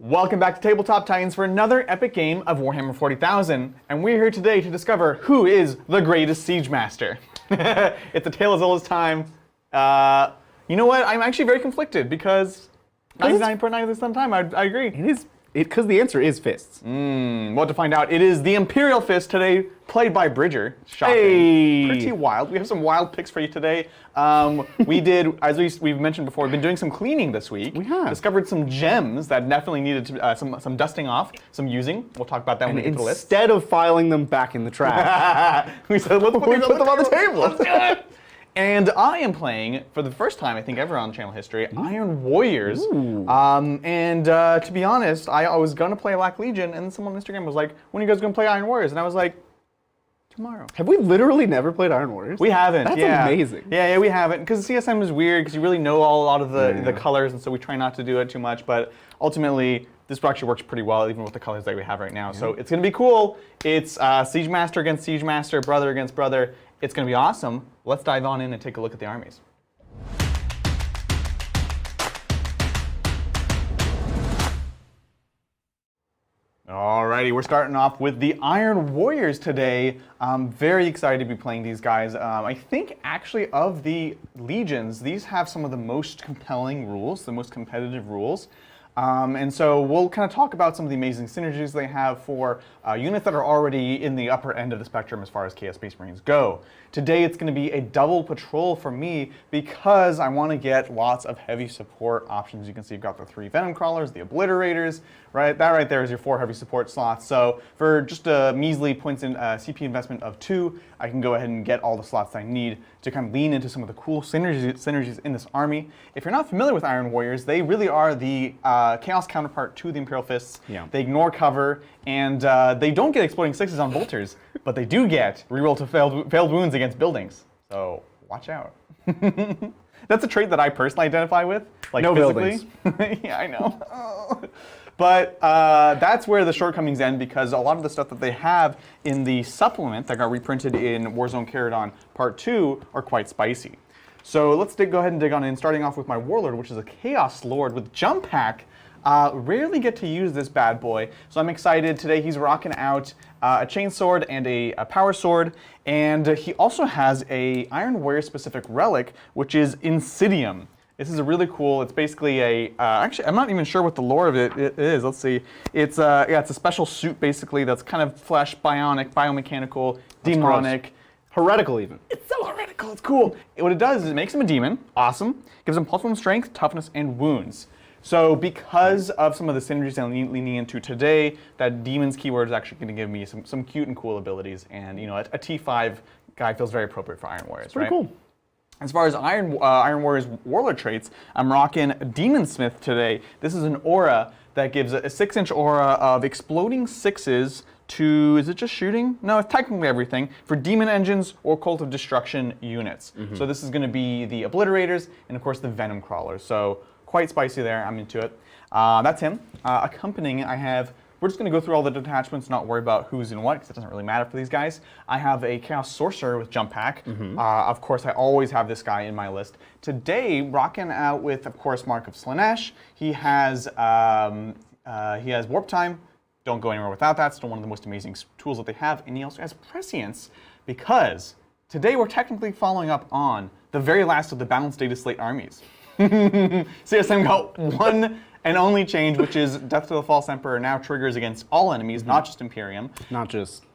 Welcome back to Tabletop Titans for another epic game of Warhammer 40,000, and we're here today to discover who is the greatest siegemaster. It's a tale as old as time. You know what? I'm actually very conflicted because 99.9% of the time, I agree. It is because the answer is fists. Well, to find out, it is the Imperial fist today, played by Bridger. Shocking. Hey. Pretty wild. We have some wild picks for you today. We did, as we've mentioned before, we've been doing some cleaning this week. We have. Discovered some gems that definitely needed some dusting off, some using. We'll talk about that when we get to the list. Instead of filing them back in the trash, we said, let's put them on the table. Let's do it. And I am playing, for the first time, I think, ever on channel history, Iron Warriors. To be honest, I was going to play Black Legion, and someone on Instagram was like, when are you guys going to play Iron Warriors? And I was like, tomorrow. Have we literally never played Iron Warriors? We haven't. That's amazing. Yeah, we haven't. Because CSM is weird, because you really know a lot of the colors, and so we try not to do it too much. But ultimately, this actually works pretty well, even with the colors that we have right now. So it's going to be cool. It's Siegemaster against Siegemaster, brother against brother. It's going to be awesome. Let's dive on in and take a look at the armies. Alrighty, we're starting off with the Iron Warriors today. I'm very excited to be playing these guys. I think actually of the legions, these have some of the most compelling rules, the most competitive rules. And so we'll kind of talk about some of the amazing synergies they have for units that are already in the upper end of the spectrum as far as Chaos Space Marines go. Today it's going to be a double patrol for me because I want to get lots of heavy support options. You can see you've got the 3 Venom Crawlers, the Obliterators, right? That right there is your 4 heavy support slots. So for just a measly points in CP investment of 2, I can go ahead and get all the slots I need to kind of lean into some of the cool synergies in this army. If you're not familiar with Iron Warriors, they really are the Chaos counterpart to the Imperial Fists. Yeah. They ignore cover, and they don't get exploding 6s on bolters, but they do get reroll to failed wounds against buildings. So watch out. That's a trait that I personally identify with. Like no physically. Buildings. Yeah, I know. But that's where the shortcomings end because a lot of the stuff that they have in the supplement that got reprinted in Warzone Caradon Part 2 are quite spicy. So let's go ahead and dig on in, starting off with my Warlord, which is a Chaos Lord with Jump Pack. Rarely get to use this bad boy, so I'm excited. Today he's rocking out a Chainsword and a Power Sword, and he also has a Iron Warrior specific relic, which is Insidium. This is a really cool, it's basically a, actually I'm not even sure what the lore of it is, let's see. It's a special suit basically that's kind of flesh, bionic, biomechanical, demonic. Heretical even. It's so heretical, it's cool. What it does is it makes him a demon, awesome. Gives him +1 strength, toughness, and wounds. So because of some of the synergies I'm leaning into today, that demons keyword is actually going to give me some cute and cool abilities. And you know, a T5 guy feels very appropriate for Iron Warriors, pretty cool. As far as Iron Warriors Warlord traits, I'm rocking Demon Smith today. This is an aura that gives a 6-inch aura of exploding 6s to, is it just shooting? No, it's technically everything, for Demon Engines or Cult of Destruction units. So this is going to be the Obliterators and of course the Venom Crawlers. So quite spicy there, I'm into it. That's him. Accompanying, I have, we're just going to go through all the detachments, not worry about who's in what, because it doesn't really matter for these guys. I have a Chaos Sorcerer with Jump Pack. Of course, I always have this guy in my list. Today, rocking out with, of course, Mark of Slaanesh. He has Warp Time. Don't go anywhere without that. Still one of the most amazing tools that they have. And he also has Prescience, because today we're technically following up on the very last of the Balanced Data Slate armies. CSM got one and only change, which is Death to the False Emperor now triggers against all enemies, not just Imperium. Not just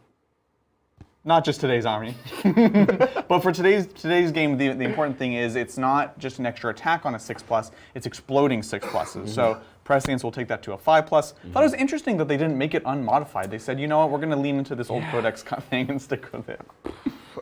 today's army. But for today's game, the important thing is it's not just an extra attack on a 6+, it's exploding 6+. So Prescience will take that to a 5+. Thought it was interesting that they didn't make it unmodified. They said, you know what, we're going to lean into this old Codex thing and stick with it.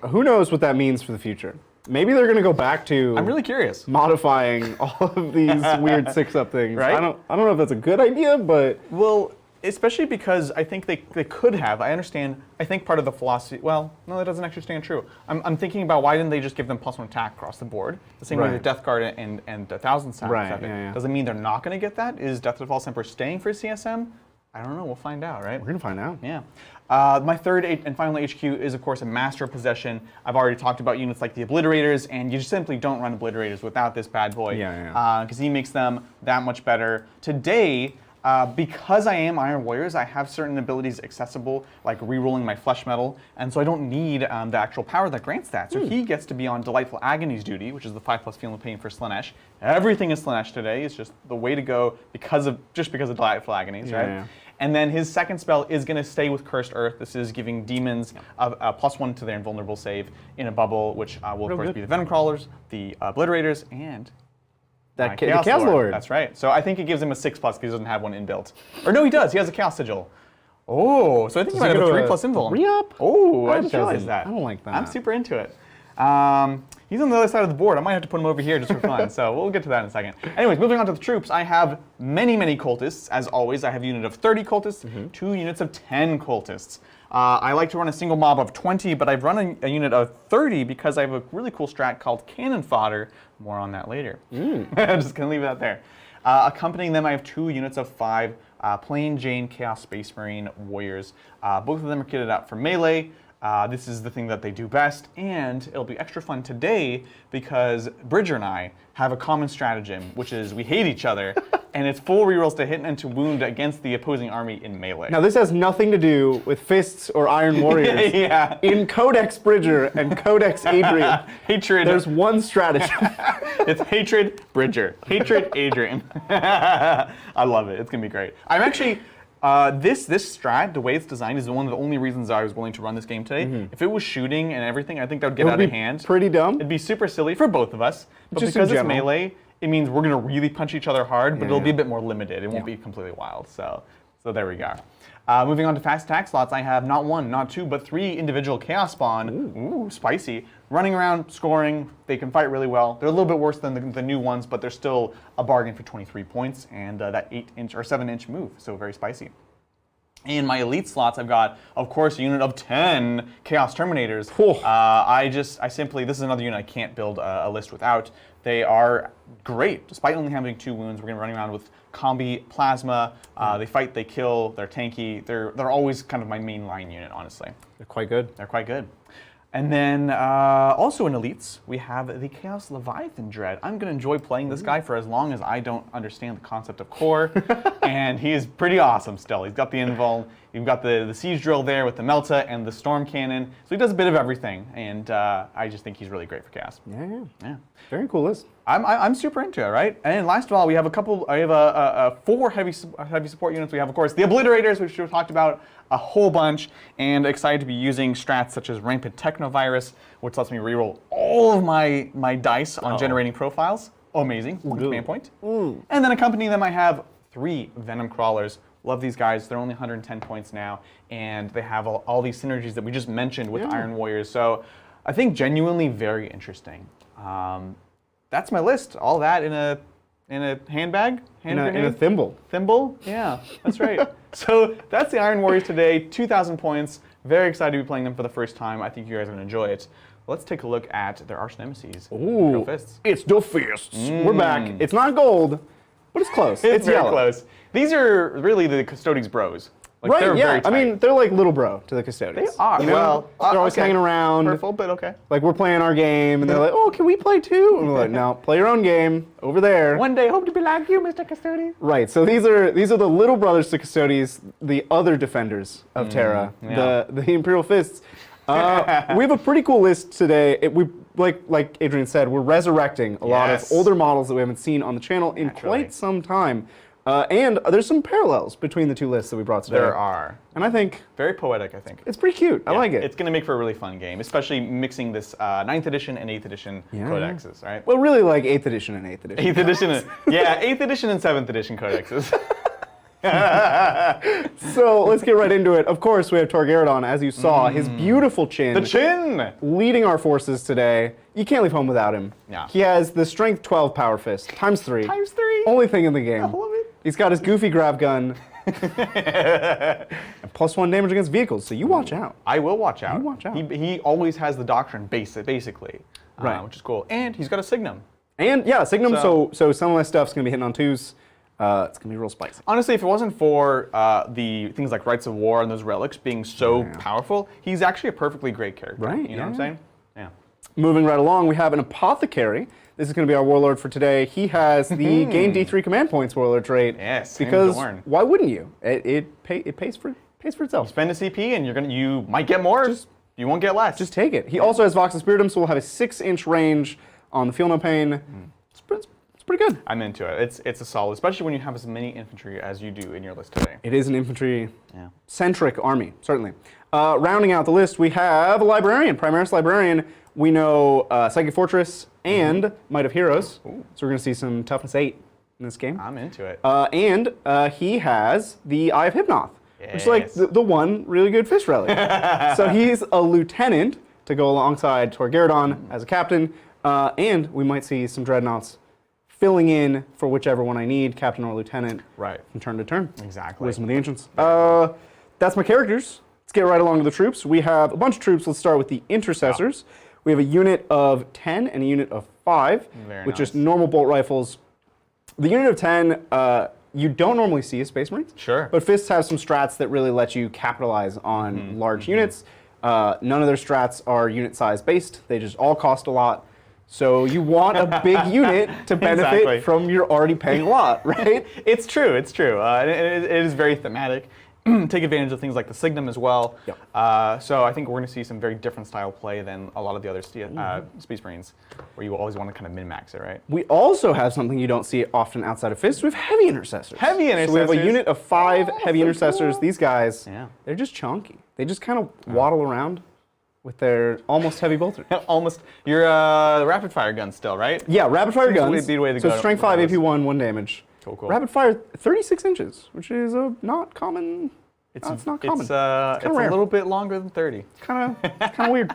Who knows what that means for the future? Maybe they're going to go back to. I'm really curious. Modifying all of these weird 6-up things. Right? I don't know if that's a good idea, but well, especially because I think they could have. I understand. I think part of the philosophy. Well, no, that doesn't actually stand true. I'm thinking about why didn't they just give them +1 attack across the board? The same way with Death Guard and 1,000 Sound. Right. Does it mean they're not going to get that? Is Death to the False Emperor staying for CSM? I don't know. We'll find out, right? We're going to find out. Yeah. My third and final HQ is, of course, a Master of Possession. I've already talked about units like the Obliterators, and you just simply don't run Obliterators without this bad boy. Because he makes them that much better. Today, because I am Iron Warriors, I have certain abilities accessible, like rerolling my flesh metal, and so I don't need the actual power that grants that. So he gets to be on Delightful Agonies duty, which is the 5+ feeling of pain for Slanesh. Everything is Slanesh today. It's just the way to go because of Delightful Agonies, right? Yeah. And then his second spell is going to stay with Cursed Earth. This is giving demons a +1 to their invulnerable save in a bubble, which will of course be the Venom Crawlers, the Obliterators, and That the Chaos Lord. That's right. So I think it gives him a 6+ because he doesn't have one inbuilt. Or no, he does. He has a Chaos Sigil. Oh, so I think he might have a 3+ invul. Re-up? Oh, I That didn't realize doesn't- that. I don't like that. I'm super into it. He's on the other side of the board. I might have to put him over here just for fun. So we'll get to that in a second. Anyways, moving on to the troops, I have many, many cultists. As always, I have a unit of 30 cultists, 2 units of 10 cultists. I like to run a single mob of 20, but I've run a unit of 30 because I have a really cool strat called Cannon Fodder. More on that later. I'm just going to leave it out there. Accompanying them, I have 2 units of 5 Plain Jane Chaos Space Marine Warriors. Both of them are kitted out for melee. This is the thing that they do best, and it'll be extra fun today because Bridger and I have a common stratagem, which is we hate each other, and it's full rerolls to hit and to wound against the opposing army in melee. Now this has nothing to do with fists or Iron Warriors. Yeah. In Codex Bridger and Codex Adrian, Hatred. there's one strategy. It's Hatred Bridger. Hatred Adrian. I love it. It's gonna be great. I'm actually this strat, the way it's designed, is one of the only reasons I was willing to run this game today. If it was shooting and everything, I think that would get out of hand. Pretty dumb. It'd be super silly for both of us. But Just because in it's general. melee, it means we're gonna really punch each other hard, but it'll be a Yeah. bit more limited. It won't be completely wild. So there we go. Moving on to fast attack slots, I have not 1, not 2, but 3 individual Chaos Spawn. Ooh, spicy. Running around, scoring. They can fight really well. They're a little bit worse than the new ones, but they're still a bargain for 23 points and that 8-inch or 7-inch move. So very spicy. In my elite slots, I've got, of course, a unit of 10 Chaos Terminators. This is another unit I can't build a list without. They are great, despite only having 2 wounds. We're going to be running around with Combi Plasma. They fight, they kill, they're tanky. They're always kind of my main line unit, honestly. They're quite good. They're quite good. And then also in elites, we have the Chaos Leviathan Dread. I'm going to enjoy playing this guy for as long as I don't understand the concept of core. And he is pretty awesome still. He's got the invul, you've got the siege drill there with the Melta and the storm cannon. So he does a bit of everything. And I just think he's really great for chaos. Yeah. Very cool list. I'm super into it, right? And then last of all, we have a 4 heavy support units. We have, of course, the Obliterators, which we've talked about a whole bunch, and excited to be using strats such as Rampant Technovirus, which lets me reroll all of my dice on generating profiles. Oh, amazing. 1 command point. And then accompanying them, I have 3 Venom Crawlers. Love these guys. They're only 110 points now, and they have all these synergies that we just mentioned with Iron Warriors. So I think genuinely very interesting. That's my list. All that in a handbag? In a thimble. Thimble? Yeah, that's right. So that's the Iron Warriors today. 2,000 points. Very excited to be playing them for the first time. I think you guys are going to enjoy it. Let's take a look at their arch nemesis. Ooh, Fists. it's the fists. We're back. It's not gold, but it's close. It's very yellow. close. These are really the Custodes bros. Like, Right, they're yeah. very I tight. mean, they're like little bro to the custodians. They are. You know? Well, they're always okay. hanging around. Hurtful, but okay. Like, we're playing our game, and they're like, oh, can we play too? And we're like, no, play your own game over there. One day, hope to be like you, Mr. Custodes. Right, so these are the little brothers to Custodes, the other defenders of Terra, yeah. the Imperial Fists. We have a pretty cool list today. Like Adrian said, we're resurrecting a lot of Yes. older models that we haven't seen on the channel in Naturally. quite some time. And there's some parallels between the 2 lists that we brought today. There are. And I think Very poetic, I think. it's pretty cute. I like it. It's going to make for a really fun game, especially mixing this 9th edition and 8th edition codexes, right? Well, really like 8th edition and 8th edition. 8th edition, yeah, 8th edition and 7th edition codexes. So let's get right into it. Of course, we have Torgaradon, as you saw, his beautiful chin. The chin! Leading our forces today. You can't leave home without him. Yeah. He has the Strength 12 Power Fist, times 3. Times 3. Only thing in the game. I love it. He's got his goofy grab gun. And +1 damage against vehicles, so you watch out. I will watch out. You watch out. He always has the doctrine, basically. Right. Which is cool. And he's got a Signum. And yeah, Signum, So- so some of my stuff's going to be hitting on 2s. It's going to be real spicy. Honestly, if it wasn't for the things like Rites of War and those relics being so powerful, he's actually a perfectly great character. Right, You know what I'm saying? Yeah. Moving right along, we have an Apothecary. This is going to be our warlord for today. He has the gain D3 command points warlord trait. Yes, because Dorn. why wouldn't you? It pays for itself. Spend a CP and you might get more. You won't get less. Just take it. He also has Vox and Spiritum, so we'll have a 6-inch range on the Feel No Pain. It's pretty good. I'm into it. It's a solid, especially when you have as many infantry as you do in your list today. It is an infantry-centric army, certainly. Rounding out the list, we have a Librarian, Primaris Librarian. We know Psychic Fortress and Might of Heroes, so we're going to see some Toughness 8 in this game. I'm into it. And he has the Eye of Hypnoth, which is like the one really good fist relic. So he's a lieutenant to go alongside Torgerdon as a captain, and we might see some Dreadnoughts filling in for whichever one I need, captain or lieutenant, right, from turn to turn. Exactly. Wisdom of the Ancients. That's my characters. Let's get right along to the troops. We have a bunch of troops. Let's start with the Intercessors. Yeah. We have a unit of 10 and a unit of 5, with just normal bolt rifles. The unit of 10, you don't normally see as Space Marines. Sure. But Fists have some strats that really let you capitalize on large units. None of their strats are unit size based. They just all cost a lot. So you want a big unit to benefit from you're already paying a lot, right? It's true. It's true. It is very thematic. Take advantage of things like the Signum as well. Yep. So I think we're going to see some very different style play than a lot of the other Space Marines, where you always want to kind of min-max it, right? We also have something you don't see often outside of Fists. We have Heavy Intercessors. Heavy Intercessors. So we have a unit of 5 Heavy Intercessors. Cool. These guys, they're just chunky. They just kind of waddle around with their almost heavy bolters. Almost. You're the rapid fire guns still, right? Yeah, rapid fire guns. Be the way to so go strength 5, AP 1, 1 damage. Cool, cool. Rapid fire, 36 inches, which is not common. It's not common. It's a little bit longer than 30. Kind of weird.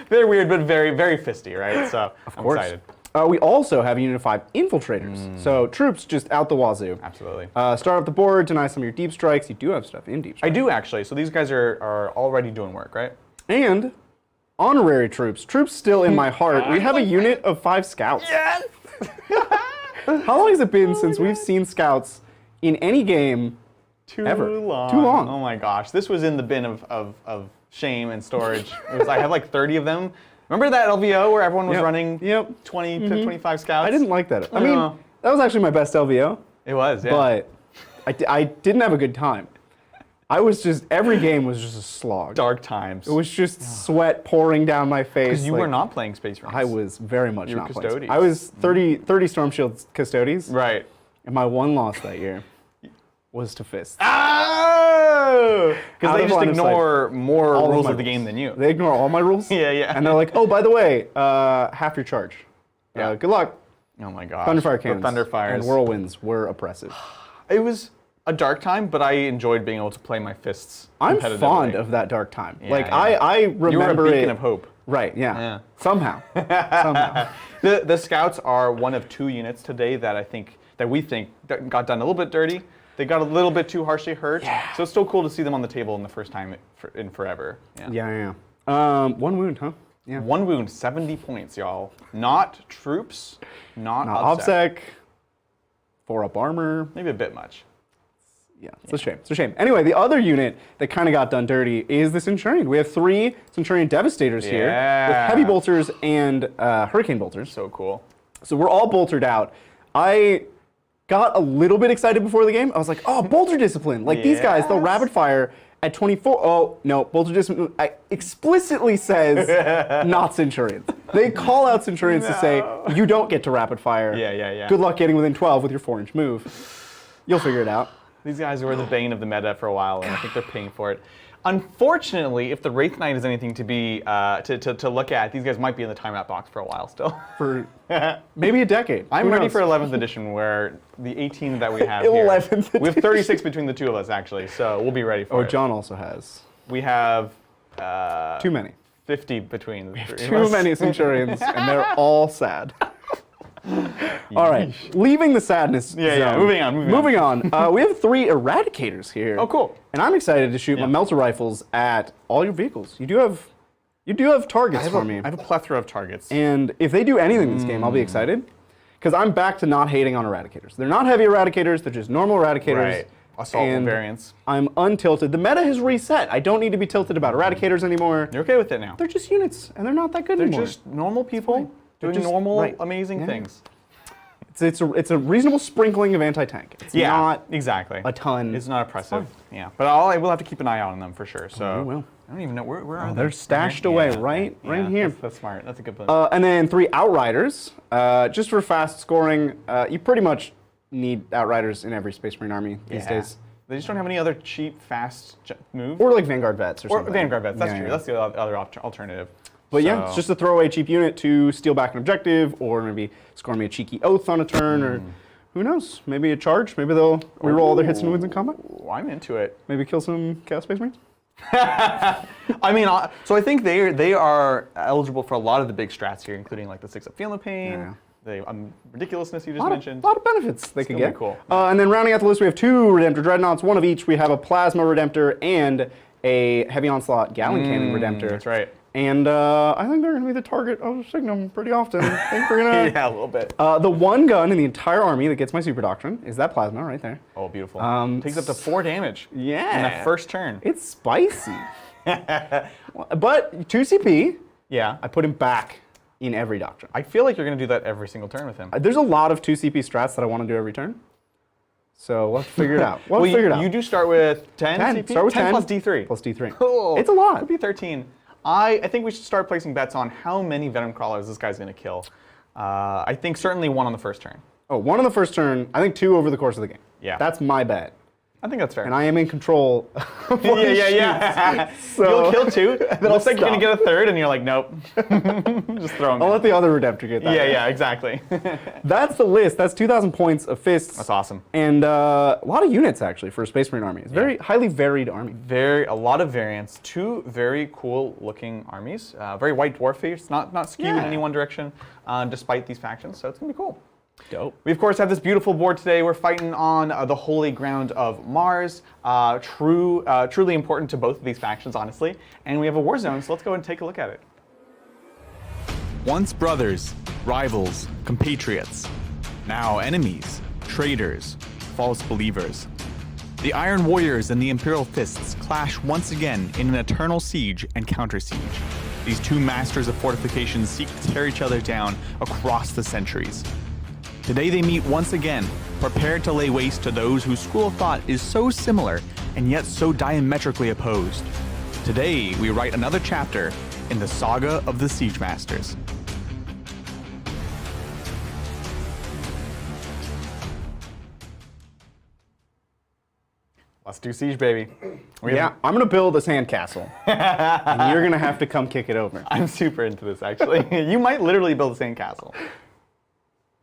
Very weird, but very, very fisty, right? So I'm excited. We also have a unit of 5 infiltrators. So troops just out the wazoo. Absolutely. Start up the board, deny some of your deep strikes. You do have stuff in deep strikes. I do actually. So these guys are already doing work, right? And honorary troops. Troops still in my heart. We have a unit of 5 scouts. Yes! How long has it been since we've seen scouts in any game ever? Too long. Too long. Oh my gosh. This was in the bin of shame and storage. I had like 30 of them. Remember that LVO where everyone was running 20, 25 scouts? I didn't like that. I mean, that was actually my best LVO. It was, yeah. But I didn't have a good time. I was just, every game was just a slog. Dark times. It was just sweat pouring down my face. Because you were not playing Space Marines. I was very much you were not Custodes. playing. I was 30 Storm Shield Custodes. Right. And my one loss that year was to Fists. Oh! Because they just ignore more rules of the game than you. They ignore all my rules? Yeah. And they're like, oh, by the way, half your charge. Good luck. Oh my gosh. Thunderfire cannons. Thunderfires. And whirlwinds were oppressive. It was a dark time, but I enjoyed being able to play my Fists I'm fond of that dark time. Yeah, like, I remember you were a beacon of hope. Right, yeah. Somehow. Somehow. The Scouts are one of 2 units today that we think got done a little bit dirty. They got a little bit too harshly hurt. Yeah. So it's still cool to see them on the table in the first time in forever. Yeah. 1 wound, huh? Yeah. 1 wound, 70 points, y'all. Not troops, not OBSEC, 4-up armor. Maybe a bit much. Yeah, it's a shame. It's a shame. Anyway, the other unit that kind of got done dirty is the Centurion. We have 3 Centurion Devastators here with heavy bolters and hurricane bolters. So cool. So we're all boltered out. I got a little bit excited before the game. I was like, oh, bolter discipline. Like these guys, they'll rapid fire at 24. Oh, no, bolter discipline explicitly says not Centurions. They call out Centurions to say, you don't get to rapid fire. Yeah. Good luck getting within 12 with your 4-inch move. You'll figure it out. These guys were the bane of the meta for a while, and I think they're paying for it. Unfortunately, if the Wraith Knight is anything to be to look at, these guys might be in the timeout box for a while still. For maybe a decade. I'm ready for 11th edition, where the 18 that we have here. 11th edition. We have 36 between the 2 of us, actually, so we'll be ready for it. Oh, John also has. We have... too many. 50 between the 3 of us. Too many Centurions, and they're all sad. All right, leaving the sadness zone. Moving on. We have 3 Eradicators here. Oh, cool. And I'm excited to shoot my melter rifles at all your vehicles. You do have targets for me. I have a plethora of targets. And if they do anything in this game, I'll be excited. Because I'm back to not hating on Eradicators. They're not heavy Eradicators, they're just normal Eradicators. Right. Assault variants. I'm untilted. The meta has reset. I don't need to be tilted about Eradicators anymore. You're okay with it now. They're just units, and they're not that good anymore. They're just normal people doing just- normal, right. amazing Yeah. things. It's a reasonable sprinkling of anti-tank. It's not exactly. a ton. It's not oppressive. Yeah, but I will have to keep an eye out on them for sure. So you will. I don't even know where are they? They're stashed Right? away Yeah, right yeah, here. That's smart. That's a good plan. And then 3 Outriders, just for fast scoring. You pretty much need Outriders in every Space Marine army these days. They just don't have any other cheap, fast moves. Or like Vanguard Vets or Or something. Vanguard Vets. That's Yeah, true. yeah. That's the other alternative. But yeah, So- it's just a throwaway cheap unit to steal back an objective, or maybe score me a cheeky oath on a turn, or who knows? Maybe a charge. Maybe they'll reroll all their hits and wins in combat. Ooh, I'm into it. Maybe kill some Chaos Space Marines. I mean, so I think they are eligible for a lot of the big strats here, including like the 6-up Feel No Pain, Yeah. the ridiculousness you just A mentioned. lot of benefits they could gonna get. be cool. And then rounding out the list, we have 2 Redemptor Dreadnoughts, one of each. We have a Plasma Redemptor and a Heavy Onslaught Gallon Cannon Redemptor. That's right. And I think they're going to be the target of Signum pretty often. I think we're going to... Yeah, a little bit. The one gun in the entire army that gets my Super Doctrine is that Plasma right there. Oh, beautiful. Um, Takes up to 4 damage Yeah. in the first turn. It's spicy. But 2 CP, Yeah. I put him back in every Doctrine. I feel like you're going to do that every single turn with him. There's a lot of 2 CP strats that I want to do every turn. So we'll have to figure it out. We'll have to Well, figure it out. you do start with 10 CP? Start with 10 plus D3. Plus D3. Cool. It's a lot. Could be 13. I think we should start placing bets on how many Venom Crawlers this guy's going to kill. I think certainly 1 on the first turn. Oh, 1 on the first turn. I think 2 over the course of the game. Yeah. That's my bet. I think that's fair. And I am in control. Of what he yeah. shoots. So You'll kill 2. Then I'll looks like you're going to stop. get a 3rd, and you're like, nope. Just throw him I'll in. let the other Redemptor get that. Yeah, exactly. That's the list. That's 2,000 points of fists. That's awesome. And a lot of units, actually, for a Space Marine army. It's a very highly varied army. A lot of variants. 2 very cool looking armies. Very white dwarfy. It's not skewed in Yeah. any one direction, despite these factions. So it's gonna be cool. Dope. We of course have this beautiful board today. We're fighting on the holy ground of Mars. Truly important to both of these factions, honestly. And we have a war zone. So let's go and take a look at it. Once brothers, rivals, compatriots. Now enemies, traitors, false believers. The Iron Warriors and the Imperial Fists clash once again in an eternal siege and counter-siege. These 2 masters of fortification seek to tear each other down across the centuries. Today they meet once again, prepared to lay waste to those whose school of thought is so similar and yet so diametrically opposed. Today we write another chapter in the saga of the Siegemasters. Let's do siege, baby. Yeah, I'm going to build a sandcastle. And you're going to have to come kick it over. I'm super into this, actually. You might literally build a sandcastle.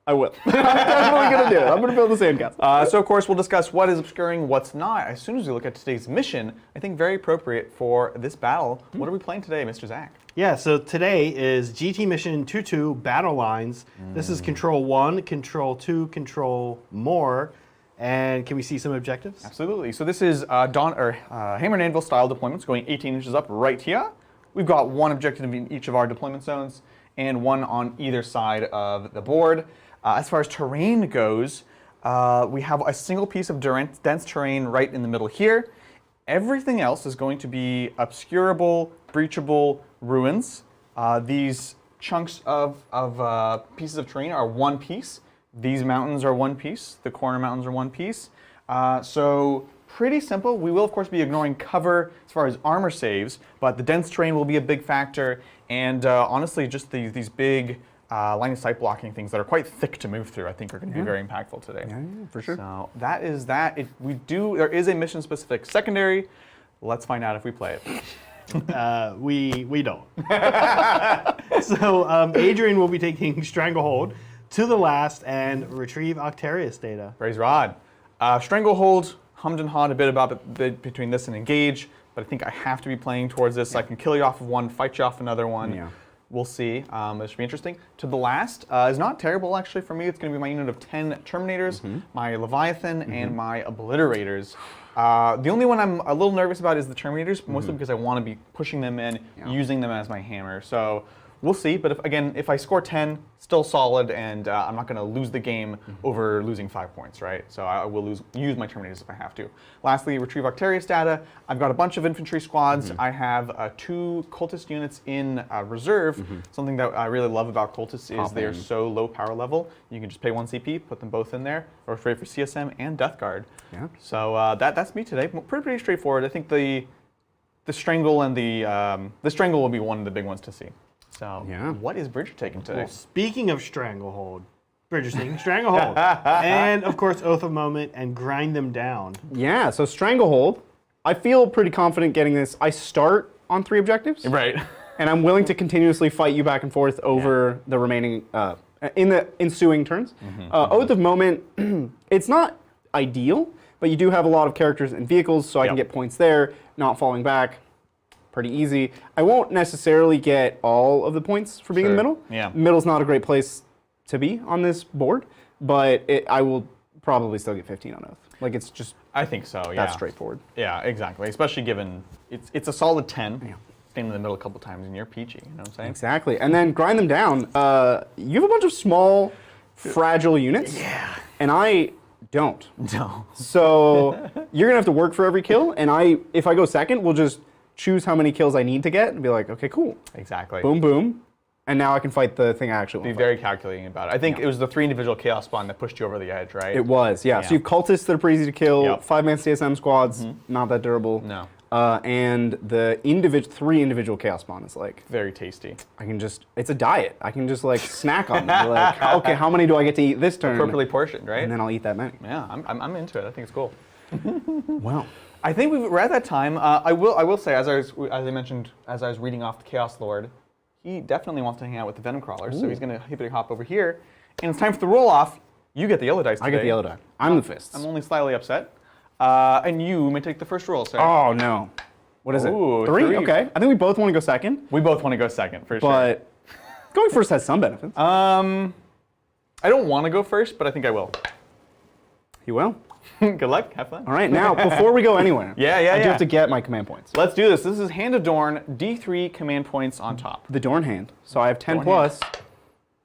I will. I'm definitely going to do it. I'm going to build a sandcastle. So, of course, we'll discuss what is obscuring, what's not, as soon as we look at today's mission. I think very appropriate for this battle. What are we playing today, Mr. Zach? Yeah, so today is GT Mission 22 Battle Lines. This is Control 1, Control 2, Control More. And can we see some objectives? Absolutely. So this is Hammer and Anvil style deployments going 18 inches up right here. We've got 1 objective in each of our deployment zones and 1 on either side of the board. As far as terrain goes, we have a single piece of dense terrain right in the middle here. Everything else is going to be obscurable, breachable ruins. These chunks of pieces of terrain are 1 piece. These mountains are 1 piece. The corner mountains are 1 piece. So pretty simple. We will, of course, be ignoring cover as far as armor saves, but the dense terrain will be a big factor. And honestly, just these big line of sight blocking things that are quite thick to move through, I think are going to be very impactful today. Yeah, for sure. So that is that. There is a mission-specific secondary. Let's find out if we play it. We don't. So Adrian will be taking Stranglehold to the last and retrieve Octarius data. Praise Rod. Stranglehold, hummed and hawed a bit about it between this and Engage, but I think I have to be playing towards this. I can kill you off of 1, fight you off another one. Yeah. We'll see. This should be interesting. To the last is not terrible, actually, for me. It's going to be my unit of 10 Terminators, my Leviathan, and my Obliterators. The only one I'm a little nervous about is the Terminators, mostly because I want to be pushing them in, using them as my hammer. So we'll see. But if I score 10, still solid, and I'm not going to lose the game over losing 5 points, right? So I will use my Terminators if I have to. Lastly, retrieve Octarius data. I've got a bunch of infantry squads. I have 2 cultist units in reserve. Something that I really love about cultists is they're so low power level. You can just pay 1 CP, put them both in there, or trade for CSM and Death Guard. Yeah. So that's me today. Pretty straightforward. I think the Strangle and the Strangle will be one of the big ones to see. So, what is Bridger taking today? Well, speaking of Stranglehold, Bridger's taking Stranglehold. And, of course, Oath of Moment and Grind Them Down. Yeah, so Stranglehold, I feel pretty confident getting this. I start on 3 objectives. Right. And I'm willing to continuously fight you back and forth over the remaining, in the ensuing turns. Oath of Moment, it's not ideal, but you do have a lot of characters and vehicles, so I can get points there, not falling back. Pretty easy. I won't necessarily get all of the points for being in the middle. Yeah. Middle's not a great place to be on this board, but I will probably still get 15 on Oath. Like, it's just... I think so, yeah. That's straightforward. Yeah, exactly. Especially given it's a solid 10. Staying in the middle a couple times and you're peachy, you know what I'm saying? Exactly. And then Grind Them Down. You have a bunch of small, fragile units. Yeah. And I don't. No. So you're going to have to work for every kill, and if I go second, we'll just choose how many kills I need to get and be like, okay, cool. Exactly. Boom, boom. And now I can fight the thing I actually want Be to very calculating about it. I think it was the 3 individual Chaos Spawn that pushed you over the edge, right? It was, yeah. So you have cultists that are pretty easy to kill, 5-man CSM squads, not that durable. No. And the 3 individual Chaos Spawn is like... Very tasty. I can just, it's a diet. I can just like snack on them. Like, okay, how many do I get to eat this turn? Appropriately portioned, right? And then I'll eat that many. Yeah, I'm into it. I think it's cool. Wow. I think we're at that time. I will say, as I mentioned, as I was reading off the Chaos Lord, he definitely wants to hang out with the Venom Crawlers, so he's going to hippity hop over here. And it's time for the roll off. You get the yellow dice today. I get the yellow die. I'm the fists. I'm only slightly upset. And you may take the first roll, sir. Oh no. What is Ooh, it? 3? 3. Okay. I think we both want to go second. We both want to go second, for sure. But going first has some benefits. I don't want to go first, but I think I will. You will. Good luck. Have fun. All right. Now, before we go anywhere, I do have to get my command points. Let's do this. This is Hand of Dorn, D3 command points on top. The Dorn hand. So I have 10 Dorn plus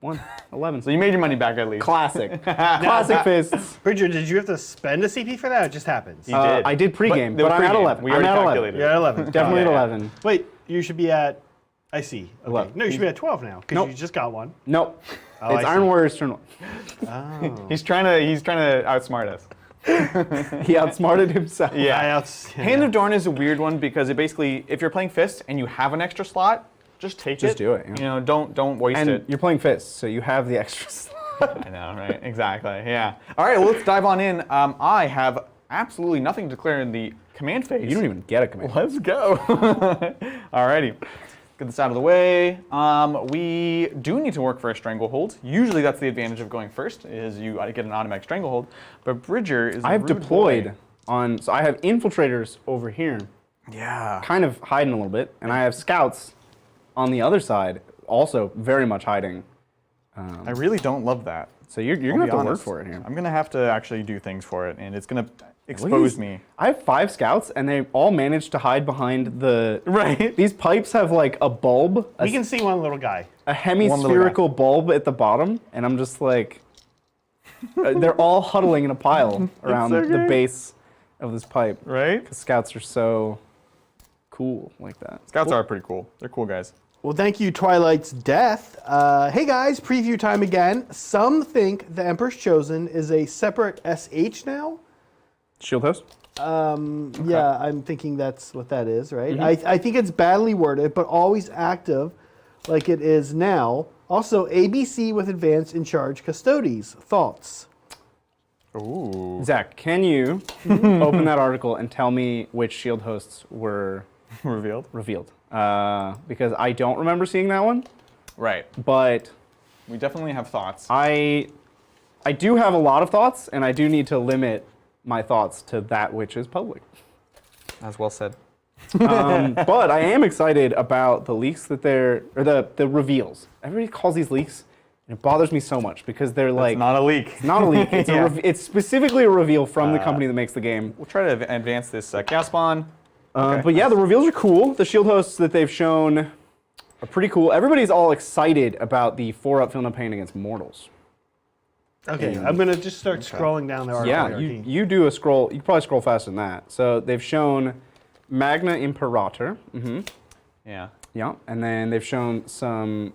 1, 11. So you made your money back at least. Classic. Classic fists. Bridger, did you have to spend a CP for that, or it just happens? You did. I did pregame, but I'm at 11. We already I'm at calculated. 11. You're at 11. Definitely at Oh, yeah. 11. Wait, you should be at, I see. Okay. 11. No, you should be at 12 now, because Nope. you just got one. Nope. Oh, It's I Iron see. Warriors turn 1. Oh. He's trying to outsmart us. He outsmarted himself. Yeah. Hand of Dorn is a weird one because it basically, if you're playing Fist and you have an extra slot, just take it. Just do it, yeah. You know, don't waste And it. you're playing fists, so you have the extra slot. I know, right? Exactly. Yeah. All right. Well, let's dive on in. I have absolutely nothing to declare in the command phase. You don't even get a command. Let's go. Alrighty. Get this out of the way. We do need to work for a stranglehold. Usually that's the advantage of going first, is you get an automatic stranglehold. But Bridger is I have rude deployed boy. on, so I have infiltrators over here, Yeah. kind of hiding a little bit, and I have scouts on the other side, also very much hiding. I really don't love that. So you're I'll gonna be have to work honest. for it here. I'm gonna have to actually do things for it, and it's gonna Look at expose these- me. I have 5 scouts, and they all managed to hide behind the. Right. These pipes have like a bulb, We can see one little guy. a hemispherical bulb at the bottom, and I'm just like, they're all huddling in a pile around so the great. base of this pipe. Right? Because scouts are so cool like that. Scouts are pretty cool. They're cool guys. Well, thank you, Twilight's Death. Hey guys, preview time again. Some think the Emperor's Chosen is a separate SH now. Shield host. Yeah, I'm thinking that's what that is, right? I think it's badly worded, but always active like it is now. Also, ABC with advanced in charge custodies. Thoughts? Ooh. Zach, can you open that article and tell me which shield hosts were Revealed. revealed? Because I don't remember seeing that one, Right. but We definitely have thoughts. I do have a lot of thoughts, and I do need to limit my thoughts to that which is public. As well said. But I am excited about the leaks that the reveals. Everybody calls these leaks, and it bothers me so much because they're like It's not a leak. not a leak. It's Yeah. it's specifically a reveal from the company that makes the game. We'll try to advance this Chaos Spawn. Okay. But yeah, the reveals are cool. The shield hosts that they've shown are pretty cool. Everybody's all excited about the 4-up Feel No Pain against mortals. Okay, I'm gonna just start scrolling down the Yeah, you do a scroll. You can probably scroll faster than that. So they've shown Magna Imperator. Yeah. Yeah, and then they've shown some.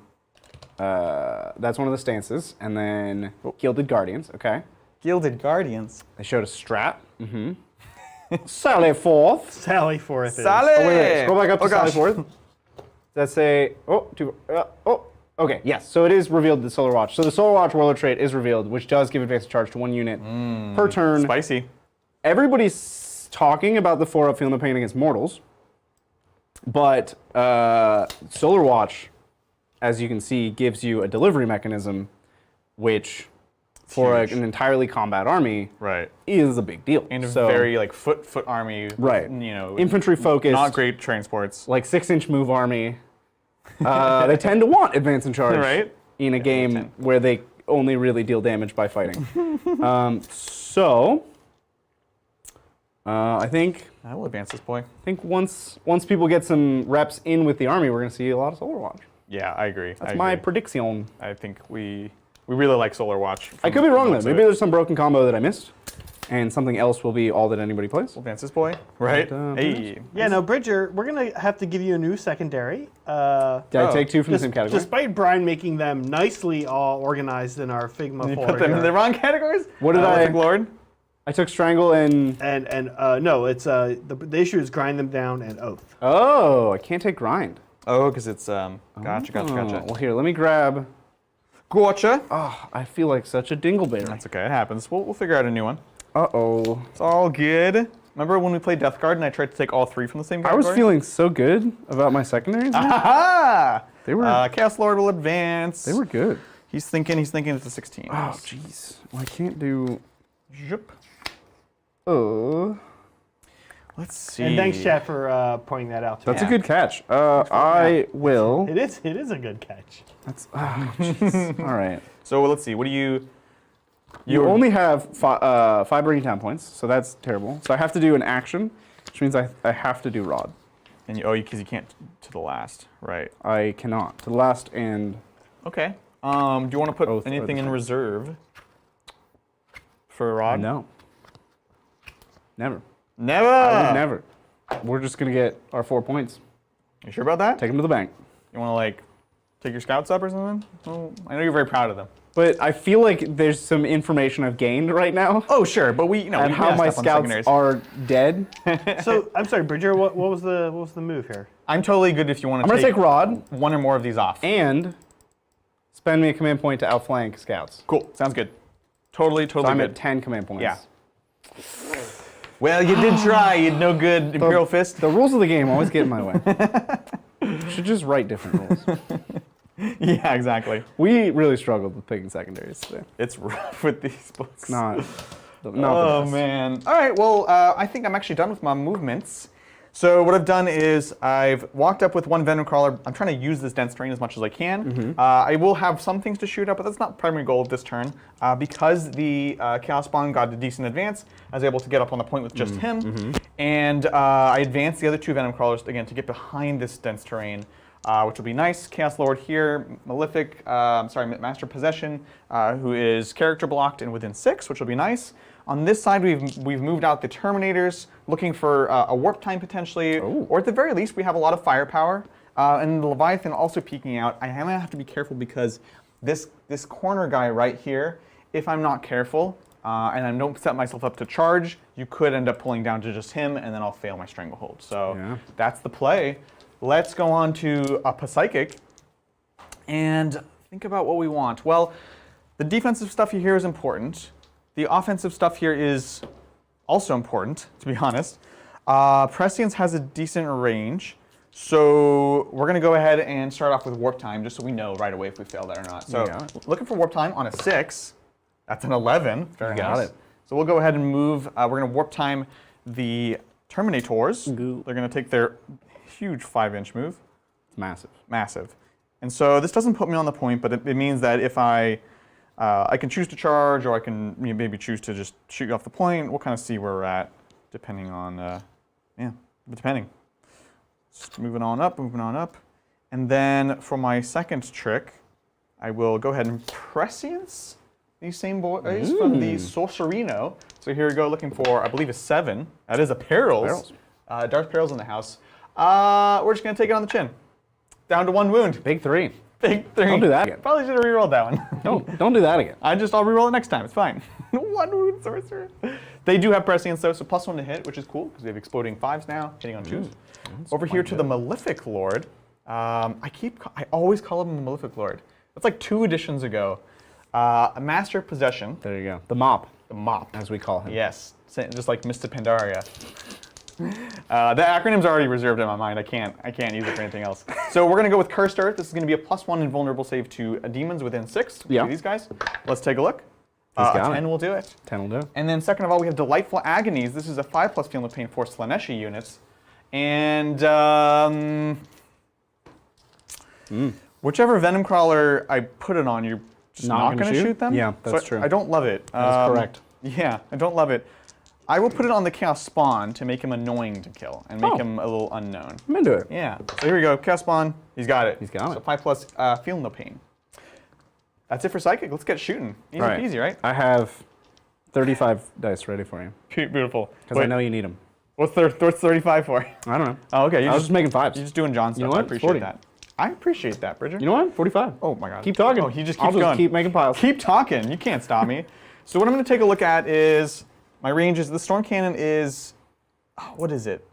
That's one of the stances, and then Gilded Guardians. Okay. Gilded Guardians. They showed a strat. Sally Forth. Sally Forth. Sally! Oh, wait. Scroll back up to Sally gosh. Forth. Does that say? Okay, yes. So it is revealed the Solar Watch. So the Solar Watch Warlord trait is revealed, which does give advanced charge to 1 unit per turn. Spicy. Everybody's talking about the 4-up Feel No Pain against mortals, but Solar Watch, as you can see, gives you a delivery mechanism, which for huge. an entirely combat army Right. is a big deal. And a So, very like foot army. Right. You know. infantry focused, Not great transports. like 6-inch move army. They tend to want advance and charge Right. in a game tend. where they only really deal damage by fighting. I think I will advance this boy. once people get some reps in with the army, we're going to see a lot of Solar Watch. Yeah, I agree. That's my prediction. I think we really like Solar Watch. I could be wrong though. Maybe there's some broken combo that I missed, and something else will be all that anybody plays. We'll advance this boy. Right. And, Hey. Yeah, no, Bridger, we're gonna have to give you a new secondary. Did I take 2 from the same category? Despite Brian making them nicely all organized in our Figma You folder. put them in here. the wrong categories. What did I- think, Lord? I took Strangle and... No, it's the issue is grind them down and oath. Oh, I can't take Grind. Oh, because it's gotcha. Oh, well, here, let me grab... Gotcha. Oh, I feel like such a dingleberry. That's okay. It happens. We'll figure out a new one. Uh-oh. It's all good. Remember when we played Death Guard and I tried to take all 3 from the same I category? was feeling so good about my secondaries. Aha! They were- Chaos Lord will advance. They were good. He's thinking it's a 16. Oh, jeez. Well, I can't do... Zhup. Let's see. And thanks, Chad, for pointing that out to That's me. a good catch. I will... It is a good catch. That's... Oh, jeez. All right. So let's see. What do you... You only have 5 Breaking Down points, so that's terrible. So I have to do an action, which means I have to do Rod. And because you can't to the last, right? I cannot. To the last and... Okay. Do you want to put Both are anything the in same. reserve for a Rod? No. Never. Never. I would never. We're just going to get our 4 points. You sure about that? Take them to the bank. You want to like take your scouts up or something? Well, I know you're very proud of them. But I feel like there's some information I've gained right now. Oh sure, but we And how my scouts are dead. So I'm sorry, Bridger. What was the move here? I'm totally good if you want I'm to going to take Rod one or more of these off. and spend me a command point to outflank scouts. Cool. Sounds good. Totally So I'm good. at 10 command points. Yeah. Well, you did try. You no good Imperial Fist. The rules of the game always get in my way. Should just write different rules. Yeah, exactly. We really struggled with picking secondaries today. It's rough with these books. Not the Oh best. man. All right. Well, I think I'm actually done with my movements. So what I've done is I've walked up with 1 Venom Crawler. I'm trying to use this dense terrain as much as I can. I will have some things to shoot at, but that's not the primary goal of this turn. Because the Chaos Spawn got a decent advance, I was able to get up on the point with just him. And I advanced the other 2 Venom Crawlers, again, to get behind this dense terrain, which will be nice. Chaos Lord here, Malefic, Master Possession, who is character blocked and within 6, which will be nice. On this side, we've moved out the Terminators, looking for a warp time potentially, or at the very least, we have a lot of firepower. And the Leviathan also peeking out. I have to be careful because this corner guy right here, if I'm not careful, and I don't set myself up to charge, you could end up pulling down to just him, and then I'll fail my Stranglehold. So that's the play. Let's go on to a Psychic and think about what we want. Well, the defensive stuff here is important. The offensive stuff here is also important, to be honest. Prescience has a decent range, so we're going to go ahead and start off with Warp Time, just so we know right away if we fail that or not. So looking for Warp Time on a 6. That's an 11. Very nice. Got it. So we'll go ahead and move. We're going to Warp Time the Terminators. They're going to take their huge 5-inch move. It's massive. Massive. And so this doesn't put me on the point, but it means that if I can choose to charge, or I can maybe choose to just shoot you off the point. We'll kind of see where we're at, depending on, depending. Just moving on up. And then for my second trick, I will go ahead and prescience these same boys from the Sorcerino. So here we go, looking for, I believe, a 7. That is a Perils. Darth Perils in the house. We're just going to take it on the chin. Down to 1 wound. Big 3. Big 3. Don't do that again. Probably should have rerolled that one. Don't do that again. I'll reroll it next time. It's fine. 1 wound Sorcerer. They do have prescience, though, so +1 to hit, which is cool, because they have exploding 5s now, hitting on 2s. Over here to the Malefic Lord. I always call him the Malefic Lord. That's like 2 editions ago. A Master of Possession. There you go. The mop. The mop. As we call him. Yes, just like Mr. Pandaria. The acronym's already reserved in my mind. I can't use it for anything else. So we're gonna go with Cursed Earth. This is gonna be a +1 invulnerable save to demons within 6. Yeah. These guys. Let's take a look. He's got 10 will do it. 10 will do. And then second of all, we have Delightful Agonies. This is a 5+ Feel No Pain for Slaneshi units. And whichever Venom Crawler I put it on, you're just not gonna shoot them? Yeah, that's true. I don't love it. That's correct. Yeah, I don't love it. I will put it on the Chaos Spawn to make him annoying to kill and make him a little unknown. I'm into it. Yeah. So here we go. Chaos Spawn. He's got it. He's got it. So 5+ Feel No Pain. That's it for Psychic. Let's get shooting. Easy peasy, right? I have 35 dice ready for you. Beautiful. Because I know you need them. What's 35 for? I don't know. Oh, okay. I was just making 5s. You're just doing John stuff. You know what? I appreciate 40. that. I appreciate that, Bridger. You know what? 45. Oh my God. Keep talking. Oh, he just keeps I'll just going. keep making piles. Keep talking. You can't stop me. So what I'm going to take a look at is my range is the Storm Cannon is what is it?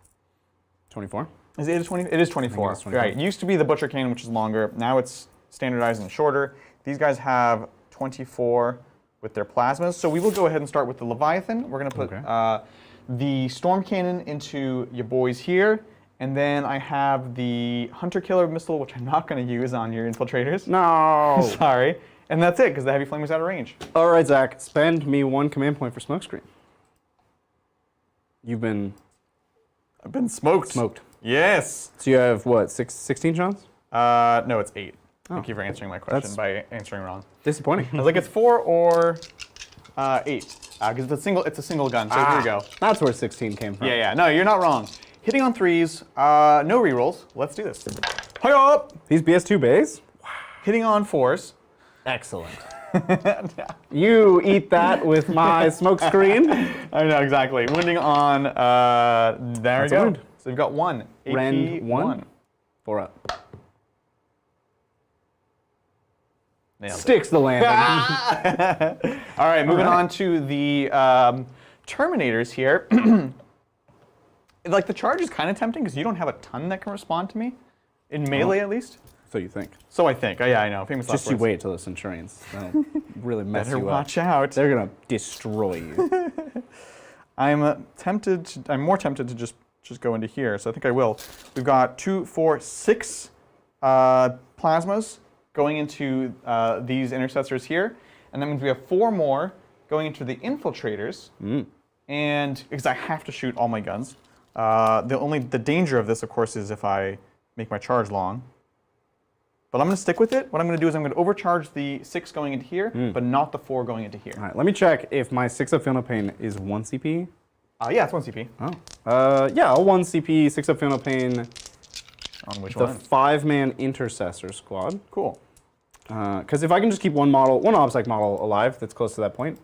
24. Is it 20? It is 24. It's 24. Right. It used to be the Butcher Cannon, which is longer. Now it's standardized and shorter. These guys have 24 with their plasmas. So we will go ahead and start with the Leviathan. We're going to put the Storm Cannon into your boys here. And then I have the Hunter Killer Missile, which I'm not going to use on your infiltrators. No. Sorry. And that's it, because the Heavy Flame is out of range. All right, Zach. Spend me 1 command point for Smokescreen. You've been... I've been smoked. Smoked. Yes. So you have, what, 16 shots? No, it's 8. Thank you for answering my question That's by answering wrong. Disappointing. I was like, it's 4 or 8. Because it's a single gun, so here we go. That's where 16 came from. Yeah. No, you're not wrong. Hitting on 3s, no rerolls. Let's do this. Hi-up! These BS2 bays? Hitting on 4s. Excellent. You eat that with my Smokescreen. I know, exactly. Wounding on, there we go. Wound. So you've got 1. AP Rend 1. 1. 4 up. Nailed it. Sticks the landing. All right, moving on to the Terminators here. Like, the charge is kind of tempting because you don't have a ton that can respond to me. In melee, at least. So you think. So I think. Yeah, I know. Famous last Just you words. wait till the Centurions. They'll really mess Better you up. watch out. They're going to destroy you. I'm more tempted to just go into here, so I think I will. We've got 2, 4, 6 plasmas going into these intercessors here, and that means we have 4 more going into the infiltrators. And because I have to shoot all my guns, the danger of this, of course, is if I make my charge long. But I'm going to stick with it. What I'm going to do is I'm going to overcharge the 6 going into here, but not the 4 going into here. All right, let me check if my 6 up Feel No Pain is 1 CP. Yeah, it's 1 CP. Oh. Yeah, a 1 CP, 6 up Feel No Pain. On which The one? 5-man Intercessor squad. Cool. Because if I can just keep one obstacle model alive that's close to that point,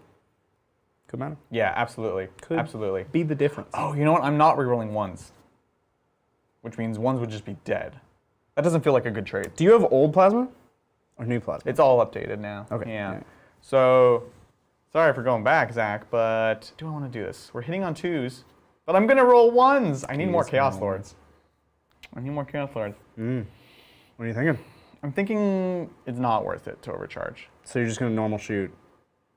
could matter. Yeah, absolutely. Could absolutely. be the difference. Oh, you know what? I'm not rerolling 1s. Which means 1s would just be dead. That doesn't feel like a good trade. Do you have old plasma or new plasma? It's all updated now. Okay. Yeah. So, sorry for going back, Zach, but do I want to do this? We're hitting on 2s, but I'm going to roll 1s. I need more Chaos Lords. I need more Chaos Lords. What are you thinking? I'm thinking it's not worth it to overcharge. So you're just going to normal shoot?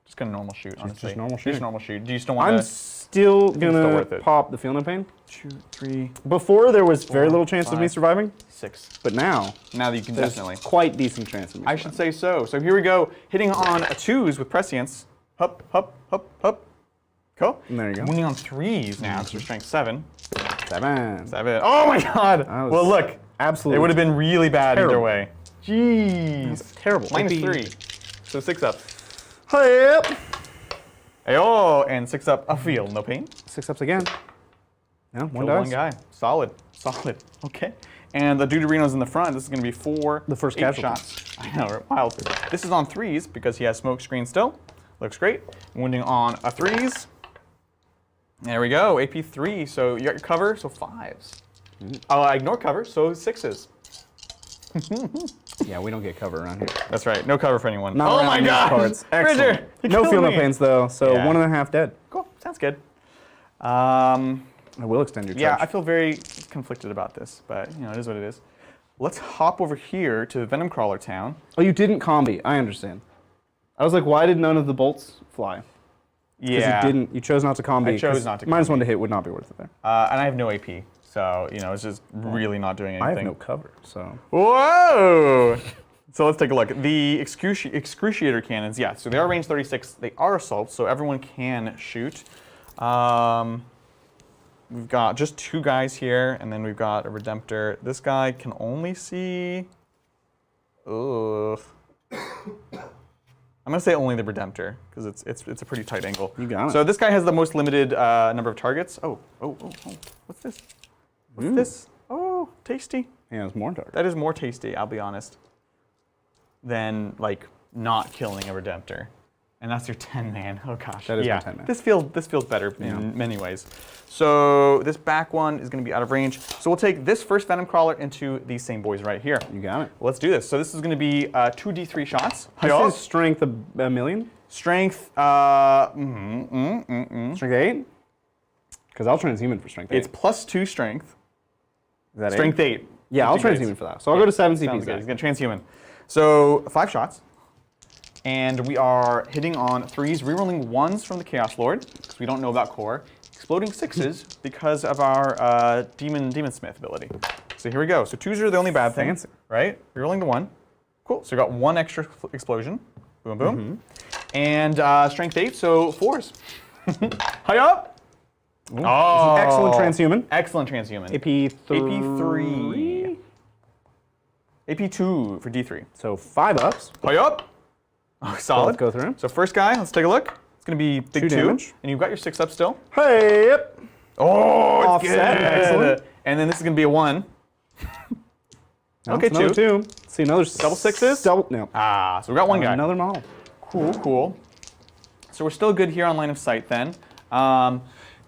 Just going to normal shoot, honestly. Just normal shoot? Just normal shoot. Do you still want I'm to? still going worth to it. pop the Feel No Pain. 2, 3, Before, there was very little chance of me 5, surviving, 6. but now Now that you can there's definitely. quite decent chance of me I should say so. So here we go, hitting on 2s with prescience. Hup, hup, hup, hup. Cool. And there you go. Wounding on 3s now, because we're strength 7. 7. 7. Oh my God! was Well, look, Absolutely. it would have been really bad either terrible. way. Jeez. Terrible. -3. So 6 up. Yep. Ayo, and 6 up. A Feel No Pain. 6 ups again. Yeah, one Kill dice. one guy. Solid. Solid. Okay. And the Deuterino's in the front. This is going to be 4 The first 8 casualty. shots. I know, right? Wild. This is on 3s because he has smoke screen still. Looks great. Wounding on a 3s. There we go, AP 3. So you got your cover, so 5s. Ignore cover, so 6s. Yeah, we don't get cover around here. That's right, no cover for anyone. Not Oh around my these god! cards. Excellent. Bridger, No feel, no me. pains though. So Yeah. 1.5 dead. Cool, sounds good. I will extend your charge. Yeah, I feel very conflicted about this, but you know, it is what it is. Let's hop over here to Venom Crawler Town. Oh, you didn't combi. I understand. I was like, why did none of the bolts fly? Because Yeah. you didn't. You chose not to combi. I chose 'cause not to -1 to hit would not be worth it there. And I have no AP, so you know, it's just really not doing anything. I have no cover, so. Whoa! So let's take a look. The excruciator cannons, yeah, so they are range 36. They are assault, so everyone can shoot. We've got just 2 guys here, and then we've got a Redemptor. This guy can only see... Ugh. I'm gonna say only the Redemptor, because it's a pretty tight angle. You got it. So this guy has the most limited number of targets. Oh. What's this? What's this? Oh, tasty. Yeah, it's more dark. That is more tasty, I'll be honest, than like not killing a Redemptor. And that's your 10-man. Oh gosh. That is my yeah. 10-man. This feels better in many ways. So this back one is going to be out of range. So we'll take this first Venom Crawler into these same boys right here. You got it. Let's do this. So this is going to be 2d3 shots. This is strength a million? Strength. Strength 8? Because I'll transhuman for strength 8. It's +2 strength. Is that Strength 8. Yeah, I'll 50 grades. transhuman for that. So I'll go to 7 Sounds CPs. good. He's going to transhuman. So 5 shots. And we are hitting on 3s, rerolling 1s from the Chaos Lord, because we don't know about core. Exploding 6s because of our Demon Smith ability. So here we go. So 2s are the only bad thing, Fancy. right? Rerolling the 1. Cool. So we got 1 extra explosion. Boom, boom. And strength 8, so 4s. Hi up! Ooh, excellent transhuman. Excellent transhuman. AP 3. AP 2 for D3. So 5 ups. Hi up! Oh, solid. Let's go through. So first guy, let's take a look. It's going to be big 2 damage. And you've got your 6 up still. Hey, yep. Oh, it's Offset, good. excellent. And then this is going to be a 1. Okay, another 2. See, another Double 6s? Double, no. Ah, so we got 1 guy. Another model. Cool, cool. So we're still good here on line of sight then.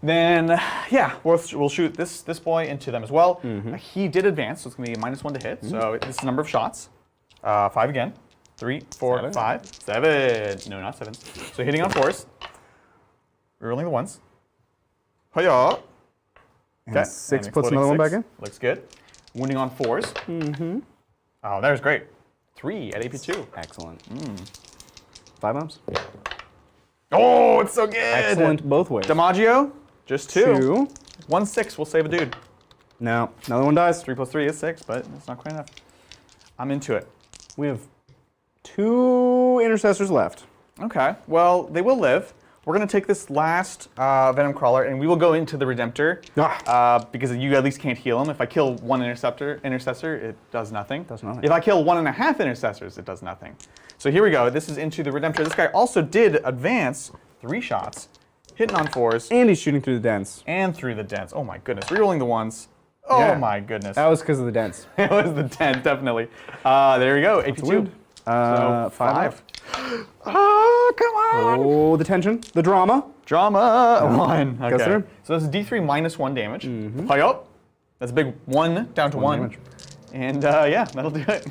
Then, yeah, we'll shoot this boy into them as well. He did advance, so it's going to be a -1 to hit. So this is the number of shots. 5 again. 3, 4, 7. 5, 7. No, not 7. So hitting on 4s. Rerolling the 1s. Hiya. And 6 puts another one back in. Looks good. Wounding on 4s. Oh, that was great. 3 at AP2. Excellent. 5 ups. Oh, it's so good. Excellent both ways. Damaggio, just 2. 2. 1 6 will save a dude. No, another one dies. 3 + 3 is 6, but it's not quite enough. I'm into it. We have 2 intercessors left. Okay, well, they will live. We're going to take this last Venom Crawler, and we will go into the Redemptor, because you at least can't heal him. If I kill 1 intercessor, it does nothing. Does nothing. If I kill 1.5 intercessors, it does nothing. So here we go. This is into the Redemptor. This guy also did advance 3 shots, hitting on 4s, And he's shooting through the dents. and through the dents. Oh my goodness, rerolling the 1s. Oh Yeah. my goodness. That was because of the dents. It was the 10, definitely. There you go, AP2. wound. So 5. Oh, come on. Oh, the tension, the drama. Drama. 1. Goes Okay. through. So that's D3 -1 damage. Hi up. That's a big 1 down to 1. damage. And yeah, that'll do it.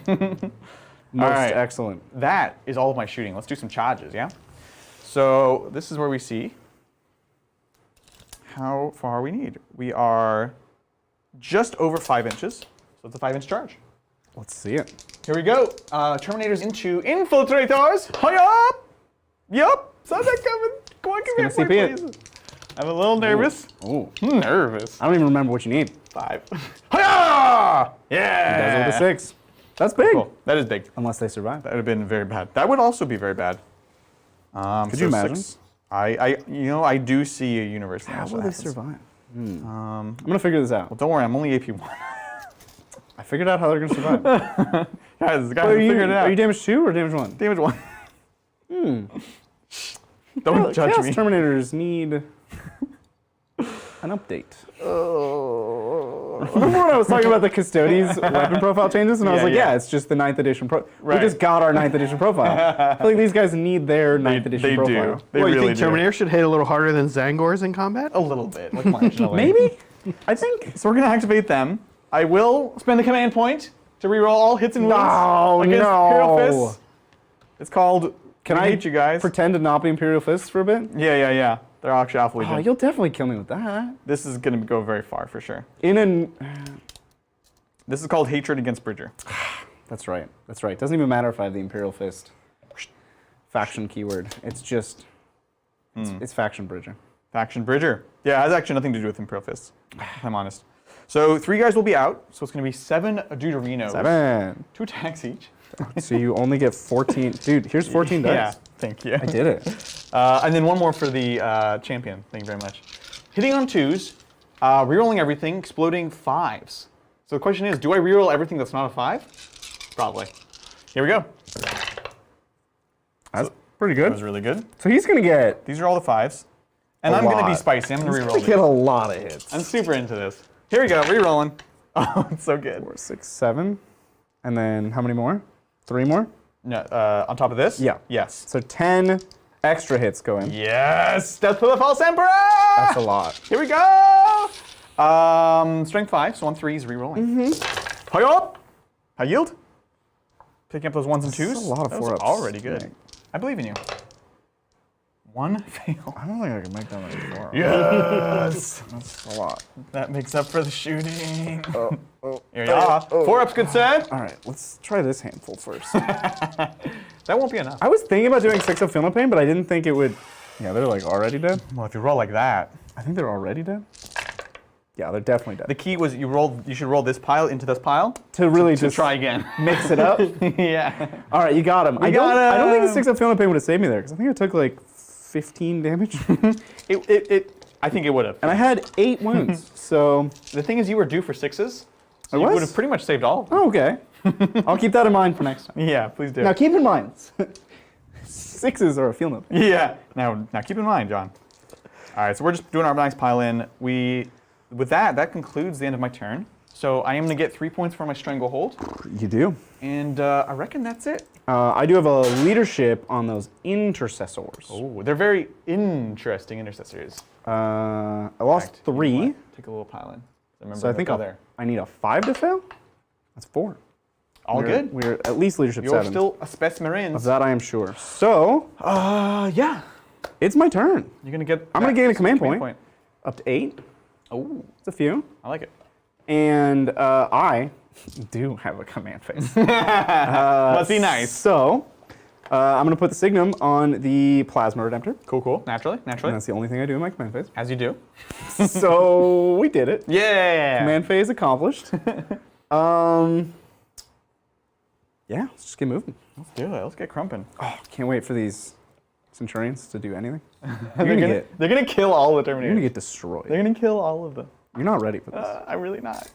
Most right. excellent. That is all of my shooting. Let's do some charges, yeah? So this is where we see how far we need. We are just over 5 inches. So it's a 5-inch charge. Let's see it. Here we go. Terminators into infiltrators. Hi up. Yup. Saw that coming. Come on, give me a gonna point, CP it. please. I'm a little nervous. Oh, Nervous. I don't even remember what you need. 5. Hiya! Yeah. Guys with a 6. That's big. Cool. That is big. Unless they survive. That would have been very bad. That would also be very bad. Could you imagine? 6. I do see a universe. in How which will that they happens. survive? I'm gonna figure this out. Well, don't worry. I'm only AP1. I figured out how they're gonna survive. guys, Are you, figured it out. are you damage 2 or damage 1? Damage 1. Don't judge Chaos me. Terminators need an update. Remember when I was talking about the Custodes weapon profile changes, and I was Yeah, like, yeah. yeah, it's just the 9th edition pro. Right. We just got our 9th edition profile. I feel like these guys need their 9th edition They profile. do. They Well, you really think do. Terminator should hit a little harder than Zangors in combat? A little bit, like marginally. Maybe? I think. So we're gonna activate them. I will spend a command point to reroll all hits and wounds No, against no. Imperial Fists. It's called. Can We I hate you guys? pretend to not be Imperial Fists for a bit? Yeah. They're actually Alpha Legion. Oh, you'll definitely kill me with that. This is gonna go very far for sure. This is called Hatred Against Bridger. That's right. That's right. Doesn't even matter if I have the Imperial Fist. Faction keyword. It's just. It's faction Bridger. Faction Bridger. Yeah, it has actually nothing to do with Imperial Fists, if I'm honest. So 3 guys will be out. So it's gonna be 7 Deuterinos. 7. 2 attacks each. So you only get 14. Dude, here's 14 dice. Yeah, thank you. I did it. And then 1 more for the champion. Thank you very much. Hitting on 2s, rerolling everything, exploding 5s. So the question is, do I reroll everything that's not a 5? Probably. Here we go. That's pretty That good. was really good. So he's going to get These are all the 5s. And A I'm going to be lot. spicy. I'm going to reroll get these. a lot of hits. I'm super into this. Here we go, rerolling. Oh, it's so good. 4, 6, 7. And then how many more? 3 more? No, on top of this? Yeah. Yes. So 10 extra hits go in. Yes! Death for the False Emperor! That's a lot. Here we go! Strength 5, so on 3s, rerolling. Hi-up! High yield. Picking up those 1s and 2s. That's a lot of That was 4-ups. already good. Yeah. I believe in you. 1 fail. I don't think I can make that many 4. Yes! That's a lot. That makes up for the shooting. Oh. Here you are. 4-ups, good set. All right, let's try this handful first. That won't be enough. I was thinking about doing 6 of Feel No Pain, but I didn't think it would. Yeah, they're like already dead. Well, if you roll like that. I think they're already dead. Yeah, they're definitely dead. The key was you should roll this pile into this pile To really to just try again. mix it up. Yeah. All right, you got him. I got don't think him. the 6 of Feel No Pain would have saved me there because I think I took like 15 damage, I think it would have. and I had 8 wounds. So The thing is, you were due for 6s. So I you was? would have pretty much saved all of them. oh, okay. I'll keep that in mind for next time. Yeah, please do. Now keep in mind, 6s are a Feel No Pain. Yeah. Now keep in mind, John. All right, so we're just doing our nice pile in. With that concludes the end of my turn. So I am going to get 3 points for my Stranglehold, You do. and I reckon that's it. I do have a leadership on those intercessors. Oh, they're very interesting intercessors. I lost In fact, you know 3, what? Take a little pile in. Remember so I think I need a 5 to fail. That's 4. All good. We're at least leadership You're 7. still a Spec Of Marines. that I am sure. So Yeah. it's my turn. You're gonna get. I'm gonna that gain a command command point. Up to 8. Oh, It's a few. I like it. And I do have a command phase. Must be nice. So I'm going to put the Signum on the Plasma Redemptor. Cool. Naturally. And that's the only thing I do in my command phase. As you do. So we did it. Yeah. Command phase accomplished. Yeah, let's just get moving. Let's do it. Let's get crumping. Oh, can't wait for these Centurions to do anything. They're gonna kill all the You're Terminators. gonna get destroyed. They're gonna kill all of them. You're not ready for this. I'm really not.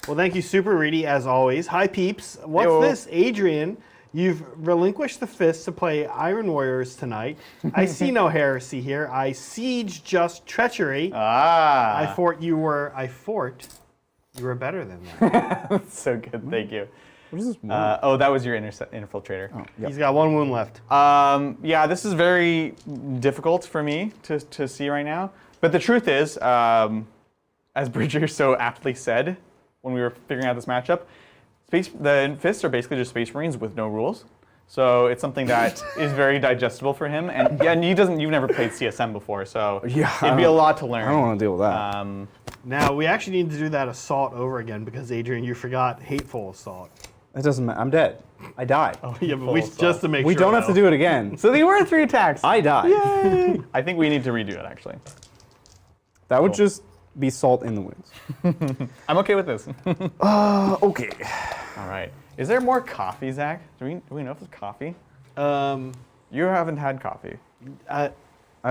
Well, thank you, Super Reedy, as always. Hi, peeps. What's Yo. this? Adrian, you've relinquished the fists to play Iron Warriors tonight. I see no heresy here. I siege just treachery. I fort you were better than that. That's so good. Thank you. What is this? One? Oh, that was your infiltrator. Oh, yep. He's got 1 wound left. Yeah, this is very difficult for me to see right now. But the truth is, as Bridger so aptly said when we were figuring out this matchup, the Fists are basically just Space Marines with no rules. So it's something that is very digestible for him. And yeah, and you've never played CSM before, so Yeah, it'd be a lot to learn. I don't want to deal with that. Now, we actually need to do that assault over again because, Adrian, you forgot Hateful Assault. It doesn't matter. I'm dead. I died. Yeah, but Full just assault. to make We sure. don't have to do it again. So they were 3 attacks. I died. Yay! I think we need to redo it, actually. That would just be salt in the wounds. I'm okay with this. Okay. All right. Is there more coffee, Zach? Do we know if there's coffee? You haven't had coffee. I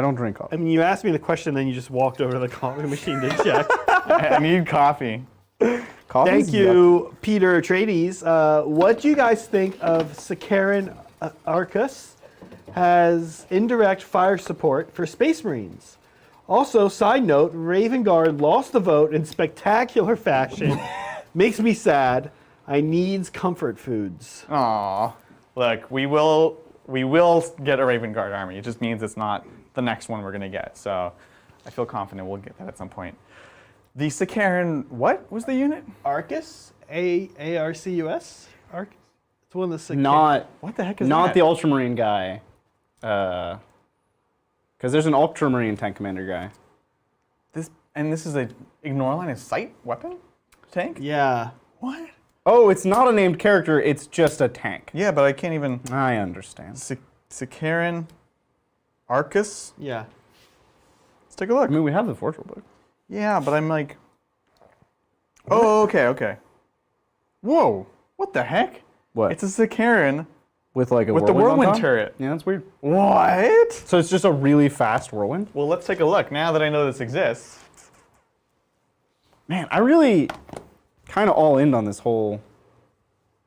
don't drink coffee. I mean, you asked me the question, then you just walked over to the coffee machine to check. I need coffee. Coffee's Thank you, Peter Atreides. What do you guys think of Sakaran Arcus has indirect fire support for Space Marines? Also, side note, Raven Guard lost the vote in spectacular fashion. Makes me sad. I needs comfort foods. Aw. Look, we will get a Raven Guard army. It just means it's not the next one we're going to get. So I feel confident we'll get that at some point. The Sicaran, what was the unit? Arcus? A-R-C-U-S? Arcus? It's one of the Sicaran. Not What the heck is not that? the Ultramarine guy. Because there's an Ultramarine tank commander guy. This is a ignore line of sight weapon tank? Yeah. What? Oh, it's not a named character, it's just a tank. Yeah, but I can't even. I understand. Sicaran Arcus? Yeah. Let's take a look. I mean, we have the Forge book. Yeah, but I'm like. Oh, okay. Whoa. What the heck? What? It's a Sicaran With like a with the whirlwind on whirlwind top? turret. Yeah, that's weird. What? So it's just a really fast whirlwind? Well, let's take a look now that I know this exists. Man, I really kind of all in on this whole.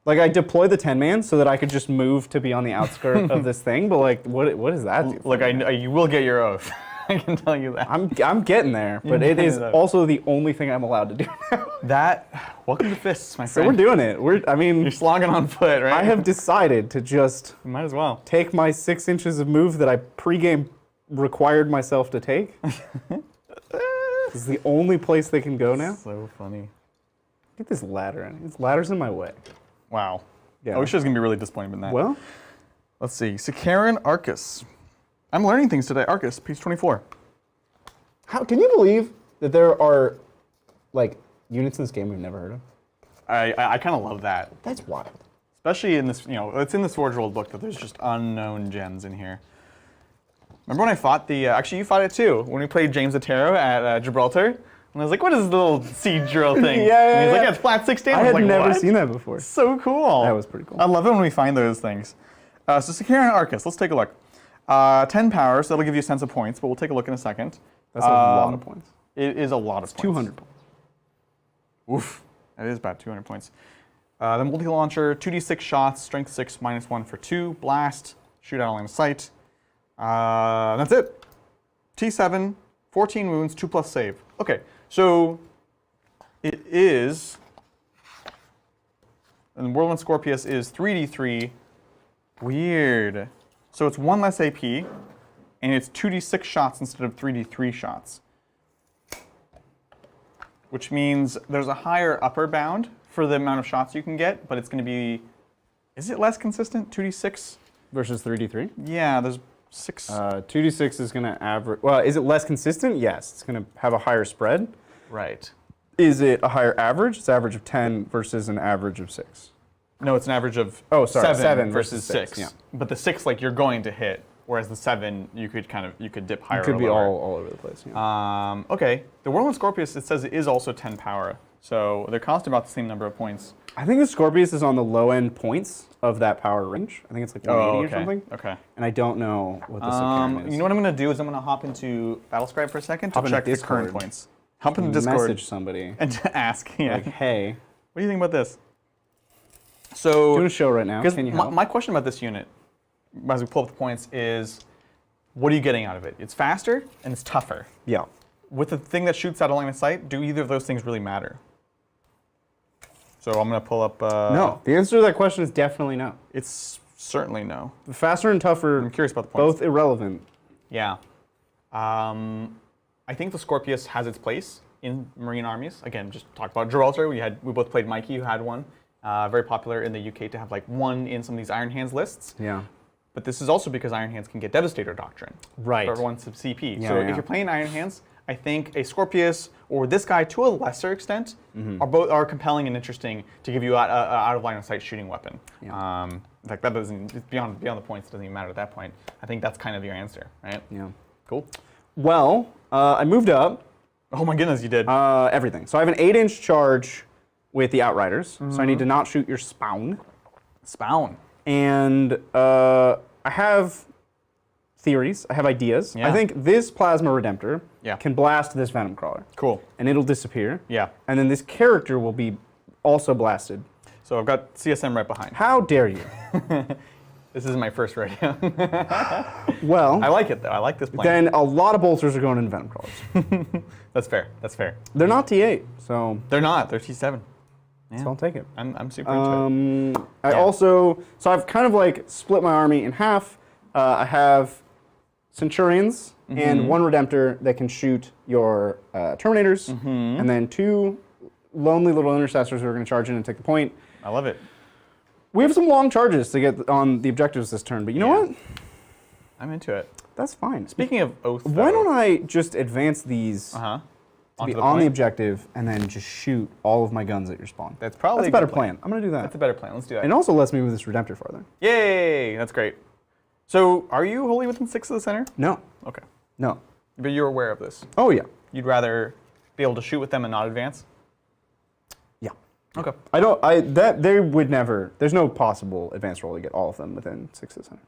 Like, I deployed the 10-man so that I could just move to be on the outskirt of this thing, but like, what does that do? Look, you will get your oath. I can tell you that. I'm getting there, but it is also the only thing I'm allowed to do now. Welcome to fists, my So friend. we're doing it. You're slogging on foot, right? I have decided to just You might as well. take my 6 inches of move that I pregame required myself to take. This is the only place they can go now. So funny. Get this ladder in. This ladder's in my way. Wow. Yeah. I wish I was gonna be really disappointed in that. Well, Let's see. Sicaran Arcus. I'm learning things today. Arcus, page 24. how can you believe that there are like units in this game we've never heard of? I kind of love that. That's wild. Especially in this, it's in this Forge World book that there's just unknown gems in here. Remember when I fought actually you fought it too, when we played James Otero at Gibraltar? And I was like, what is the little siege drill thing? Yeah, And he's like, yeah. it's flat 16. I was had like, never what? seen that before. So cool. That was pretty cool. I love it when we find those things. So Sicaran Arcus, let's take a look. 10 power, so that'll give you a sense of points, but we'll take a look in a second. That's a lot of points. It is a lot of points. 200 points. Oof, that is about 200 points. The multi-launcher, 2d6 shots, strength 6, -1 for 2, blast, shoot out of line of sight. That's it. T7, 14 wounds, 2+ save. Okay, so it is, and Whirlwind Scorpius is 3d3. Weird. So it's 1 less AP, and it's 2d6 shots instead of 3d3 shots. Which means there's a higher upper bound for the amount of shots you can get, but it's going to be, is it less consistent, 2d6? Versus 3d3? Yeah, there's 6. 2d6 is going to average. Well, is it less consistent? Yes. It's going to have a higher spread. Right. Is it a higher average? It's average of 10 versus an average of 6. No, it's an average of Oh, sorry, 7 versus versus 6. six, yeah. But the 6, like, you're going to hit, whereas the 7, you could dip higher It could or be lower. all over the place. Yeah. Okay, the Whirlwind Scorpius, it says it is also 10 power, so they cost about the same number of points. I think the Scorpius is on the low end points of that power range. I think it's like 180 or something. Okay. And I don't know what the Sicaran is. You know what I'm going to do is I'm going to hop into Battlescribe for a second to Hop into check the current Discord. points. Hop into Discord Message somebody. and to ask, yeah, Like, hey, what do you think about this? So, doing a show right now. because Can you help? my question about this unit, as we pull up the points, is what are you getting out of it? It's faster and it's tougher. Yeah. With the thing that shoots out of line of sight, do either of those things really matter? So I'm going to pull up. No. The answer to that question is definitely no. It's certainly no. The faster and tougher, I'm curious about the points. both irrelevant. Yeah. I think the Scorpius has its place in Marine armies. Again, just talk about Gibraltar. We both played Mikey, who had one. Very popular in the UK to have like one in some of these Iron Hands lists. Yeah. But this is also because Iron Hands can get Devastator Doctrine. Right. For everyone's CP. Yeah, so yeah. if you're playing Iron Hands, I think a Scorpius or this guy, to a lesser extent, are compelling and interesting to give you out of line of sight shooting weapon. Yeah. In fact, that doesn't, it's beyond the points. It doesn't even matter at that point. I think that's kind of your answer, right? Yeah. Cool. Well, I moved up Oh my goodness, you did. everything. So I have an 8-inch charge with the Outriders. So I need to not shoot your spawn. Spawn. And I have theories. I have ideas. Yeah. I think this Plasma Redemptor Yeah. can blast this Venom Crawler. Cool. And it'll disappear. Yeah. And then this character will be also blasted. So I've got CSM right behind. How dare you? This isn't my first rodeo. Well, I like it though. I like this plan. then a lot of bolters are going into Venom Crawlers. That's fair. That's fair. They're not T8, so They're not. They're T7. Yeah. I'll take it. I'm super into it. I also, so I've kind of like split my army in half. I have Centurions and one Redemptor that can shoot your Terminators, and then 2 lonely little Intercessors who are going to charge in and take the point. I love it. We have some long charges to get on the objectives this turn, but you know what? I'm into it. That's fine. Speaking of Oath, Why don't I just advance these to be on the objective and then just shoot all of my guns at your spawn? That's probably a better plan. I'm going to do that. That's a better plan. Let's do that. And also lets me move this Redemptor farther. Yay! That's great. So, are you wholly within 6 of the center? No. Okay. No. But you're aware of this. Oh, yeah. You'd rather be able to shoot with them and not advance? Yeah. Okay. They would never, there's no possible advance roll to get all of them within 6 of the center.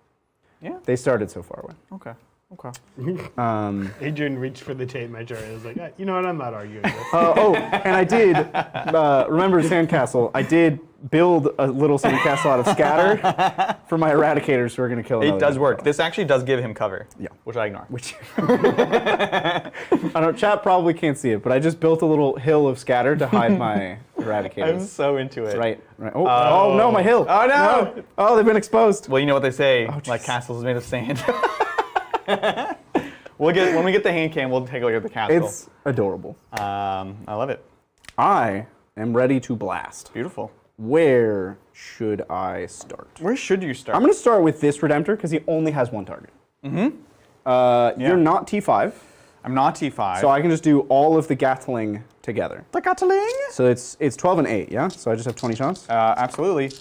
Yeah. They started so far away. Okay. Okay. Adrian reached for the tape measure and was like, you know what, I'm not arguing this. And I did, remember Sandcastle, I did build a little sandcastle out of scatter for my eradicators who are going to kill another It does guy. work. This actually does give him cover. Yeah. Which I ignore. Which I don't, chat probably can't see it, but I just built a little hill of scatter to hide my eradicators. I'm so into it. Right. Oh, no, my hill. Oh, no. Oh, they've been exposed. Well, you know what they say, geez. like castles made of sand. When we get the hand cam, we'll take a look at the castle. It's adorable. I love it. I am ready to blast. Beautiful. Where should I start? Where should you start? I'm going to start with this Redemptor because he only has one target. You're not T5. I'm not T5. So I can just do all of the Gatling together. The Gatling? So it's 12 and 8, yeah? So I just have 20 shots? Absolutely.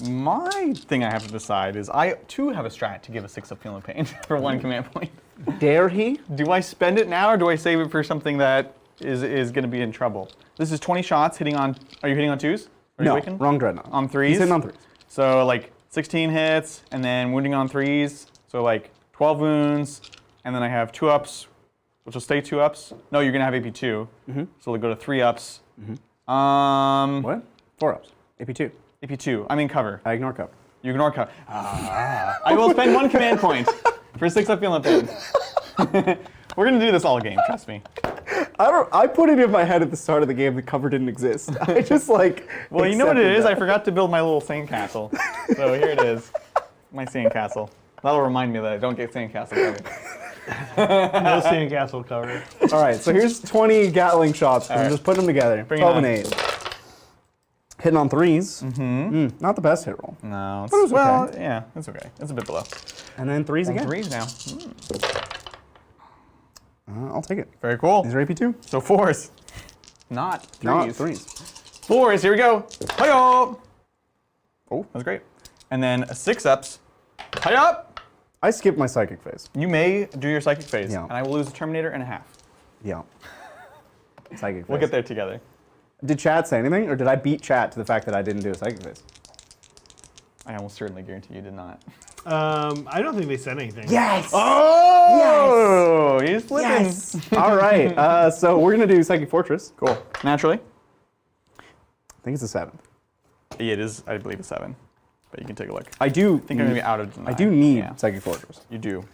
My thing I have to decide is I, too, have a strat to give a 6 of Feeling Pain for 1 command point. Dare he? Do I spend it now, or do I save it for something that is going to be in trouble? This is 20 shots hitting on... Are you hitting on 2s? No, wrong Dreadnought. On 3s? He's hitting on 3s. So, like, 16 hits, and then wounding on 3s. So, like, 12 wounds, and then I have 2 ups, which will stay 2 ups. No, you're going to have AP2. So we'll go to 3 ups. What? 4 ups. AP2. AP2. I'm in cover. I ignore cover. You ignore cover. I will spend 1 command point for 6 up Feeling Pain. We're going to do this all game, trust me. I put it in my head at the start of the game that cover didn't exist. I just like. Well, you know what it accepted is? that. I forgot to build my little sandcastle. So here it is. My sandcastle. That'll remind me that I don't get sandcastle covered. No sandcastle cover. All right, so here's 20 Gatling shots. I'm right. just putting them together. Bring it 12 and on. 8. Hitting on 3s. Not the best hit roll. No, it's, But it was well, okay. yeah, it's okay. It's a bit below. And then 3s again. 3s now. I'll take it. Very cool. These are AP2. So 4s. Not 3s. Not 3s. 4s, here we go. Hi-yo! Oh, that's great. And then a 6 ups. Hi-up! I skipped my psychic phase. You may do your psychic phase, Yeah. and I will lose a Terminator and a half. Yeah. Psychic phase. We'll get there together. Did chat say anything, or did I beat chat to the fact that I didn't do a psychic phase? I almost certainly guarantee you did not. I don't think they said anything. Yes! Oh! He's flipping. Yes! All right, so we're going to do Psychic Fortress. Cool. Naturally. I think it's a 7th. Yeah, it is, I believe, a 7. But you can take a look. I do I think I'm going to be out of deny. I do need Yeah, Psychic Fortress. you do.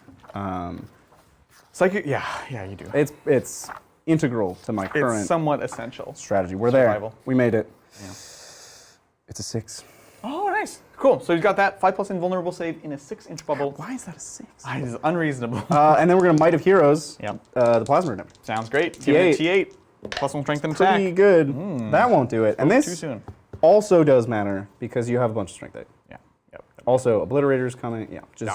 Psychic, yeah, you do. It's integral to my current It's somewhat essential. strategy. We're survival. there. We made it. Yeah. It's a 6. Oh, nice. Cool. So you've got that 5+ invulnerable save in a 6-inch bubble. Why is that a 6? It is unreasonable. And then we're going to Might of Heroes. Yep. The Plasma Redemptor. Sounds great. Give it a T8. +1 strength and attack. Pretty good. That won't do it. And Too this soon. also does matter because you have a bunch of strength 8. Yeah. Yep. Also, Obliterators coming. Yeah, just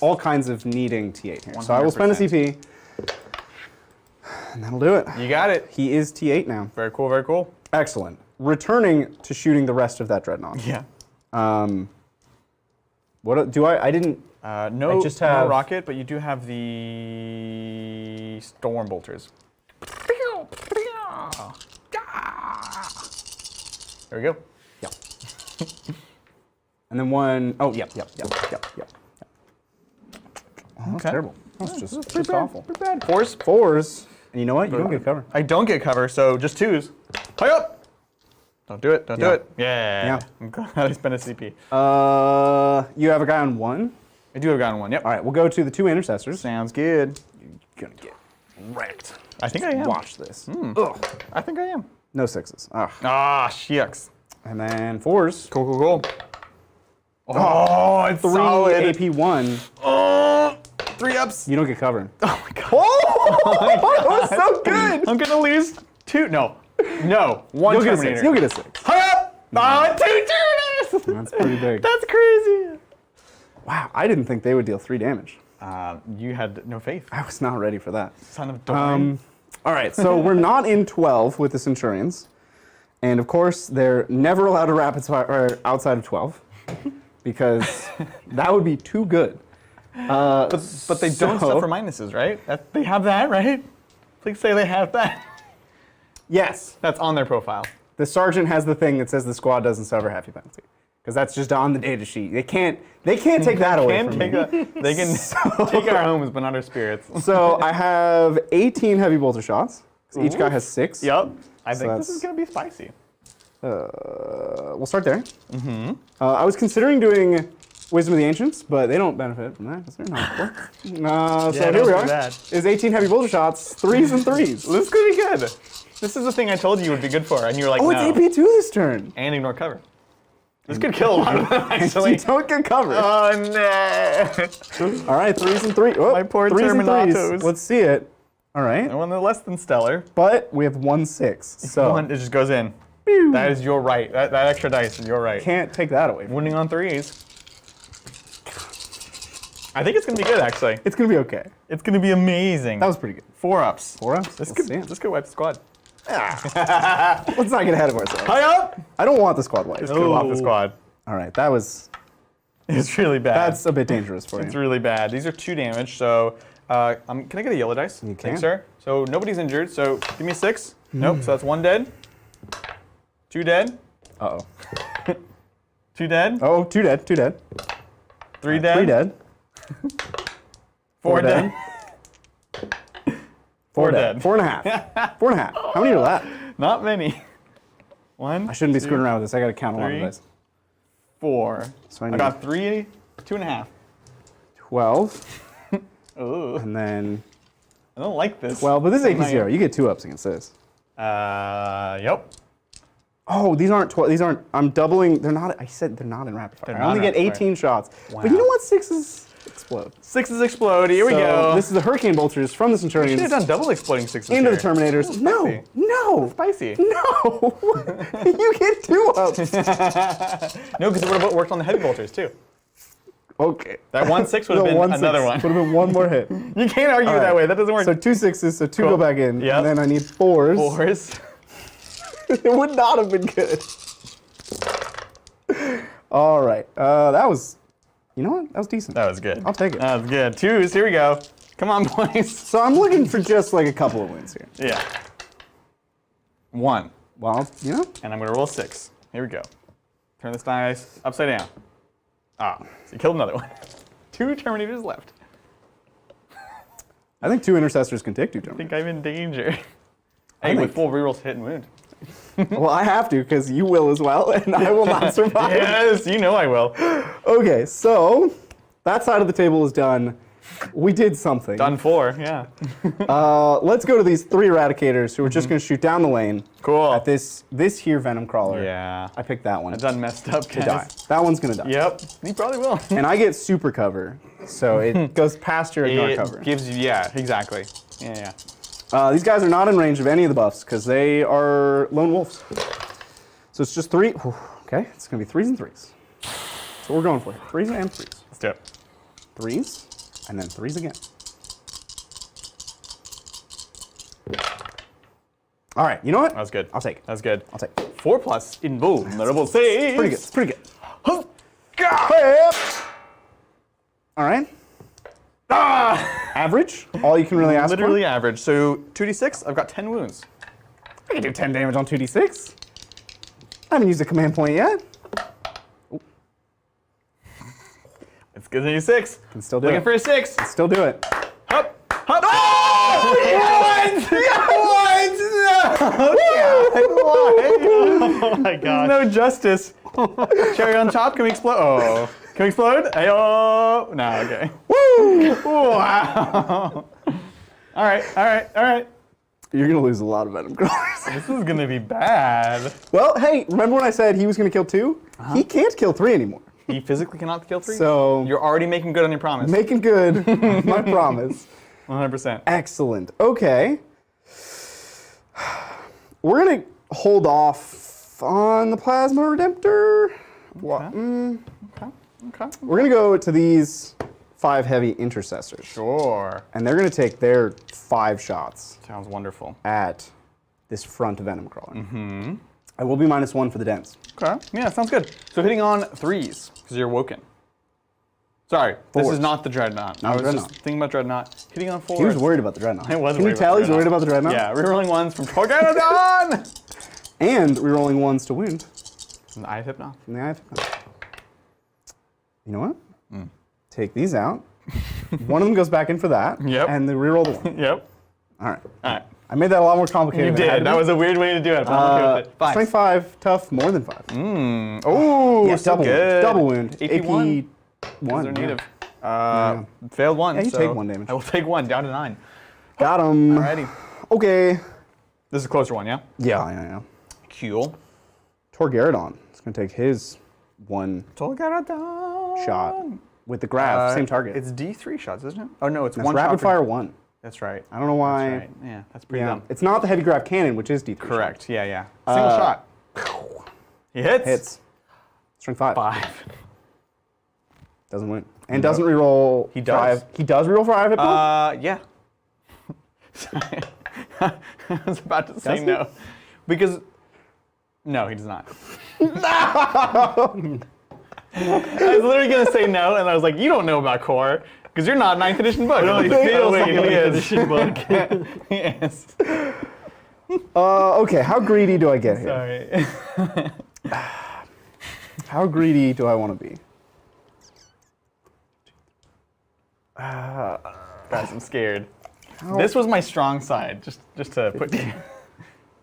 all kinds of needing T8 here. So I will spend a 100%. CP. And that'll do it. You got it. He is T8 now. Very cool, very cool. Excellent. Returning to shooting the rest of that Dreadnought. Yeah. What do I didn't. No, I just have- no rocket, but you do have the storm bolters. There we go. Yeah. And then one, oh, yep. Oh, that's Okay. terrible. That's just Pretty bad. awful. Pretty bad. 4s. 4s. And you know what? You don't get cover. I don't get cover, so just 2s. High up! Don't do it. Don't do Yeah. it. Yeah. Yeah. I'm glad I spent a CP. You have a guy on 1. I do have a guy on 1. Yep. All right, we'll go to the 2 intercessors. Sounds good. You're gonna get wrecked. I think I am. Watch this. Ugh. I think I am. No 6s. Ugh. Ah, shucks. And then 4s. Cool, cool, cool. Oh, it's 3 solid. AP1. Oh, 3 ups. You don't get covered. Oh my god. Oh, that was so good. I'm gonna lose 2. No. No. 1 You'll get a Terminator. 6. You'll get a 6. Hurry up! Oh, 2 Terminators! That's pretty big. That's crazy. Wow, I didn't think they would deal 3 damage. You had no faith. I was not ready for that. Son of Dorn. All right, so we're not in 12 with the Centurions. And of course, they're never allowed to rapid fire outside of 12 because that would be too good. But they don't suffer minuses, right? They have that, right? Please say they have that. Yes, That's on their profile. the sergeant has the thing that says the squad doesn't suffer heavy penalty because that's just on the data sheet. They can't take that away from me. They can take our homes, but not our spirits. So I have 18 heavy bolter shots. 'Cause each guy has 6. Yep. I think this that's- is gonna be spicy. We'll start there. I was considering doing Wisdom of the Ancients, but they don't benefit from that because they're not cool. So don't here we do are. that. Is 18 heavy bolter shots, 3s and 3s. This is gonna be good. This is the thing I told you would be good for, and you were like, Oh, no. it's AP2 this turn. And ignore cover. This could kill a lot of them, actually. You don't get covered. Oh no! All right, 3s and 3s. Oh, My poor 3s and 3s. Terminatos. Let's see it. All right, One of the less than stellar. but we have 1 6. So One, it just goes in. pew, That is your right. That extra dice is your right. can't take that away. Winning on 3s. I think it's gonna be good, actually. It's gonna be okay. It's gonna be amazing. That was pretty good. 4 ups. 4 ups. This Let's see it. could wipe the squad. Let's not get ahead of ourselves. High up! I don't want the squad wipe. This could wipe the squad. All right, that was. It's really bad. That's a bit dangerous for It's you. really bad. These are 2 damage, so can I get a yellow dice? You Thanks, can. sir. So nobody's injured, so give me a 6. Nope, so that's 1 dead. 2 dead. Uh oh. 2 dead. Oh, 2 dead. 2 dead. 3 dead. 3 dead. 4 dead. 4 dead. 4.5. 4.5. How many are left? Not many. 1. I shouldn't be screwing around with this. I got to count a lot of 3. dice. 4. So I I need got 3, 2.5. 12, Ooh, and then I don't like this. 12. But this is Am I- AP0. You get 2 ups against this. Yep. Oh, these aren't 12. These aren't. I'm doubling. They're not. I said they're not in rapid fire. They're I not only in get rapid fire. 18 shots. But you Wow. know what? 6s explode. 6s explode. Here we So go. This is the Hurricane Bolters from the Should Centurions have done double exploding 6s. into the here. Terminators. No, spicy. no, Spicy. no. You get 2 ups. No, because it would have worked on the heavy bolters too. Okay. That 1 6 would have No, been 1 another 6 one. Would have been one more hit. You can't argue All that right. way. That doesn't work. So 2 6s, so 2 Cool. go back in, Yep. and then I need 4s. 4s. It would not have been good. All right, that was, you know what? That was decent. That was good. I'll take it. That was good. 2s. Here we go. Come on, boys. So I'm looking for just like a couple of wins here. Yeah. 1. Well, you know, And I'm going to roll 6. Here we go. Turn this dice upside down. Ah, so you killed another one. 2 Terminators left. I think 2 intercessors can take 2 I turns. think I'm in danger. Hey, think- with full rerolls hit and wound. Well, I have to because you will as well, and I will not survive. Yes, you know I will. Okay, so that side of the table is done. We did something. Done 4, yeah. Let's go to these 3 eradicators who are just going to shoot down the lane Cool. at this here venom crawler. Yeah. I picked that one. I done messed up, To die. guys. That one's gonna die. Yep. You probably will. And I get super cover, so it goes past your ignore It cover. gives you, yeah, exactly. Yeah. These guys are not in range of any of the buffs because they are lone wolves. So it's just 3. Whew, okay, it's gonna be 3s and 3s. That's what we're going for. 3s and 3s. Let's do it. 3s, and then 3s again. All right, you know what? That was good. I'll take it. That was good. I'll take it. 4+ invulnerable saves. Pretty good. It's pretty good. God. All right. Ah! Average. All you can really ask Literally for. average. So 2d6, I've got 10 wounds. I can do 10 damage on 2d6. I haven't used a command point yet. It's good to 6. Can still do Looking it. for a 6. Still do it. Hup. Hup. Oh! What? my god. No justice. Cherry on top. Can we explode? Oh. Can we explode? Ayo. No, okay. Woo! Wow. All right. You're gonna lose a lot of venom crawlers. This is gonna be bad. Well, hey, remember when I said he was gonna kill 2? He can't kill 3 anymore. He physically cannot kill 3? So You're already making good on your promise. making good on my promise. 100%. Excellent. Okay. We're gonna hold off on the Plasma Redemptor. Okay. We're gonna go to these 5 heavy intercessors. Sure. And they're gonna take their 5 shots Sounds wonderful. at this front venom crawler. Mm-hmm. I will be -1 for the dents. Okay. Yeah, sounds good. So hitting on 3s, because you're woken. Sorry, this 4s. is not the Dreadnought. Not I was Dreadnought. just thinking about Dreadnought. Hitting on 4s. He was worried about the Dreadnought. I was Can you worried tell about he's the worried about the Dreadnought? Yeah, rerolling 1s from Torgadon! And rerolling 1s to wound The Eye of Hypno. from the Eye of Hypno. You know what? Take these out. One of them goes back in for that. Yep. And they reroll the 1. Yep. All right. Alright. I made that a lot more complicated. You than it had did. to That be. was a weird way to do it. But I'm okay with it. 5. Strength 5, tough, more than 5. Oh, Yeah, so double good. wound. Double wound. AP 1. one. They're Yeah. native. Failed 1. Yeah, you so take 1 damage. I will take 1, down to 9. Got him. Alrighty. Okay. This is a closer one, yeah? Yeah. Cool. Torgaradon is going to take his 1 Torgadon. shot with the grab, same target. It's D3 shots, isn't it? Oh no, it's That's 1 rapid shot fire 1. That's right. I don't know why. That's right. Yeah, that's pretty Yeah. dumb. It's not the heavy grab cannon, which is D3. Correct. Yeah. Single shot. He hits. Hits. Strength 5. 5. Doesn't win. And doesn't reroll. He does. 5. He does reroll 5 hit points? Yeah. Sorry. I was about to say Does he? no. Because, no, he does not. I was literally going to say no, and I was like, you don't know about core, because you're not 9th edition book. No, he Oh, feels wait, like he a 9th is. edition book. Yes. Okay, how greedy do I get here? Sorry. How greedy do I want to be? Guys, I'm scared. This was my strong side, just to put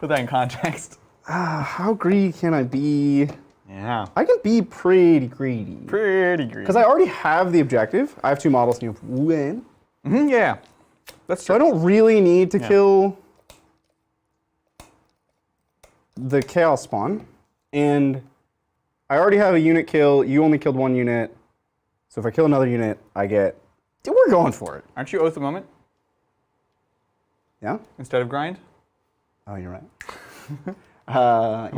that in context. How greedy can I be? Yeah. I can be pretty greedy. Pretty greedy. Because I already have the objective. I have 2 models and you have 1. Yeah. That's So I don't really need to kill the Chaos Spawn. And I already have a unit kill. You only killed 1 unit. So if I kill another unit, I get... Dude, we're going for it. Aren't you Oath of Moment Yeah? instead of Grind? Oh, you're right. Yeah.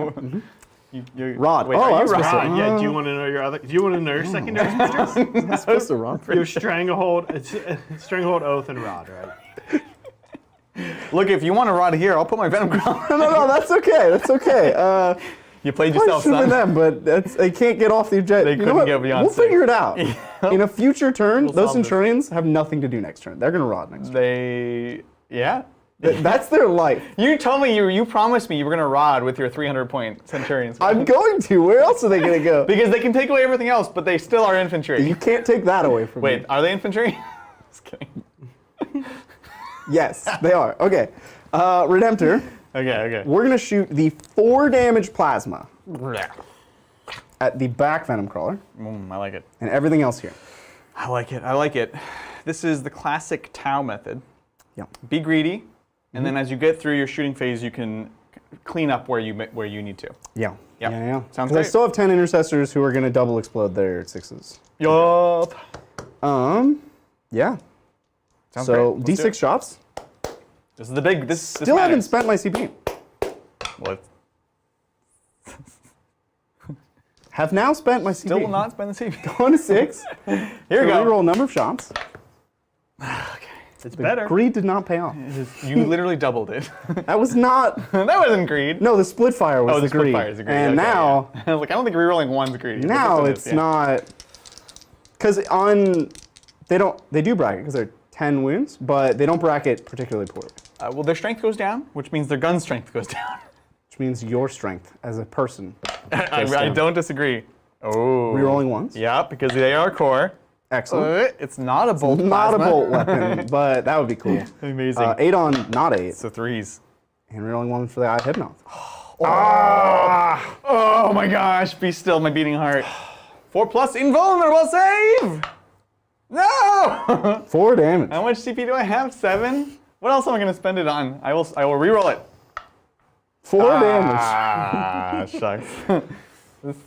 You, Rod. Wait, Oh, are I you was Rod? supposed God, yeah. Do you want to know your other? Do you want to know your secondary features? I'm supposed to run for Your stranglehold, stranglehold, oath, and rod, right? Look, if you want a Rod here, I'll put my Venom Crown. No, that's okay. That's okay. You played I yourself, should have been son. them, but they can't get off the objective. They You know couldn't what? get beyond We'll 6. figure it out. In a future turn, We'll those solve this. Centurions have nothing to do next turn. They're going to rod next turn. Yeah. That's their life. You told me you promised me you were gonna Rod with your 300-point Centurions. I'm going to. Where else are they going to go? Because they can take away everything else, but they still are infantry. You can't take that away from Wait, me. are they infantry? Just kidding. Yes, they are. Okay. Redemptor. Okay. We're going to shoot the 4 damage plasma at the back Venom Crawler I like it. and everything else here. I like it. This is the classic Tau method. Yeah. Be greedy, and then as you get through your shooting phase, you can clean up where you need to. Yeah. Yep. Yeah. Sounds 'Cause I great. still have 10 intercessors who are going to double explode their 6s. Yup. Yeah. Sounds So great. Let's do D6 it. shots. This is the big. This Still haven't matters. spent my CP. Well, Have now spent my CP. still will not spend the CV. Going to 6. Here we go. Reroll number of shots. It's better. Greed did not pay off. You literally doubled it. That was not. That wasn't greed. No, the split fire was Oh, the split greed. fire is a greed. And Okay, now, yeah. I was like, I don't think rerolling one's greedy. but now this it's is, yeah. not. Because they do bracket because they're 10 wounds, but they don't bracket particularly poorly. Well, their strength goes down, which means their gun strength goes down. Which means your strength as a person. I down. don't disagree. Oh. Rerolling ones. Yeah, because they are core. Excellent. It's not a bolt Not a plasma. bolt weapon, but that would be cool. Amazing. 8 on not 8. So 3s. And rerolling 1 for the Eye of Hypno. Oh my gosh, be still, my beating heart. 4+ invulnerable save! No! 4 damage. How much CP do I have? 7? What else am I gonna spend it on? I will reroll it. 4 damage. Ah, shucks. This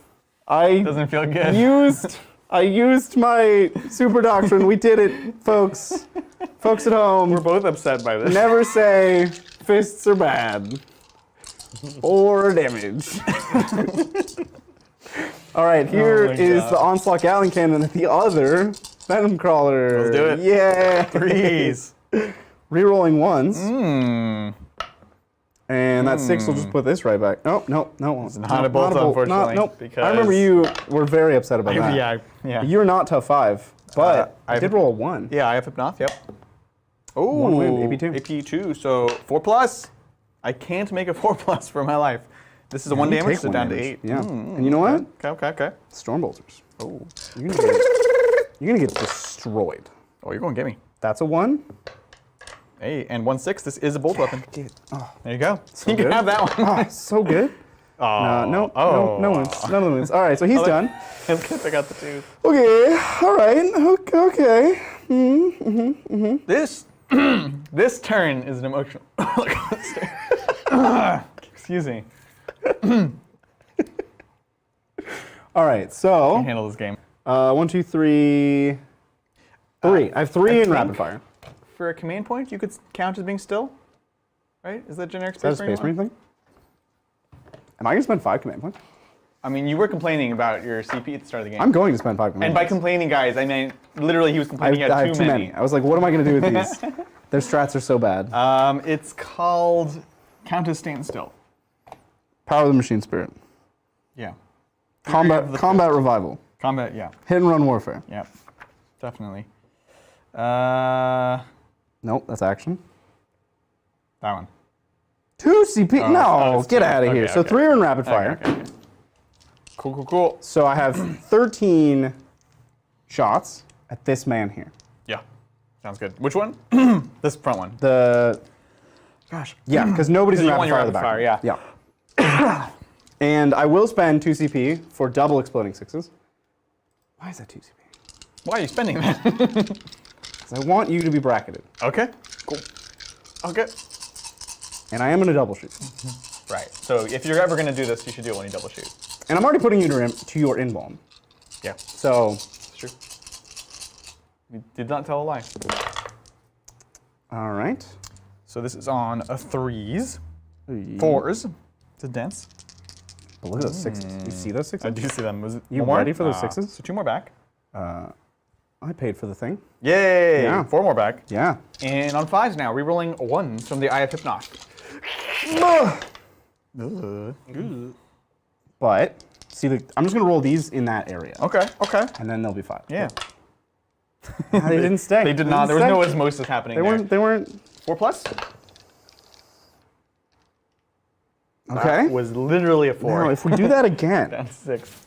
I doesn't feel good. I used my super doctrine. We did it, folks. Folks at home. We're both upset by this. Never say fists are bad. Or damage. All right, here my is God. the Onslaught Gatling Cannon and the other Venom Crawler. Let's do it. Yeah. 3s. Rerolling ones. Hmm. And that 6 will just put this right back. No. It's not a bolt, unfortunately. Nope. Because I remember you were very upset about that. Yeah. You're not tough 5, but I I did roll a 1. Yeah, I have Hypnoth, yep. Oh, 1 win, AP2. AP2, so 4+. I can't make a 4+ for my life. This is a 1 You damage, take so 1 down damage. to 8. Yeah. And you know what? Okay. Stormbolters. Oh. You're gonna get destroyed. Oh, you're going to get me. That's a 1. Hey, and 1/6, this is a bolt weapon. Dude. Oh, There you go. You good. can have that one. so good. Oh. No wins. None of the wins. All right, so he's done. I'm going to pick out the 2. Okay. All right. Okay. This this turn is an emotional. Excuse me. All right. So Can't handle this game. 1, 2, 3, 3. I have 3 in think- rapid fire. For a command point, you could count as being still, right? Is that generic Is that a space Space Marine thing? Am I gonna spend 5 command points? I mean, you were complaining about your CP at the start of the game. I'm going to spend 5 command and by points. complaining, guys, I mean literally he was complaining I at have too many. I was like, what am I gonna do with these? Their strats are so bad. It's called Count as Standstill. Power of the Machine Spirit. Yeah. Combat Revival. Combat, yeah. Hit and run warfare. Yeah. Definitely. Nope, that's action. That one. 2 CP. Oh, no, it's get 2. out of here. Okay, So okay. 3 are in rapid fire. Okay. Cool. So I have 13 shots at this man here. Yeah. Sounds good. Which one? This front one. Gosh. Yeah, because nobody's in You rapid want your fire at the rapid back. fire, Yeah. And I will spend 2 CP for double exploding 6s. Why is that 2 CP? Why are you spending that? Because I want you to be bracketed. Okay. Cool. Okay. And I am going to double shoot. Right. So if you're ever going to do this, you should do it when you double shoot. And I'm already putting you to your invuln. Yeah. So, It's true. You did not tell a lie. all right. So this is on a 3s. 4s. It's a dense. But look at those 6s. You see those 6s? I do see them. Was it You one more? ready for those 6s? So 2 more back. I paid for the thing. Yay! Yeah. 4 more back. Yeah. And on 5s now, rerolling 1s from the Eye of Hypnoth. But, see, I'm just going to roll these in that area. Okay. And then they'll be 5. Yeah. They didn't stay. They did not. There was no osmosis happening They weren't. 4+? Okay. That was literally a 4. Now, if we do that again, Down 6.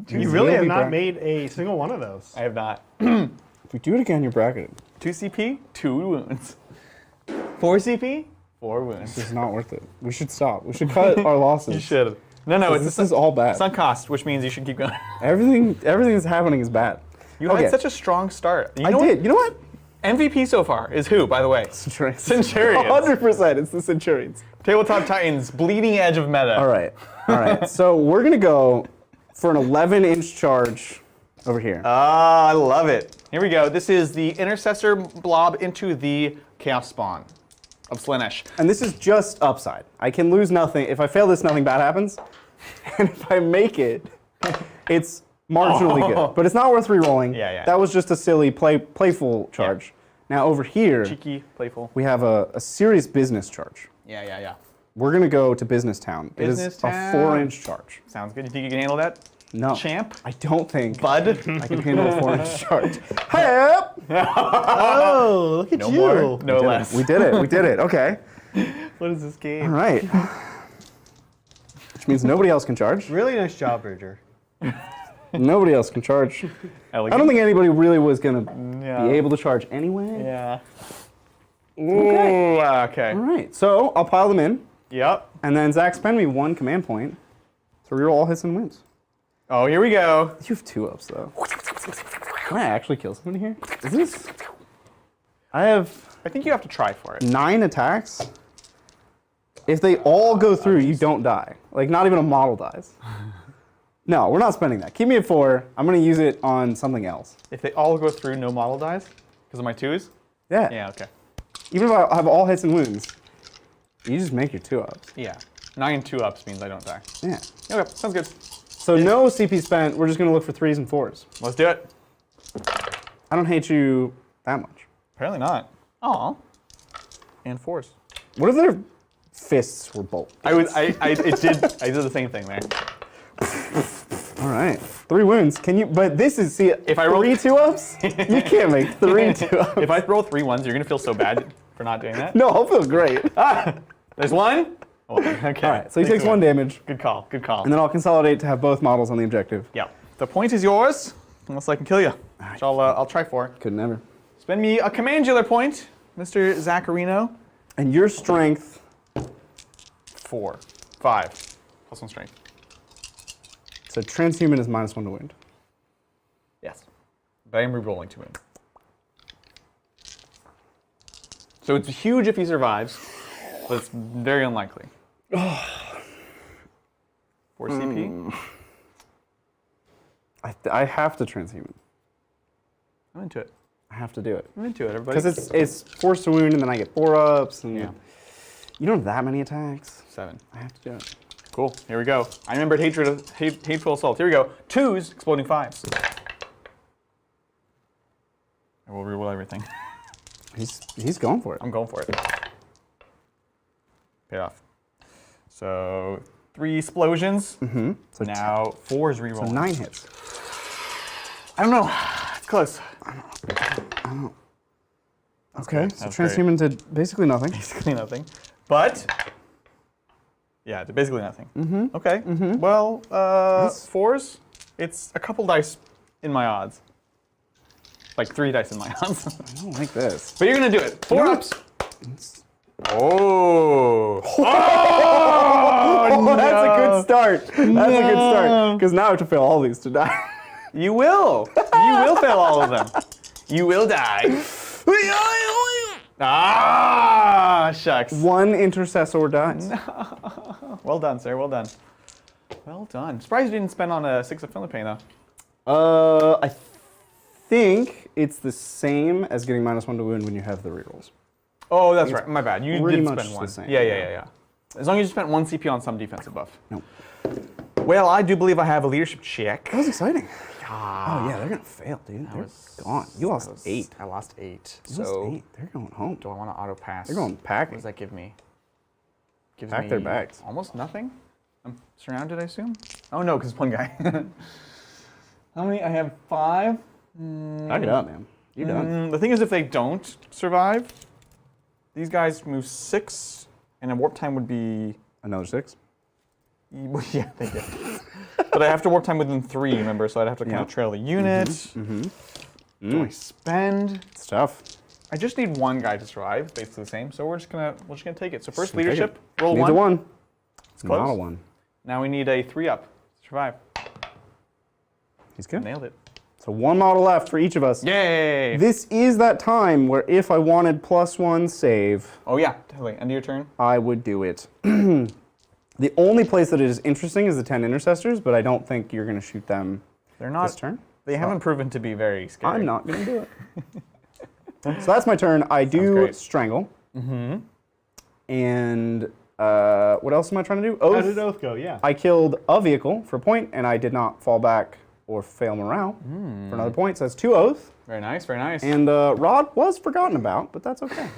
You really will have be not back. made a single one of those. I have not. if we do it again, you're bracketed. 2 CP, 2 wounds. 4 CP, 4 wounds. This is not worth it. We should stop. We should cut our losses. You should. No, it's This is all bad. sunk cost, which means you should keep going. Everything that's happening is bad. You had such a strong start. You I know did. You know what? What? MVP so far is who, by the way? Centurions. Centurions. 100%. It's the Centurions. Tabletop Titans, bleeding edge of meta. All right. So we're gonna go for an 11-inch charge over here. Ah, I love it. Here we go. This is the Intercessor blob into the Chaos Spawn of Slanesh. And this is just upside. I can lose nothing. If I fail this, nothing bad happens. And if I make it, it's marginally good. But it's not worth re-rolling. Yeah. That was just a silly playful charge. Now over here, Cheeky, playful. we have a serious business charge. Yeah. We're gonna go to Business Town. Business it is Town. a 4-inch charge. Sounds good. You think you can handle that? No. Champ? I don't think Bud? I can handle a 4-inch charge. Help! Oh, look at No you. more, no less. We did it. Okay. What is this All game? right. Which means nobody else can charge. Really nice job, Bridger. Nobody else can charge. I don't think anybody really was gonna be able to charge anyway. Yeah. Okay. Okay. All right. So I'll pile them in. Yep. And then Zach, spend me 1 command point to reroll all hits and wins. Oh, here we go. You have 2-ups though. Can I actually kill someone here? Is this? I have I think you have to try for it. 9 attacks. If they all go through, you don't die. Like, not even a model dies. No, we're not spending that. Keep me at 4. I'm going to use it on something else. If they all go through, no model dies? Because of my 2s? Yeah. Yeah, okay. Even if I have all hits and wounds, you just make your 2-ups. Yeah. 9 2-ups means I don't die. Yeah. Okay, sounds good. So no CP spent. We're just going to look for 3s and 4s. Let's do it. I don't hate you that much. Apparently not. Aw. And 4s. What if their fists were bolt? I did the same thing there. All right. 3 wounds. Can you? But this is, see, If I roll 3 2-ups, you can't make 3 2-ups. If I roll 3 1s, you're gonna feel so bad for not doing that. No, I'll feel great. There's 1. Oh, okay. All right. So he takes 1 damage, Good call. Good call. and then I'll consolidate to have both models on the objective. Yeah. The point is yours, unless I can kill you. Which I'll try for. Could never. Spend me a commandular point, Mr. Zacharino. And your strength. 4. 5. Plus 1 strength. So transhuman is -1 to wound. Yes. But I am re-rolling to win. So it's huge if he survives, but it's very unlikely. 4 CP. I have to transhuman. I'm into it. I have to do it. I'm into it, everybody. Because it's forced to wound, and then I get 4-ups, and Yeah. you don't have that many attacks. 7. I have to do it. Cool. Here we go. I remembered hateful assault. Here we go. 2s, exploding 5s. I will reroll everything. He's going for it. I'm going for it. Pay off. So 3 explosions. Mm-hmm. So Now 4s reroll. 9 hits. I don't know. It's close. Okay. So That's great. transhuman did basically nothing. Basically nothing. But yeah, basically nothing. Mm-hmm. Okay. Mm-hmm. Well, 4s. It's a couple dice in my odds. Like 3 dice in my odds. I don't like this. But you're gonna do it. 4 ups. Oh. Oh, that's a good start. That's a good start. Because now I have to fail all these to die. You will. You will fail all of them. You will die. Ah, shucks. 1 intercessor dies. Well done, sir. Well done. Well done. Surprised you didn't spend on a 6 of Filipino, though. I think it's the same as getting -1 to wound when you have the rerolls. Oh, that's right. My bad. You pretty did much spend the 1. same, Yeah. As long as you spent 1 CP on some defensive buff. Nope. Well, I do believe I have a leadership check. That was exciting. Oh yeah, they're gonna fail, dude. They're gone. You lost 8. I lost 8. You lost 8. They're going home. Do I want to auto pass? They're going What packing. does that give me? Gives Pack me their bags. Almost nothing. I'm surrounded, I assume. Oh no, because one guy. How many? I have 5. Pack it up, man. You're done. The thing is, if they don't survive, these guys move 6, and a warp time would be. Another 6. Yeah, they get. But I have to warp time within 3, remember? So I'd have to kind of trail the unit. Do I spend? It's tough. I just need 1 guy to survive, basically the same. So we're just gonna take it. So first Take leadership, it. roll Needs 1. a 1. It's close. Not a 1. Now we need a 3-up to survive. He's good. Nailed it. So 1 model left for each of us. Yay! This is that time where if I wanted +1 save, Oh yeah, totally. End of your turn. I would do it. The only place that it is interesting is the 10 intercessors, but I don't think you're going to shoot them They're not. this turn. They haven't proven to be very scary. I'm not going to do it. So that's my turn. I do great. strangle. And what else am I trying to do? How Oath. did Oath go? Yeah. I killed a vehicle for a point, and I did not fall back or fail morale for another point. So that's 2 oath. Very nice. Very nice. And Rod was forgotten about, but that's okay.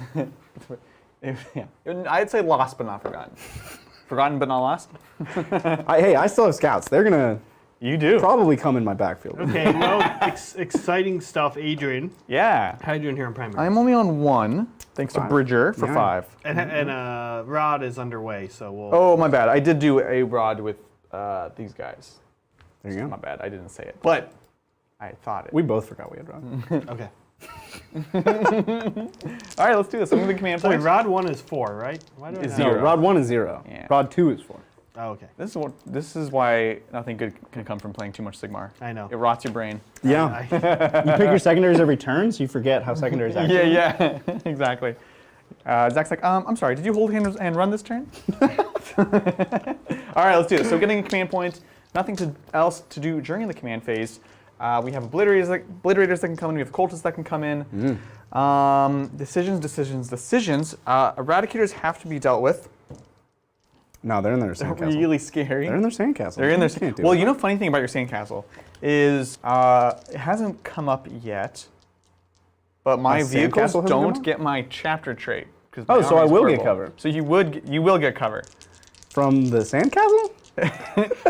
Yeah. I'd say lost but not forgotten. Forgotten but not lost. Hey, I still have scouts. They're going to You do. probably come in my backfield. Okay, well, exciting stuff, Adrian. Yeah. How you doing here in primary? I'm only on 1, thanks to 5. Bridger for Yeah. 5. And Rod is underway, so we'll. Oh, my bad. I did do a rod with these guys. There you My go. bad. I didn't say it, but I thought it. We both forgot we had Rod. Okay. All right, let's do this. I'm moving command Wait, points. rod 1 is 4, right? Why do I Is know? No, Zero. rod 1 is 0. Yeah. Rod 2 is 4. Oh, okay. This is why nothing good can come from playing too much Sigmar. I know. It rots your brain. Yeah. You pick your secondaries every turn, so you forget how secondaries actually Yeah, exactly. Zach's like, I'm sorry, did you hold hands and run this turn? All right, let's do this. So getting a command point, nothing else to do during the command phase. We have obliterators that can come in. We have cultists that can come in. Decisions. Eradicators have to be dealt with. No, they're in their They're sandcastle. really scary. They're in their sandcastle. They're in their. Can't do Well, it. you know, funny thing about your sandcastle is it hasn't come up yet. But my My vehicles sandcastle hasn't come don't up? get my chapter trait. Oh, so I will get cover. So you will get cover. From the sandcastle?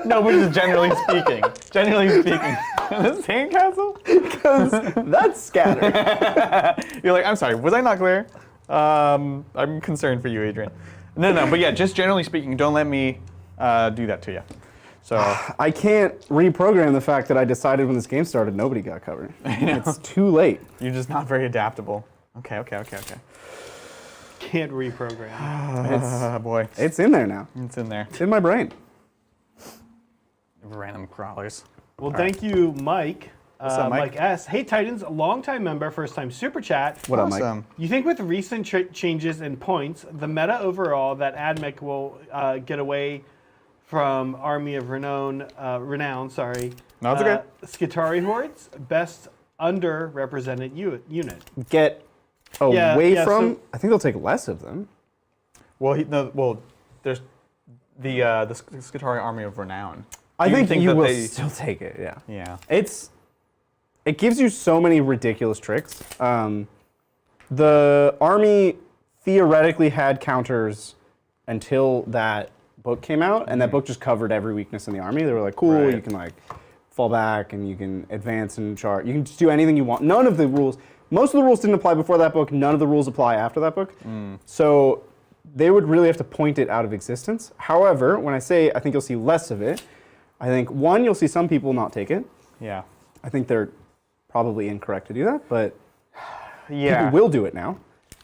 No, but just generally speaking. Generally speaking. The sandcastle? Because that's scattered. You're like, I'm sorry, was I not clear? I'm concerned for you, Adrian. No, but yeah, just generally speaking, don't let me do that to you. So I can't reprogram the fact that I decided when this game started nobody got covered. It's too late. you're just not very adaptable. Okay. Can't reprogram. Boy, It's in there now. it's in there. It's in my brain. Random crawlers. Well, thank you, Mike. up, Mike? Mike S. Hey, Titans, a longtime member, first time super chat. What up, Mike? Awesome. You think with recent changes in points, the meta overall, that AdMech will get away from Army of Renown, No, it's okay. Skitari hordes, best underrepresented unit. Get away yeah, from. so- I think they'll take less of them. Well, there's the Skitari Army of Renown. I Do think you that will they- still take it. Yeah. Yeah. It gives you so many ridiculous tricks. The army theoretically had counters until that book came out, and that book just covered every weakness in the army. They were like, cool, Right. you can like fall back and you can advance and chart. You can just do anything you want. None of the rules, most of the rules didn't apply before that book. None of the rules apply after that book. So they would really have to point it out of existence. However, when I say I think you'll see less of it, I think one, you'll see some people not take it. Yeah. I think they're probably incorrect to do that, but Yeah. people will do it now.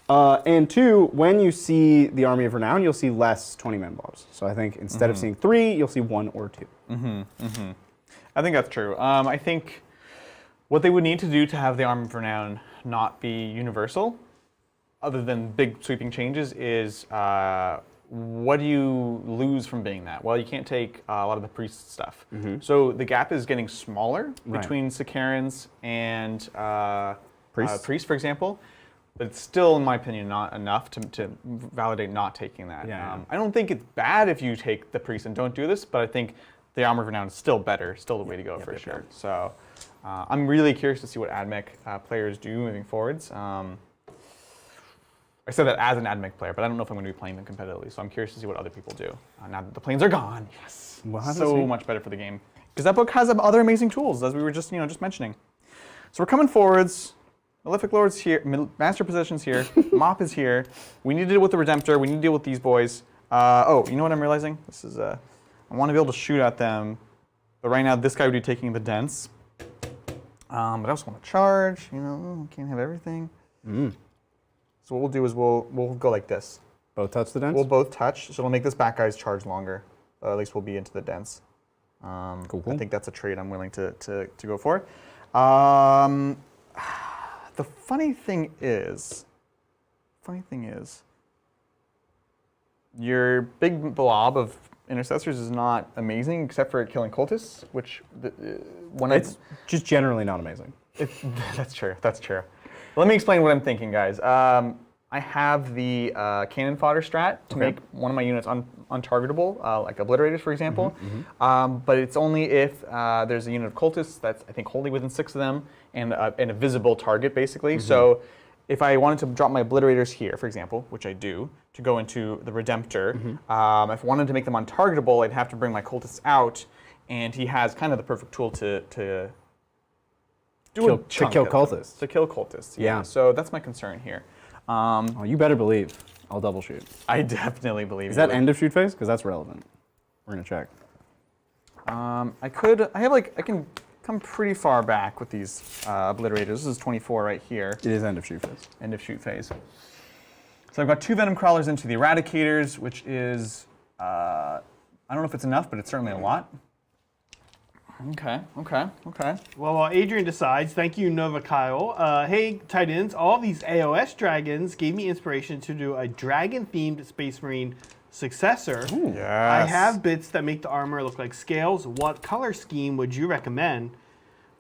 And two, when you see the Army of Renown, you'll see less 20-man mobs. So I think instead of seeing 3, you'll see 1 or 2. I think that's true. I think what they would need to do to have the Army of Renown not be universal, other than big sweeping changes, is what do you lose from being that? Well, you can't take a lot of the priest stuff. So the gap is getting smaller Right. between Sicarans and Priests? priests, for example. But it's still, in my opinion, not enough to validate not taking that. Yeah. I don't think it's bad if you take the priest and don't do this, but I think the Armor of Renown is still better, still the way to go for sure. So I'm really curious to see what AdMech players do moving forwards. I said that as an AdMech player, but I don't know if I'm going to be playing them competitively. So I'm curious to see what other people do. Now that the planes are gone, yes, We'll have to so see. much better for the game. Because that book has other amazing tools, as we were just mentioning. So we're coming forwards. Malefic Lord's here. Master Possession's here. Mop is here. We need to deal with the Redemptor. We need to deal with these boys. Oh, you know what I'm realizing? This is I want to be able to shoot at them, but right now this guy would be taking the dents. But I also want to charge. Can't have everything. So what we'll do is we'll go like this. Both touch the dents? We'll both touch, so it'll make this back guy's charge longer. At least we'll be into the dents. Cool. I think that's a trade I'm willing to go for. The funny thing is, your big blob of intercessors is not amazing, except for killing cultists, which It's just generally not amazing. That's true. That's true. Let me explain what I'm thinking, guys. I have the cannon fodder strat to make one of my units untargetable, like obliterators, for example. But it's only if there's a unit of cultists that's, I think, wholly within 6 of them and a visible target, basically. So if I wanted to drop my obliterators here, for example, which I do, to go into the Redemptor, if I wanted to make them untargetable, I'd have to bring my cultists out, and he has kind of the perfect tool to Kill chunk of them. cultists. To kill cultists, Yeah. So that's my concern here. Oh, you better believe I'll double shoot. I definitely believe Is that end of shoot phase? Because that's relevant. We're going to check. I can come pretty far back with these obliterators. This is 24 right here. It is end of shoot phase. End of shoot phase. So I've got 2 venom crawlers into the eradicators, which is, I don't know if it's enough, but it's certainly a lot. Okay. Well, while Adrian decides, thank you, Nova Kyle. Hey, Titans, all these AOS dragons gave me inspiration to do a dragon-themed Space Marine successor. Ooh, yes. I have bits that make the armor look like scales. What color scheme would you recommend?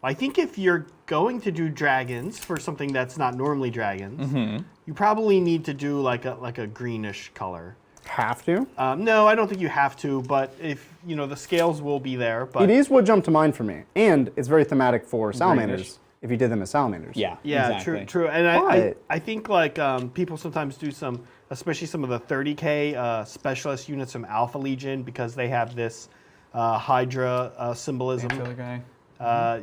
I think if you're going to do dragons for something that's not normally dragons, you probably need to do like a greenish color. Have to? No, I don't think you have to, but if, the scales will be there. But It is what jumped to mind for me. And it's very thematic for salamanders, Greenish. if you did them as salamanders. Yeah. Yeah, exactly. true. And But- I think people sometimes do some, especially some of the 30K specialist units from Alpha Legion, because they have this Hydra symbolism. Panther guy.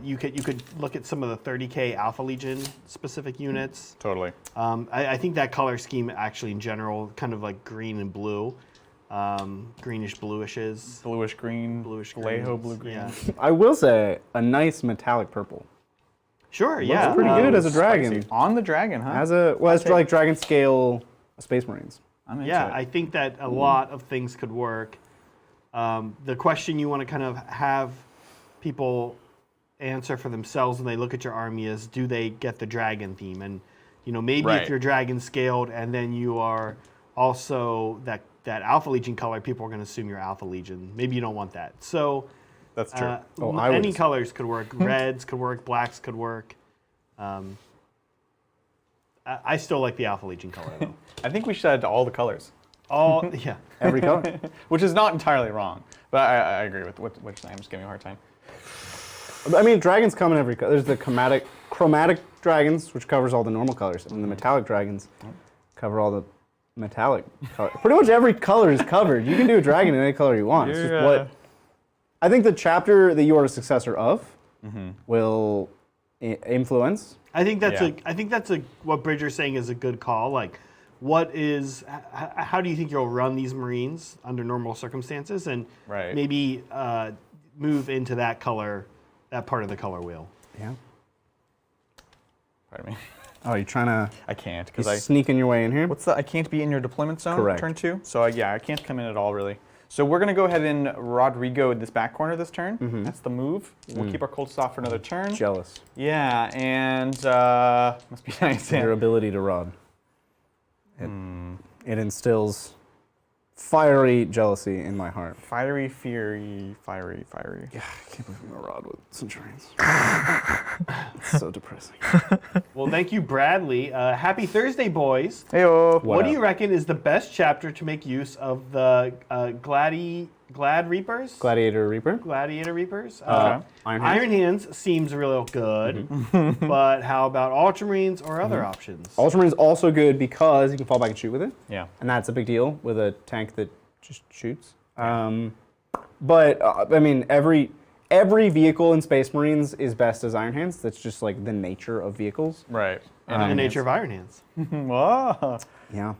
You could look at some of the 30K Alpha Legion specific units. Totally. I think that color scheme actually in general, kind of like green and blue, greenish bluishes. Bluish green. Bluish Vallejo greens, blue green. yeah. I will say, a nice metallic purple. Sure, yeah. pretty good as a dragon. Spicy. On the dragon, huh? It's like dragon scale Space Marines. I'm into Yeah, it. I think that a lot of things could work. The question you want to kind of have people answer for themselves when they look at your army is, do they get the dragon theme? And maybe Right. if you're dragon scaled and then you are also that Alpha Legion color, people are going to assume you're Alpha Legion. Maybe you don't want that. So That's true. any colors could work. Reds could work. Blacks could work. I still like the Alpha Legion color though. I think we should add all the colors, Yeah. Every color. which is not entirely wrong. But I agree with what you're saying. I'm just giving you a hard time. I mean, dragons come in every color. There's the chromatic dragons, which covers all the normal colors, and the metallic dragons cover all the metallic colors. Pretty much every color is covered. You can do a dragon in any color you want. It's just what I think the chapter that you are a successor of will influence. I think that's Yeah. what Bridger's saying is a good call. Like, how do you think you'll run these Marines under normal circumstances, and Right. maybe move into that color, that part of the color wheel. Yeah. Pardon me. Oh, you're trying to I can't because I. sneaking your way in here? What's that? I can't be in your deployment zone. Correct. Turn 2. So yeah, I can't come in at all really. So we're gonna go ahead and Rodrigo in this back corner this turn. That's the move. We'll keep our cultists off for another turn. Jealous. Yeah, and must be nice. Your Yeah. ability to rod. It instills fiery jealousy in my heart. Fiery, fiery. Yeah, I can't believe I'm gonna rod with Centurions. It's so depressing. Well, thank you, Bradley. Happy Thursday, boys. Heyo. What do up? you reckon is the best chapter to make use of the Glad Reapers? Gladiator Reaper. Gladiator Reapers. Iron Hands. Iron Hands seems real good, but how about Ultramarines or other options? Ultramarine is also good because you can fall back and shoot with it, Yeah. and that's a big deal with a tank that just shoots. But I mean, every vehicle in Space Marines is best as Iron Hands. That's just like the nature of vehicles. Right. The nature of Iron Hands. Whoa. Yeah.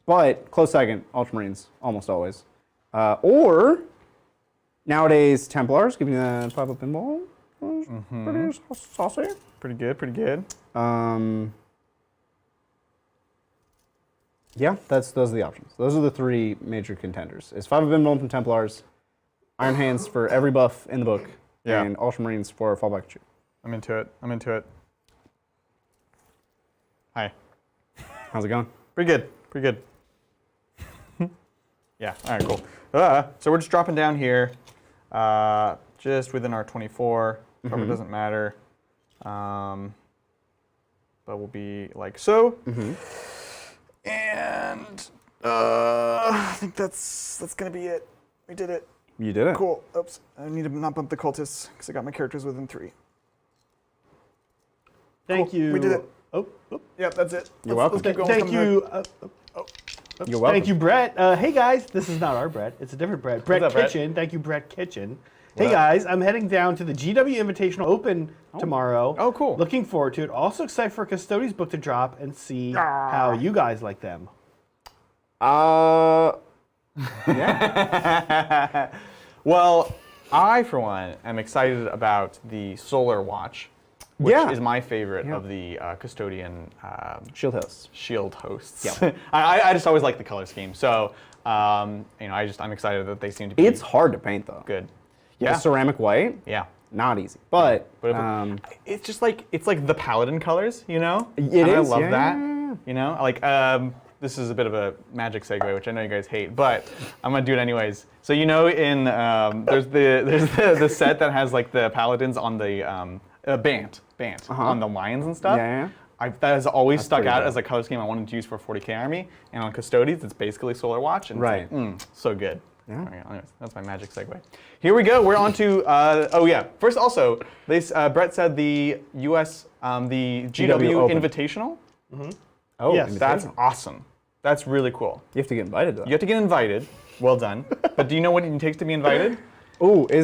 But close second, Ultramarines almost always. Or nowadays Templars, giving you that pop-up pinball. Pretty saucy. Pretty good. Pretty good. Yeah, those are the options. Those are the three major contenders. It's 5 of Bimble from Templars, Iron Hands for every buff in the book, Yeah. and Ultramarines for fallback and shoot. I'm into it. Hi. How's it going? Pretty good. Yeah, all right, cool. So we're just dropping down here, just within our 24. Cover doesn't matter. But we'll be like so. And I think that's gonna be it. We did it. You did it. Cool. Oops. I need to not bump the cultists because I got my characters within 3. Thank Cool. you. We did it. Oh. Yep, that's it. You're Let's welcome. keep going. Thank Coming you. back. You're welcome. Thank you, Brett. Hey guys, this is not our Brett. It's a different Brett. Brett up, Brett? Kitchen. Thank you, Brett Kitchen. Hey guys, I'm heading down to the GW Invitational Open tomorrow. Oh, cool. Looking forward to it. Also excited for Custodies book to drop and see how you guys like them. Yeah. Well, I, for one, am excited about the Solar Watch, which Yeah. is my favorite of the custodian Shield hosts. shield hosts. Yep. I just always like the color scheme. So, I'm excited that they seem to be It's hard to paint though. good. The Yeah. ceramic white, Yeah. not easy. But, But it's just like the paladin colors, you know? It and I is, love yeah, that. yeah, yeah. You know, like this is a bit of a magic segue, which I know you guys hate, but I'm gonna do it anyways. So in there's the set that has like the paladins on the bant on the lions and stuff. Yeah. That has always stuck pretty out dope. as a color scheme I wanted to use for a 40k army, and on Custodians it's basically Solar Watch, and Right. it's like, so good. Yeah. Okay, anyways, that's my magic segue. Here we go. We're on to first also Brett said the U.S. The GW Open. Invitational. Oh, Yes. That's awesome. That's really cool. you have to get invited to that. You have to get invited. Well done. But do you know what it takes to be invited? Oh, do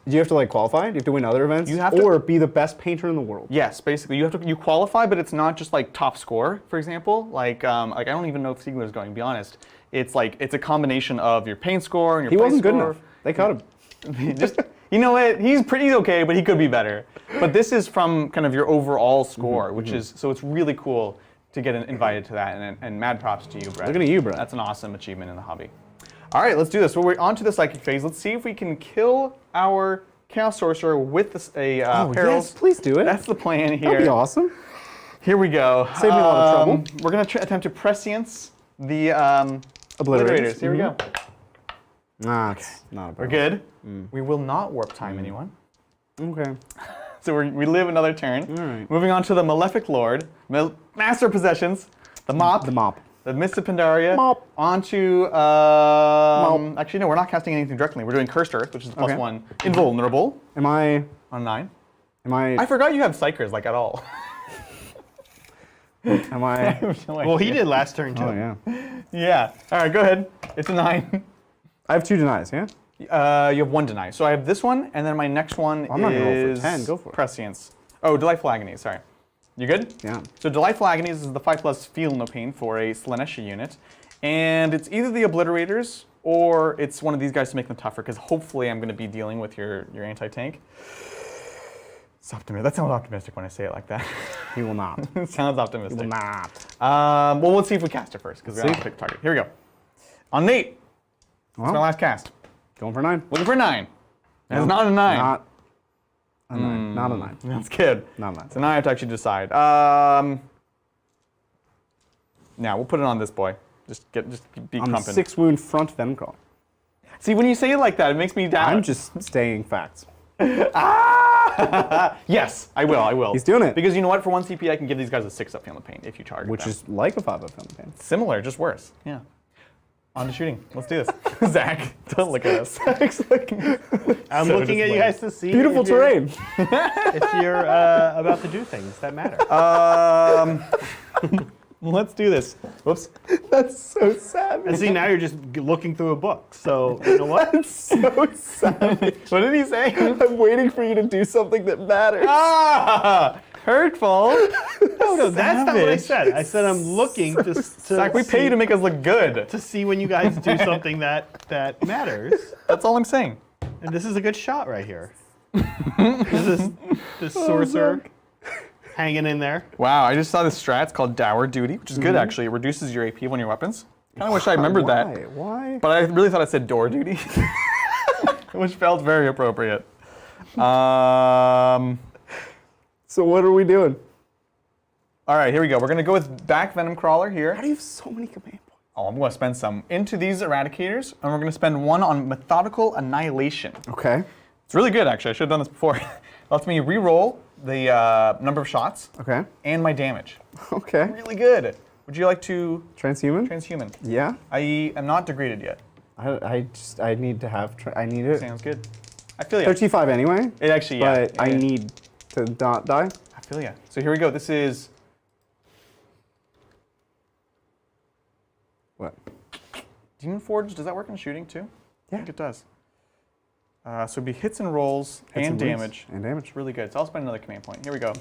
you have to like qualify? Do you have to win other events? You have to- or be the best painter in the world? Yes, basically you qualify, but it's not just like top score, for example. Like I don't even know if Siegler's going. To be honest, it's a combination of your paint score and your He play wasn't good score. enough. They cut him. Just you know what? He's okay, but he could be better. But this is from kind of your overall score, which is so it's really cool to get invited to that. And mad props to you, Brett. Look at you, Brett. That's an awesome achievement in the hobby. All right, let's do this. So we're on to the psychic phase. Let's see if we can kill our Chaos Sorcerer with a Oh, Perils. yes, please do it. That's the plan here. That'd be awesome. Here we go. Save me a lot of trouble. We're going to attempt to prescience the Obliterators. Here we go. Nah, it's not a We're problem. good. We will not warp time anyone. Okay. So we live another turn. All right. Moving on to the Malefic Lord, Master of Possessions, the Mop. The mop. The Mist of Pandaria. Mop. On to, actually no, we're not casting anything directly. We're doing Cursed Earth, which is Okay. +1. Invulnerable Am I? on 9. I I forgot you have Psychers, like, at all. Am I? Well, he did last turn too. Oh yeah. Yeah. All right, go ahead. It's a 9. I have 2 denies. Yeah. You have 1 deny. So I have this one, and then my next one I'm not gonna roll for is 10. Go for it. Prescience. Oh, Delightful Agony, sorry. You good? Yeah. So Delightful Agonies is the 5+ Feel No Pain for a Slanesh unit. And it's either the Obliterators, or it's one of these guys to make them tougher, because hopefully I'm going to be dealing with your anti-tank. It's optimistic. That sounds optimistic when I say it like that. He will not. It sounds He optimistic. will not. Well, let's see if we cast it first, because we're going to pick target. Here we go. On Nate. That's my Well, last cast. going for 9. Looking for a 9. It's not a 9. Not a 9. Not a 9. That's good. Not a 9. So now I have to actually decide. Now we'll put it on this boy. Just be On the crumping. 6 wound front venom crawl. See, when you say it like that, it makes me doubt. I'm just stating facts. Yes, I will. I will. He's doing it. Because you know what? For 1 CP, I can give these guys a 6-up Feel No Pain if you target Which them. is like a 5 of venom pain. Similar, just worse. Yeah. On to shooting. Let's do this. Zach, don't look at us. I'm So looking at you disappointed. guys to see Beautiful if you're- terrain. if you're about to do things that matter. Let's do this. Whoops. That's so savage. And see, now you're just looking through a book. So you know what? That's so savage. What did he say? I'm waiting for you to do something that matters. Ah! Hurtful. No, that's not what I Savage. said. I said I'm looking to Zach, we pay you to make us look good. to see when you guys do something that matters. That's all I'm saying. And this is a good shot right here. this sorcerer hanging in there. Wow, I just saw this strat. It's called Dour Duty, which is good actually. It reduces your AP of one of your weapons. Kind of wish I remembered that. Why? But I really thought it said Door Duty, which felt very appropriate. So what are we doing? All right, here we go. We're going to go with back Venom Crawler here. How do you have so many command points? Oh, I'm going to spend some into these Eradicators, and we're going to spend 1 on Methodical Annihilation. Okay. It's really good, actually. I should have done this before. It lets me re-roll the number of shots Okay. and my damage. Okay. Really good. Would you like to Transhuman? transhuman? Yeah. I am not degraded yet. I need to have, I need it. Sounds good. I feel you. 35 anyway, It actually, yeah. but I yeah. need to not die. I feel you. So here we go. This is What? Demon Forge. Does that work in shooting too? Yeah. I think it does. So it'd be hits and rolls Hits and and wounds damage. and damage. It's really good. So I'll spend another command point. Here we go.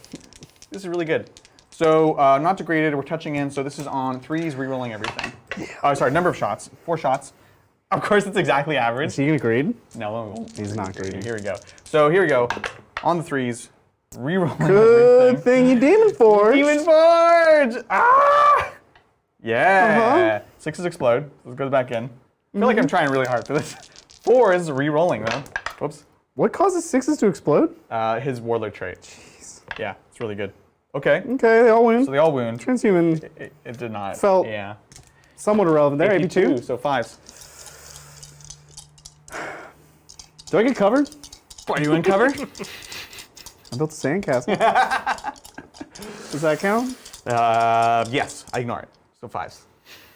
This is really good. So not degraded. We're touching in. So this is on 3s, re-rolling everything. Oh, sorry. Number of shots. 4 shots. Of course, it's exactly average. Is he gonna greed? No, we won't. He's not greedy. Here we go. So here we go. On the threes, rerolling Good everything. thing you Demon Forge. Demon Forge! Ah! Yeah. Sixes explode. Let's go back in. I feel like I'm trying really hard for this. Fours re-rolling though. Whoops. What causes sixes to explode? His warlord trait. Jeez. Yeah, it's really good. Okay. Okay, they all win. So they all wound. Transhuman It did not. Felt- Yeah. somewhat irrelevant there. AB2. So fives. Do I get covered? Are you in cover? I built a sandcastle. Does that count? Yes. I ignore it. So fives.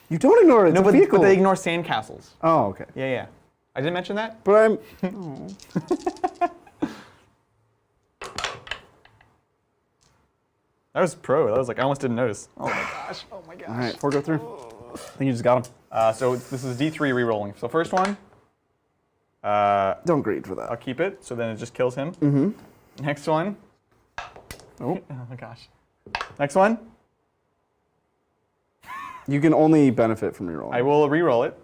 You don't ignore it. It's No, a but vehicle. they ignore sandcastles. Oh, okay. Yeah, yeah. I didn't mention that? But I'm. That was pro. That was like, I almost didn't notice. Oh my gosh. Oh my gosh. All right, 4 go through. I think you just got him. So this is D3 re-rolling. So first one, Don't greed for I'll that. keep it. So then it just kills him. Mm-hmm. Next one. Oh. Oh my gosh. Next one. You can only benefit from reroll. I will re-roll it.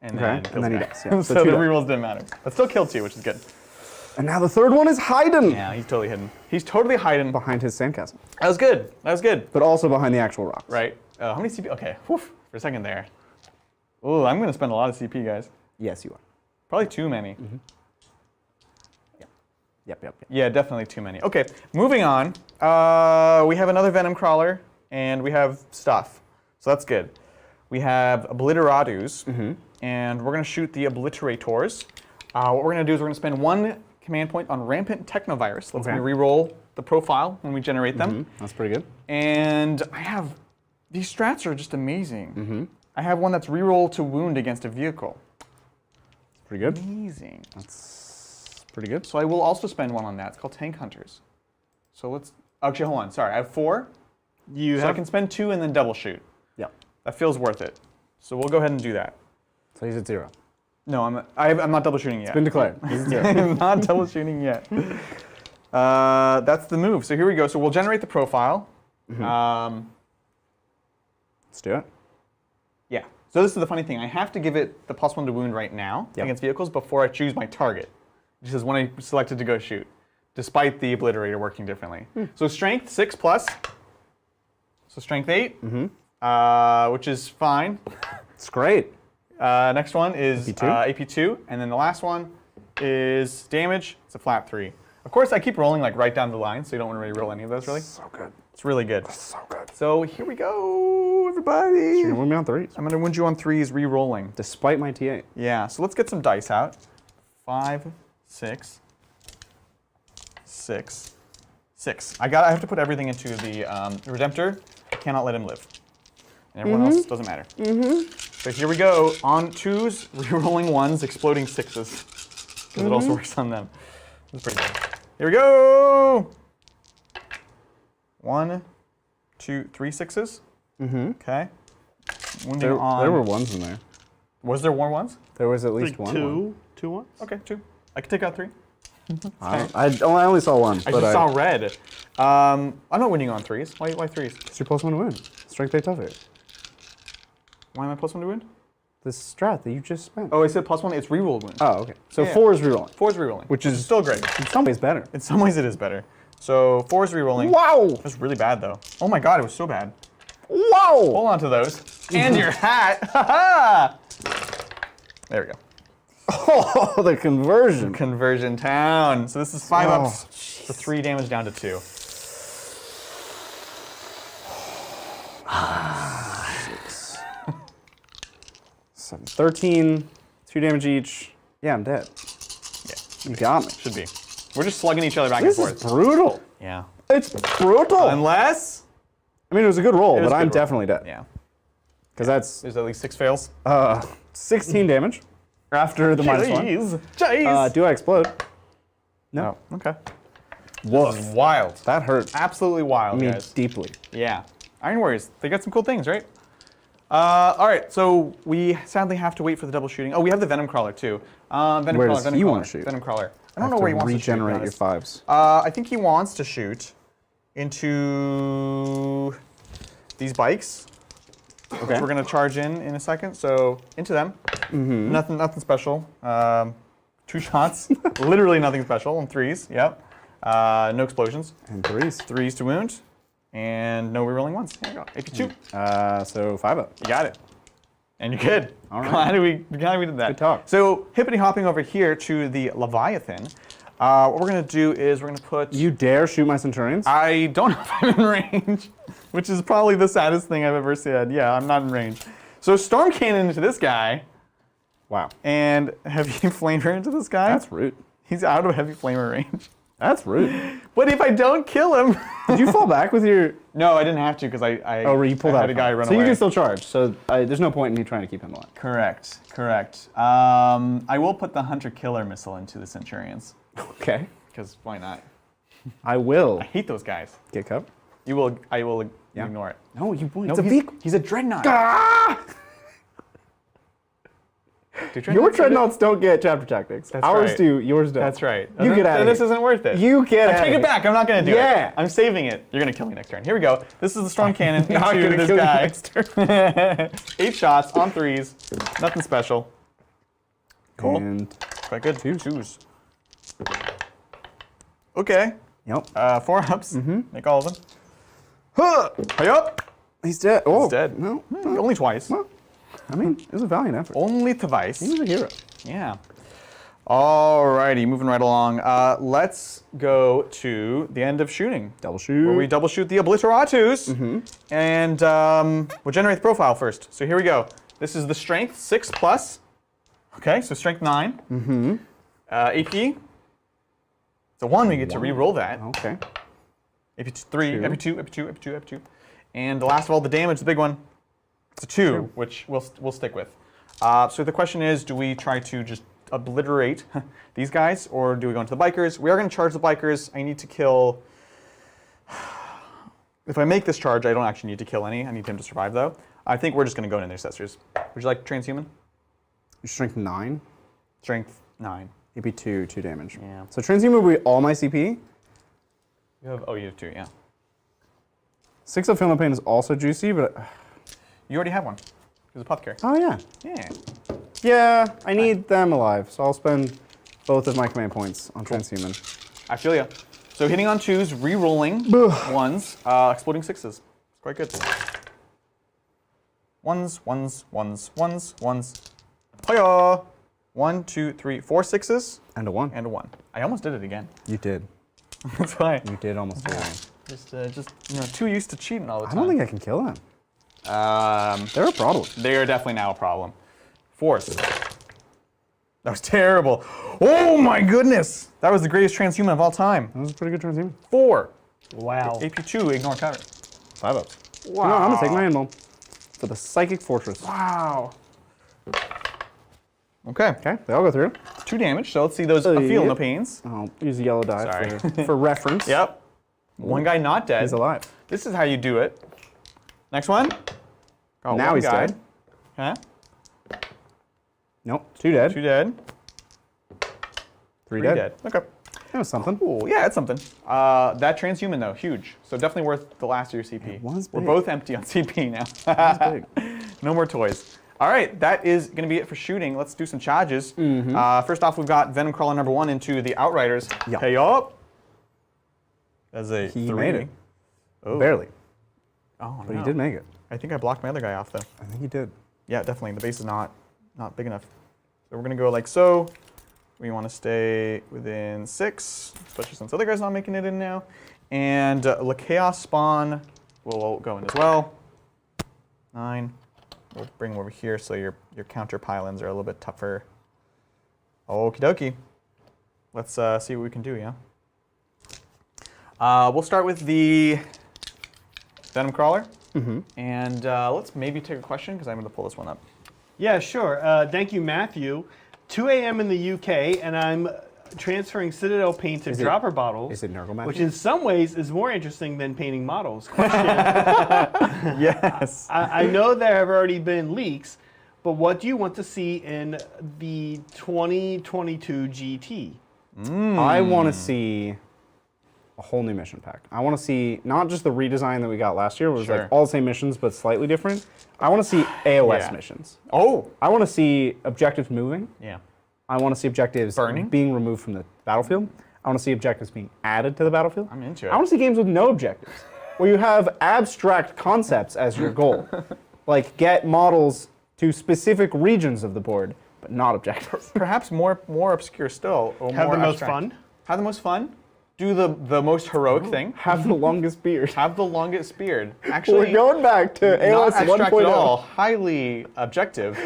And Okay, then, and then he kills dies. the Yeah. guy. So So two the die. re-rolls didn't matter. But still killed 2, which is good. And now the third one is hidden Yeah, he's totally hidden. He's totally hidden. behind his sandcastle, That was good. That was good. but also behind the actual rocks. Right. How many CP? Okay. Whew, for a second there. Oh, I'm going to spend a lot of CP, guys. Yes, you are. Probably too many. Yep. Yeah, definitely too many. Okay, moving on. We have another Venom Crawler, and we have stuff. So that's good. We have Obliteratus, and we're going to shoot the Obliterators. What we're going to do is we're going to spend 1 command point on Rampant Technovirus. Let's Okay. re-roll the profile when we generate them. That's pretty good. And I have, these strats are just amazing. I have one that's re-roll to wound against a vehicle. Pretty good. Amazing. That's pretty good. So I will also spend 1 on that. It's called Tank Hunters. So let's, actually hold on, sorry. I have 4. You So I have can spend 2 and then double shoot. Yep. That feels worth it. So we'll go ahead and do that. So he's at 0. No, I'm not double shooting yet. Been declared. He's at 0. I'm not double shooting yet. That's the move. So here we go. So we'll generate the profile. Let's do it. Yeah. So this is the funny thing. I have to give it the +1 to wound right now Yep. against vehicles before I choose my target. This is when I selected to go shoot, despite the Obliterator working differently. So strength 6+. So strength 8, which is fine. It's great. Next one is AP2? AP2, and then the last one is damage. It's a flat 3. Of course, I keep rolling like right down the line, so you don't want to really roll any of those, really. So good. It's really good. So good. So here we go, everybody. You're gonna win me on 3s. I'm going to wound you on 3s, re-rolling. Despite my T8. Yeah, so let's get some dice out. 5, 6, 6, 6. I have to put everything into the Redemptor. I cannot let him live. And everyone else doesn't matter. So here we go. On 2s, re-rolling 1s, exploding 6s. Because it also works on them. That's pretty good. Here we go! 1, 2, 3 6s. Okay. Wounding There on. were 1s in there. Was there more 1s? There was at least like one. two ones. Okay, 2. I can take out 3. I only saw 1. I just saw red. I'm not winning on 3s. Why 3s? It's your +1 to win. Strength 8, tough 8. Why am I +1 to win? The strat that you just spent. Oh, I said +1. It's reroll wound. Oh, okay. So Yeah. 4 is rerolling. 4 is rerolling, Which is- still great. In some ways better. In some ways, it is better. So 4 is rerolling. Wow! It was really bad though. Oh my god, it was so bad. Wow! Hold on to those. And your hat. Ha There we go. Oh, the conversion. Conversion town. So this is 5 Oh, ups for 3 damage down to 2. 7, 13, 2 damage each. Yeah, I'm dead. Yeah, You got me. should be. We're just slugging each other back This and is forth. brutal. Yeah. It's brutal. Unless. I mean, it was a good roll, It was but a I'm good roll. definitely dead. Yeah. Because that's There's at least 6 fails. 16 damage after the -1. Jeez. Do I explode? No. Oh, okay. Woof. Wild. That hurt Absolutely wild, me guys. deeply. Yeah. Iron Warriors, they got some cool things, right? All right, so we sadly have to wait for the double shooting. Oh, we have the Venom Crawler too. Venom Where Crawler, does Venom he Crawler, wanna shoot? Venom Crawler. I don't Have know to where he wants regenerate to your shoot. 5s. I think he wants to shoot into these bikes. which we're going to charge in a second. So into them. Nothing special. 2 shots. Literally nothing special. And 3s. Yep. No explosions. And 3s. 3s to wound. And no rerolling ones. Here you go. AP2. So 5 up. You got it. And you're good. All right. Glad we did that. Good talk. So hippity hopping over here to the Leviathan. What we're going to do is we're going to put... You dare shoot my Centurions? I don't know if I'm in range, which is probably the saddest thing I've ever said. Yeah, I'm not in range. So Storm Cannon into this guy. Wow. And Heavy Flamer into this guy. That's rude. He's out of Heavy Flamer range. That's rude. But if I don't kill him... Did you fall back with your... No, I didn't have to because I you pulled out had a guy run so away. you can still charge. So there's no point in me trying to keep him alive. Correct. I will put the Hunter-Killer missile into the Centurions. Okay. Because why not? I will. I hate those guys. Get cup? I will ignore it. No, you won't. No, It's a vehicle. he's a Dreadnought. Ah! Your Dreadnoughts don't get chapter tactics. That's Ours right. do, yours don't. That's right. You get out of This here. isn't worth it. You get I out take of it here. back. I'm not going to do Yeah. it. I'm saving it. You're going to kill me next turn. Here we go. This is the Storm Cannon Not into gonna this kill you guy. next turn. 8 shots on 3s. Nothing special. Cool. And Quite good. 2s. Okay. yep. 4-ups. Make all of them. Hey up. He's dead. Oh, He's dead. No. Only twice. Well, I mean, it was a valiant effort. Only twice. He was a hero. Yeah. Alrighty, moving right along. Let's go to the end of shooting. Double shoot. Where we double shoot the Obliteratus. And we'll generate the profile first. So here we go. This is the strength 6+. Okay, so strength 9. AP. It's a 1, we get to re-roll that. Okay. AP3, AP2. And the last of all, the damage, the big one, it's a 2, which we'll stick with. So the question is, do we try to just obliterate these guys, or do we go into the bikers? We are going to charge the bikers. I need to kill... If I make this charge, I don't actually need to kill any. I need him to survive, though. I think we're just going to go into Intercessors. Would you like Transhuman? Strength 9. Strength 9. AP2, 2 damage. Yeah. So transhuman will be all my CP. You have 2, yeah. 6 of Film Pain is also juicy, but... You already have one. There's a Apothecary. Oh, yeah. Yeah. Yeah, I need them alive, so I'll spend both of my command points on transhuman. I feel ya. So hitting on 2s, re-rolling 1s, exploding 6s. It's quite good. 1s. Hiya! 1, 2, 3, 4 6s. And a 1. And a 1. I almost did it again. You did. That's why. You did almost do it. Just too used to cheating all the time. I don't think I can kill them. Um, They're a problem. they are definitely now a problem. 4s. That was terrible. Oh my goodness! That was the greatest transhuman of all time. That was a pretty good transhuman. wow. AP2, ignore cover. 5 ups. Wow. No, I'm gonna take my animal for the Psychic Fortress. Wow. Okay. Okay, they all go through. 2 damage, so let's see those feel no pains. I'll use a yellow die Sorry. for reference. Yep. One guy not dead. He's alive. This is how you do it. Next one. Got Now one he's guy. dead. Okay. Nope, 2 dead. 2 dead. 3 3 dead. dead. Okay. That was something. Cool. Yeah, it's something. That transhuman though, huge. So definitely worth the last of your CP. was We're big. both empty on CP now. That's big. No more toys. All right, that is going to be it for shooting. Let's do some charges. First off, we've got Venom Crawler number 1 into the Outriders. Yeah. Hey up. That's a He 3. made it. Oh. Barely. Oh, But no. he did make it. I think I blocked my other guy off though. I think he did. Yeah, definitely. The base is not big enough. So we're gonna go like so. We want to stay within 6, especially since the other guy's not making it in now. And Le Chaos Spawn will go in as well. 9. We'll bring him over here so your counter pylons are a little bit tougher. Okie dokie. Let's see what we can do, yeah? We'll start with the Venom Crawler. And let's maybe take a question because I'm going to pull this one up. Yeah, sure. Thank you, Matthew. 2 a.m. in the UK, and I'm transferring Citadel paint to Is it- dropper bottles. Is it Nurgle Matthew? Which in some ways is more interesting than painting models. Question. Yes. I know there have already been leaks, but what do you want to see in the 2022 GT? I want to see a whole new mission pack. I want to see not just the redesign that we got last year, which was Sure. like all the same missions but slightly different. I want to see AOS Yeah. missions. Oh. I want to see objectives moving. Yeah. I want to see objectives Burning? being removed from the battlefield. I want to see objectives being added to the battlefield. I'm into it. I want to see games with no objectives, where you have abstract concepts as your goal. Like get models to specific regions of the board, but not objectives. Perhaps more obscure still. Or Have more the most abstract. fun. Have the most fun. Do the most heroic thing. Have the longest beard. Have the longest beard. Actually, We're going back to not AOS abstract 1.0. at all. Highly objective,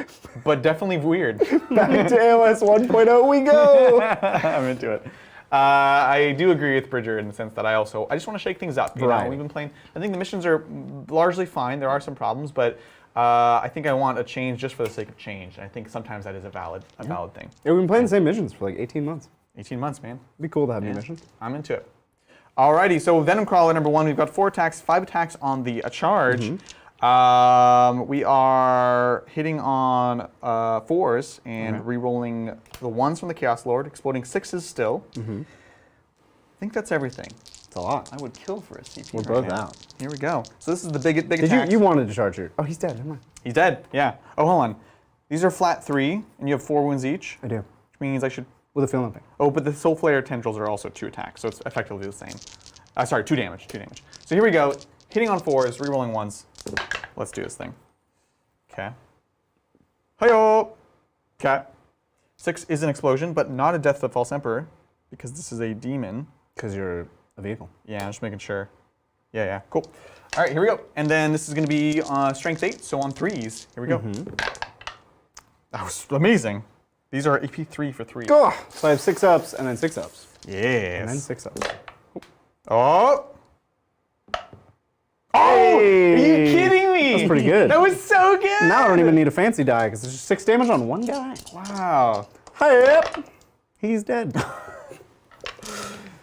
but definitely weird. Back to AOS 1.0 we go. I'm into it. I do agree with Bridger in the sense that I just want to shake things up. You know, Variety. we've been playing. I think the missions are largely fine. There are some problems, but I think I want a change just for the sake of change. And I think sometimes that is a valid thing. Yeah, we've been playing the same missions for like 18 months. 18 months, man. It'd be cool to have new missions. I'm into it. Alrighty, so Venom Crawler number 1, we've got 4 attacks, 5 attacks on the charge. We are hitting on 4s and re-rolling the 1s from the Chaos Lord, exploding 6s still. I think that's everything. It's a lot. I would kill for a CP. We're right both now. out. Here we go. So this is the big Did attack. you wanted to charge her? Oh, he's dead. Never mind. He's dead. Yeah. Oh, hold on. These are flat 3, and you have 4 wounds each, I do. which means I should. With a fill-in thing. Oh, but the Soul Flare tendrils are also 2 attacks, so it's effectively the same. Sorry, 2 damage. 2 damage. So here we go. Hitting on 4s, rerolling 1s. Let's do this thing. Okay. Hi-yo! Okay. 6 is an explosion, but not a Death of the False Emperor, because this is a demon. Because you're a vehicle. Yeah, I'm just making sure. Yeah, cool. All right, here we go. And then this is going to be Strength 8, so on 3s. Here we go. That was amazing. These are AP 3 for 3. Oh, so I have 6 ups and then 6 ups. Yes. And then 6 ups. Oh! Oh! Are you kidding me? That's pretty good. That was so good! Now I don't even need a fancy die because there's just 6 damage on one guy. Wow. Hi, he's dead.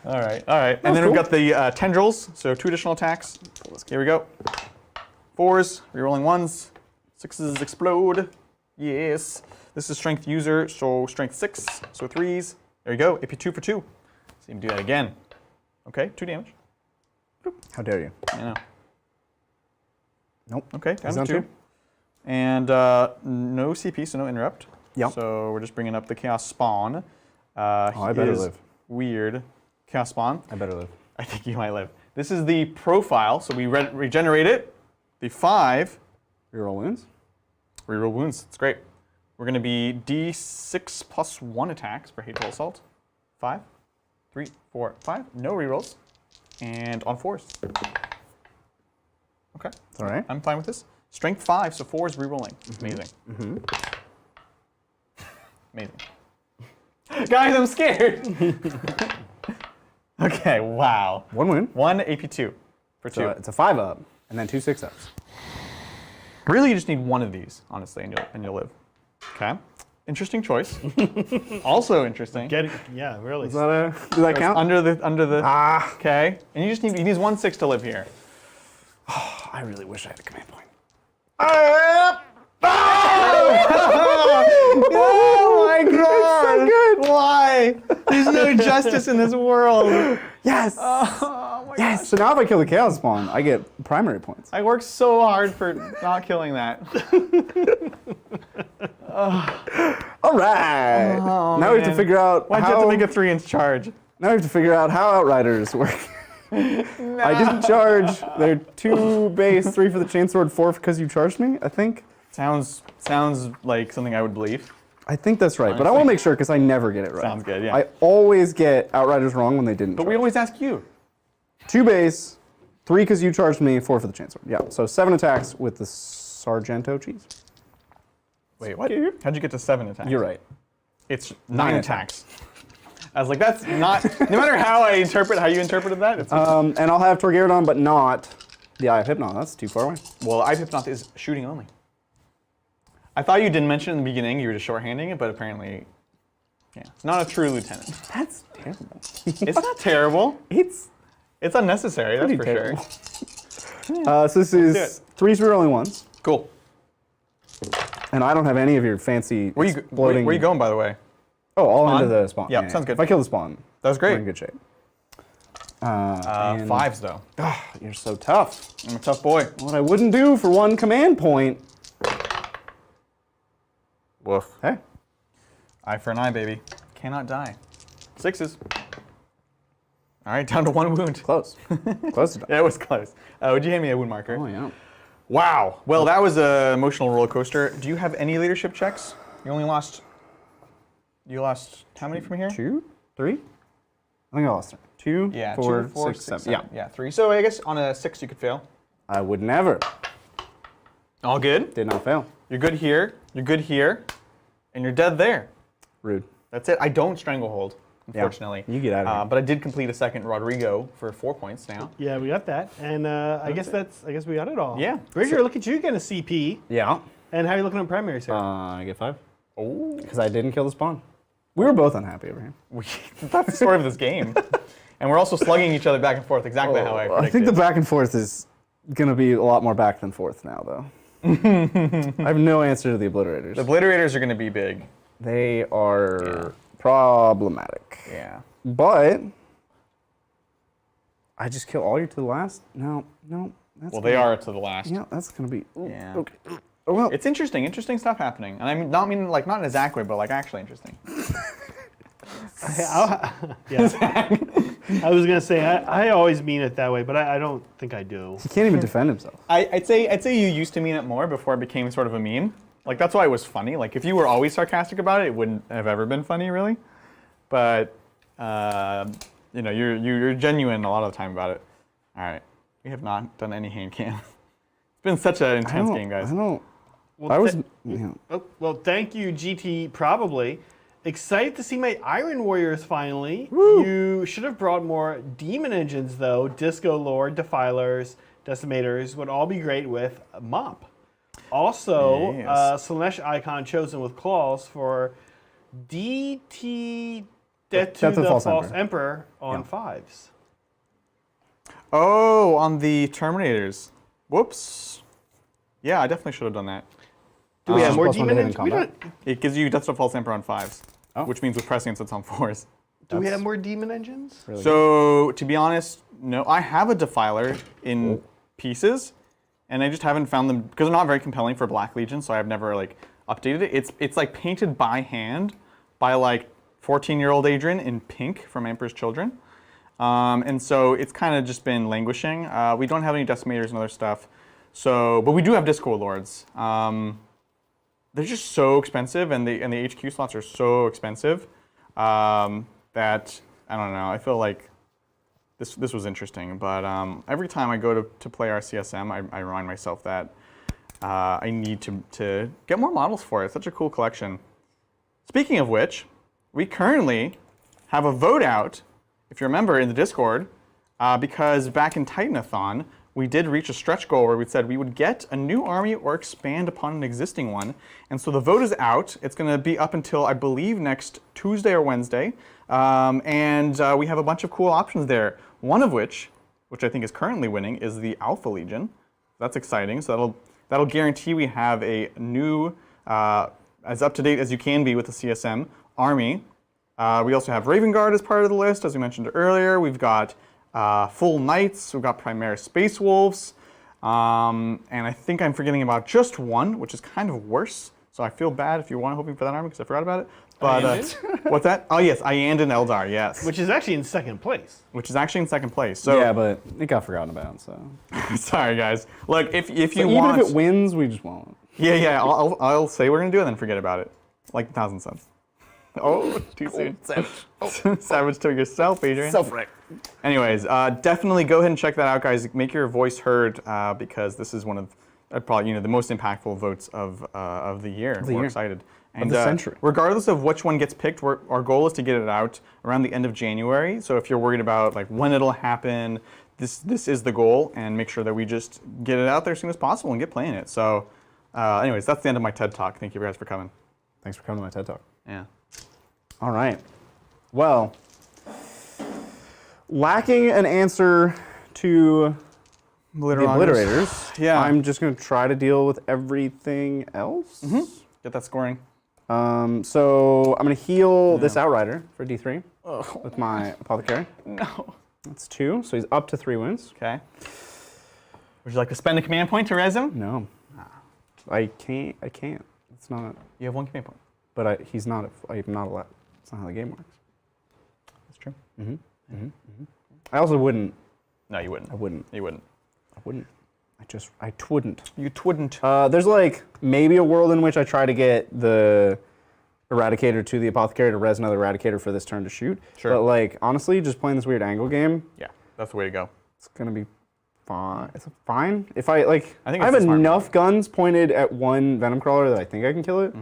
All right. And then we've got the tendrils, so 2 additional attacks. Here we go. 4s, rerolling 1s. 6s explode. Yes. This is strength user, so strength 6, so 3s. There you go, AP 2 for 2. So you can do that again. Okay, 2 damage. How dare you? I know. Nope. Okay, He's down on to 2. 2. And no CP, so no interrupt. Yep. So we're just bringing up the Chaos Spawn. I better live. Weird. Chaos Spawn. I better live. I think you might live. This is the profile, so we regenerate it. The 5. Reroll wounds. Reroll wounds. It's great. We're going to be D6 plus 1 attacks for Hateful Assault. 5, 3, 4, 5. No rerolls. And on 4s. Okay. It's all right. I'm fine with this. Strength 5, so 4 is rerolling. Amazing. Amazing. Guys, I'm scared. Okay, wow. 1 wound. 1 AP2 for 2. So it's a 5 up and then 2 6 ups. Really, you just need 1 of these, honestly, and you'll live. Okay. Interesting choice. Also interesting. Yeah, really. Does that count? Under the. Okay. And he needs 1 6 to live here. I really wish I had a command point. Oh my god! So good. Why? There's no justice in this world. Yes! Oh my Yes! So now if I kill the Chaos Spawn, I get primary points. I worked so hard for not killing that. All right! Oh, now we have to man. figure out Why'd you how... have to make a 3-inch charge? Now we have to figure out how Outriders work. I didn't charge. They're 2 base, 3 for the chainsword, 4 because you charged me, I think. Sounds like something I would believe. I think that's right, but I want to make sure because I never get it right. Sounds good, yeah. I always get Outriders wrong when they didn't. But we always ask you. 2 base, 3 because you charged me, 4 for the chainsword. Yeah, so 7 attacks with the Sargento cheese. Wait, what? How'd you get to 7 attacks? You're right. It's 9 attacks. I was like, that's not. No matter how you interpreted that, it's. And I'll have Torgarodon, but not the Eye of Hypnon. That's too far away. Well, Eye of Hypnoth is shooting only. I thought you didn't mention in the beginning you were just shorthanding it, but apparently, yeah, it's not a true lieutenant. That's terrible. It's not terrible. It's It's unnecessary, that's pretty for terrible. sure. So this is 3s rerolling 1s, Cool. and I don't have any of your fancy Where exploding. you going, by the way? Oh, all Spawn? into the spawn. Yeah, sounds good. If I kill the spawn, That was we're great. in good shape. And- 5s though. Ah, you're so tough. I'm a tough boy. What I wouldn't do for 1 command point. Woof. Hey. Eye for an eye, baby. Cannot die. 6s. All right, down to 1 wound. Close. Close to done. Yeah, it was close. Would you hand me a wound marker? Oh, yeah. Wow. Well, that was an emotional roller coaster. Do you have any leadership checks? You only lost. You lost how many from here? 2, 3? I think I lost 2, Yeah, 4, 2, 4, 6, 6, 7. 7. Yeah, 3. So I guess on a 6 you could fail. I would never. All good. Did not fail. You're good here. You're good here, and you're dead there. Rude. That's it. I don't stranglehold, unfortunately. you get out of here. But I did complete a second Rodrigo for 4 points now. Yeah, we got that, and I guess we got it all. Yeah. Bridger, look at you getting a CP. Yeah. And how are you looking at primaries here? I get 5. Oh. Because I didn't kill the spawn. We were both unhappy over here. That's the story of this game. And we're also slugging each other back and forth exactly how I predicted. I think the back and forth is going to be a lot more back than forth now, though. I have no answer to the obliterators. The obliterators are going to be big. They are problematic. Yeah. But I just kill all you to the last? No. That's Well, they are to the last. Yeah, that's going to be... Yeah. Okay. Oh, well. It's interesting stuff happening. And I mean, not in a Zach way, but like actually interesting. Yeah. I was gonna say I always mean it that way, but I don't think I do. He can't even defend himself. I'd say you used to mean it more before it became sort of a meme. Like that's why it was funny. Like if you were always sarcastic about it, it wouldn't have ever been funny, really. But you're genuine a lot of the time about it. All right, we have not done any hand cam. It's been such an intense game, guys. I don't... Well, Yeah. well, thank you, GT. Probably excited to see my Iron Warriors finally. Woo. You should have brought more Demon Engines though. Disco Lord, Defilers, Decimators would all be great with Mop. Also, Yes. Slanesh icon chosen with claws for DT Death to Death of the False False Emperor. Emperor on Yeah. 5s. Oh, on the Terminators. Whoops. Yeah, I definitely should have done that. Do we have more plus one to Demon hit in Engines? combat. It gives you Death to False Emperor on 5s, Oh. which means with prescience it's on 4s. Do we That's have more Demon Engines? really So, to be honest, no. I have a Defiler in pieces, and I just haven't found them, because they're not very compelling for Black Legion, so I've never like updated it. It's like painted by hand by like 14-year-old Adrian in pink from Emperor's Children. And so it's kind of just been languishing. We don't have any Decimators and other stuff. So, but we do have Disco Lords. They're just so expensive, and the HQ slots are so expensive that I don't know. I feel like this was interesting, but every time I go to play our CSM, I remind myself that I need to get more models for it. It's such a cool collection. Speaking of which, we currently have a vote out, if you remember, in the Discord, because back in Titanathon, we did reach a stretch goal where we said we would get a new army or expand upon an existing one. And so the vote is out. It's going to be up until, I believe, next Tuesday or Wednesday. And we have a bunch of cool options there. One of which I think is currently winning, is the Alpha Legion. That's exciting. So that'll guarantee we have a new, as up-to-date as you can be with the CSM, army. We also have Raven Guard as part of the list, as we mentioned earlier. We've got full Knights, we've got Primaris Space Wolves, and I think I'm forgetting about just one, which is kind of worse. So I feel bad if you want hoping for that army because I forgot about it. But what's that? Oh yes, Iand and Eldar, yes. Which is actually in second place. Which is actually in second place. So yeah, but it got forgotten about. So sorry guys. Look, if you even want, if it wins, we just won't. yeah, I'll say we're gonna do it and then forget about it, like 1,000 subs. Oh, too soon. Savage to yourself, Adrian. Self-right. Anyways, definitely go ahead and check that out, guys. Make your voice heard because this is one of probably the most impactful votes of the year. We're excited. And the century. Regardless of which one gets picked, our goal is to get it out around the end of January. So if you're worried about like when it'll happen, this is the goal, and make sure that we just get it out there as soon as possible and get playing it. So, anyways, that's the end of my TED Talk. Thank you guys for coming. Thanks for coming to my TED Talk. Yeah. All right. Well, lacking an answer to the obliterators, Yeah. I'm just going to try to deal with everything else. Get that scoring. So I'm going to heal this Outrider for D3 with my Apothecary. No. That's 2, so he's up to 3 wounds. Okay. Would you like to spend a command point to res him? No. I can't. It's not. You have 1 command point. But he's not. I'm not allowed. That's not how the game works. That's true. I also wouldn't. No, you wouldn't. I wouldn't. You wouldn't. I wouldn't. I twouldn't. You twouldn't. There's like maybe a world in which I try to get the Eradicator to the Apothecary to res another Eradicator for this turn to shoot. Sure. But like honestly, just playing this weird angle game, Yeah, that's the way to go. it's gonna be fine. It's fine. If I like, I think I it's have a smart enough guns pointed at one Venom Crawler that I think I can kill it.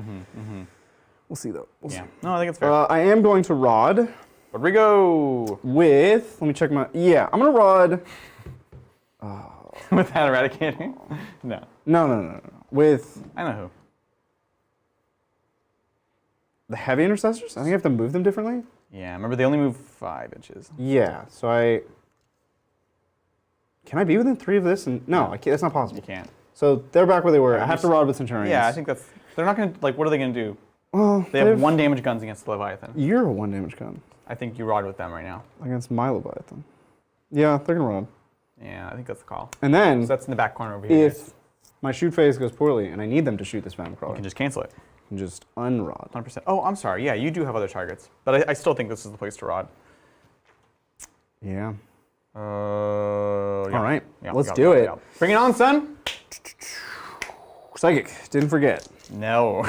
We'll see though. We'll Yeah. see. No, I think it's fair. I am going to Rod Rodrigo! with. Let me check my. Yeah, I'm gonna Rod. With that Eradicator? No. No. With I know who. the heavy intercessors, I think I have to move them differently. Yeah, remember they only move 5 inches. Yeah, so can I be within 3 of this? And no, I can't, that's not possible. You can't. So they're back where they were. I you have to Rod with Centurions. Yeah, I think that's... They're not going to... Like, what are they going to do? Well, They have 1 damage guns against the Leviathan. You're a 1 damage gun I think you rod with them right now. against my Leviathan. Yeah, they're gonna Rod. Yeah, I think that's the call. And then So that's in the back corner over here. if guys. my shoot phase goes poorly and I need them to shoot this Venom Crawler, You can just cancel it. I can just unrod. 100%. Oh, I'm sorry. Yeah, you do have other targets. But I still think this is the place to rod. Yeah. Yeah. All right, Yeah, let's we got do we it. got Bring it on, son. Psychic, didn't forget. No.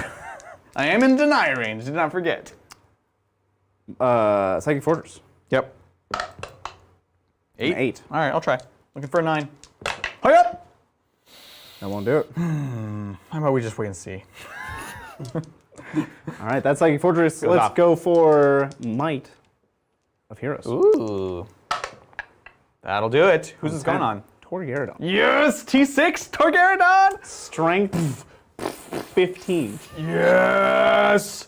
I am in deny range. Did not forget. Psychic Fortress. Yep. An 8. All right, I'll try. Looking for a 9. Hurry up! That won't do it. How about we just wait and see? All right, that's Psychic Fortress. Goes Let's off. go for Might of Heroes. Ooh. That'll do it. Who's this going on? Torgaradon. Yes! T6 Torgaradon! Strength 15. Yes!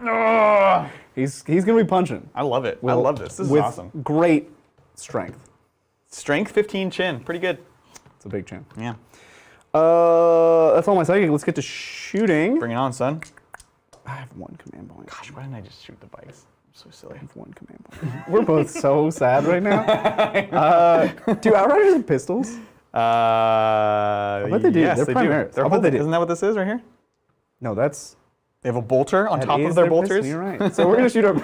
Ugh. He's gonna be punching. I love it. I love this. This is with awesome. Great strength. Strength 15 chin. Pretty good. It's a big chin. Yeah. That's all my psychic. Let's get to shooting. Bring it on, son. I have 1 command point. Gosh, why didn't I just shoot the bikes? I'm so silly. I have 1 command point. We're both so sad right now. Do Outriders have pistols? I bet they do. Yes, They're they primaries. do. They're I bet they do. Isn't that what this is right here? No, that's. They have a bolter on that top is of their pistol, bolters. You're right. So we're gonna shoot our.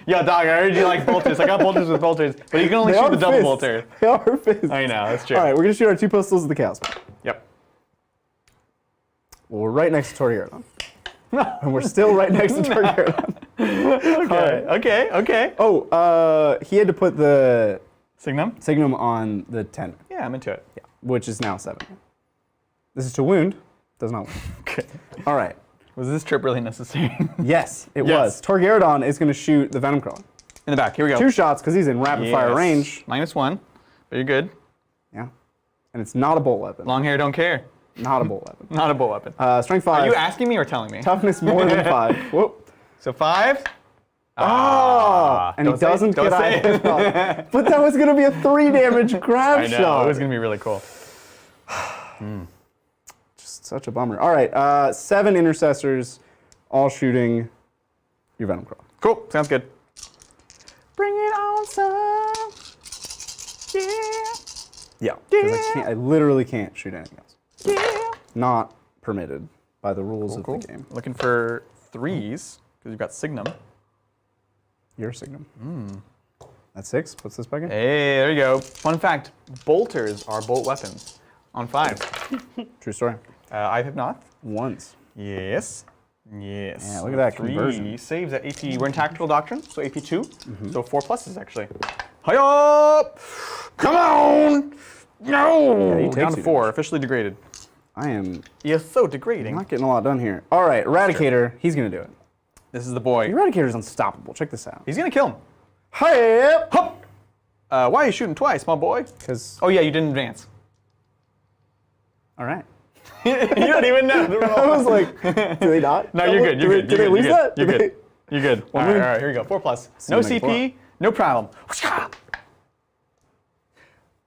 Yeah, dog, I heard you like bolters. I got bolters with bolters, but you can only They shoot are the double fists. bolter. They are fists. I know, that's true. All right, we're gonna shoot our 2 pistols at the cows. Yep. Well, we're right next to Torgaradon. And we're still right next to Torgaradon. Okay. Oh, he had to put the Signum? Signum on the 10, Yeah, I'm into it. yeah, which is now 7. This is to wound. Does not wound. Okay. All right. Was this trip really necessary? Yes, it Yes. was. Torgaradon is going to shoot the Venom Crawler. In the back, here we go. 2 shots because he's in rapid fire Yes. range. -1, but you're good. Yeah. And it's not a bolt weapon. Long hair, don't care. Not a bolt weapon. Not a bull weapon. Strength 5. Are you asking me or telling me? Toughness more than 5. Whoop. So 5. Ah! And he Don't say it, doesn't don't get say out of it. the shot. But that was going to be a 3 damage grab I know, shot. it was going to be really cool. Just such a bummer. All right, 7 intercessors, all shooting your Venom Crawler. Cool, sounds good. Bring it on, son. Yeah. Yeah. Because I literally can't shoot anything else. Yeah. Not permitted by the rules of the game. Looking for 3s, because you've got Signum. Your Signum. That's 6. What's this back in? Hey, there you go. Fun fact, bolters are bolt weapons on 5. True story. I have not. 1s. Yes. Yes. Yeah, look at that 3 conversion. saves at AP. We're in Tactical Doctrine, so AP 2. So 4 pluses, actually. Hi up! Come on! No! he takes Down to you 4, damage. officially degraded. I am You're so degrading. not getting a lot done here. All right, Eradicator. He's going to do it. This is the boy. Eradicator's unstoppable. Check this out. He's gonna kill him. Hi. Hup! Why are you shooting twice, my boy? Because. Oh yeah, you didn't advance. All right. You don't even know. I was like, do they not? No, you're good. You're good. Do they lose that? You're Do good. they- You're good. All right, here we go. 4 plus. No make CP, no problem.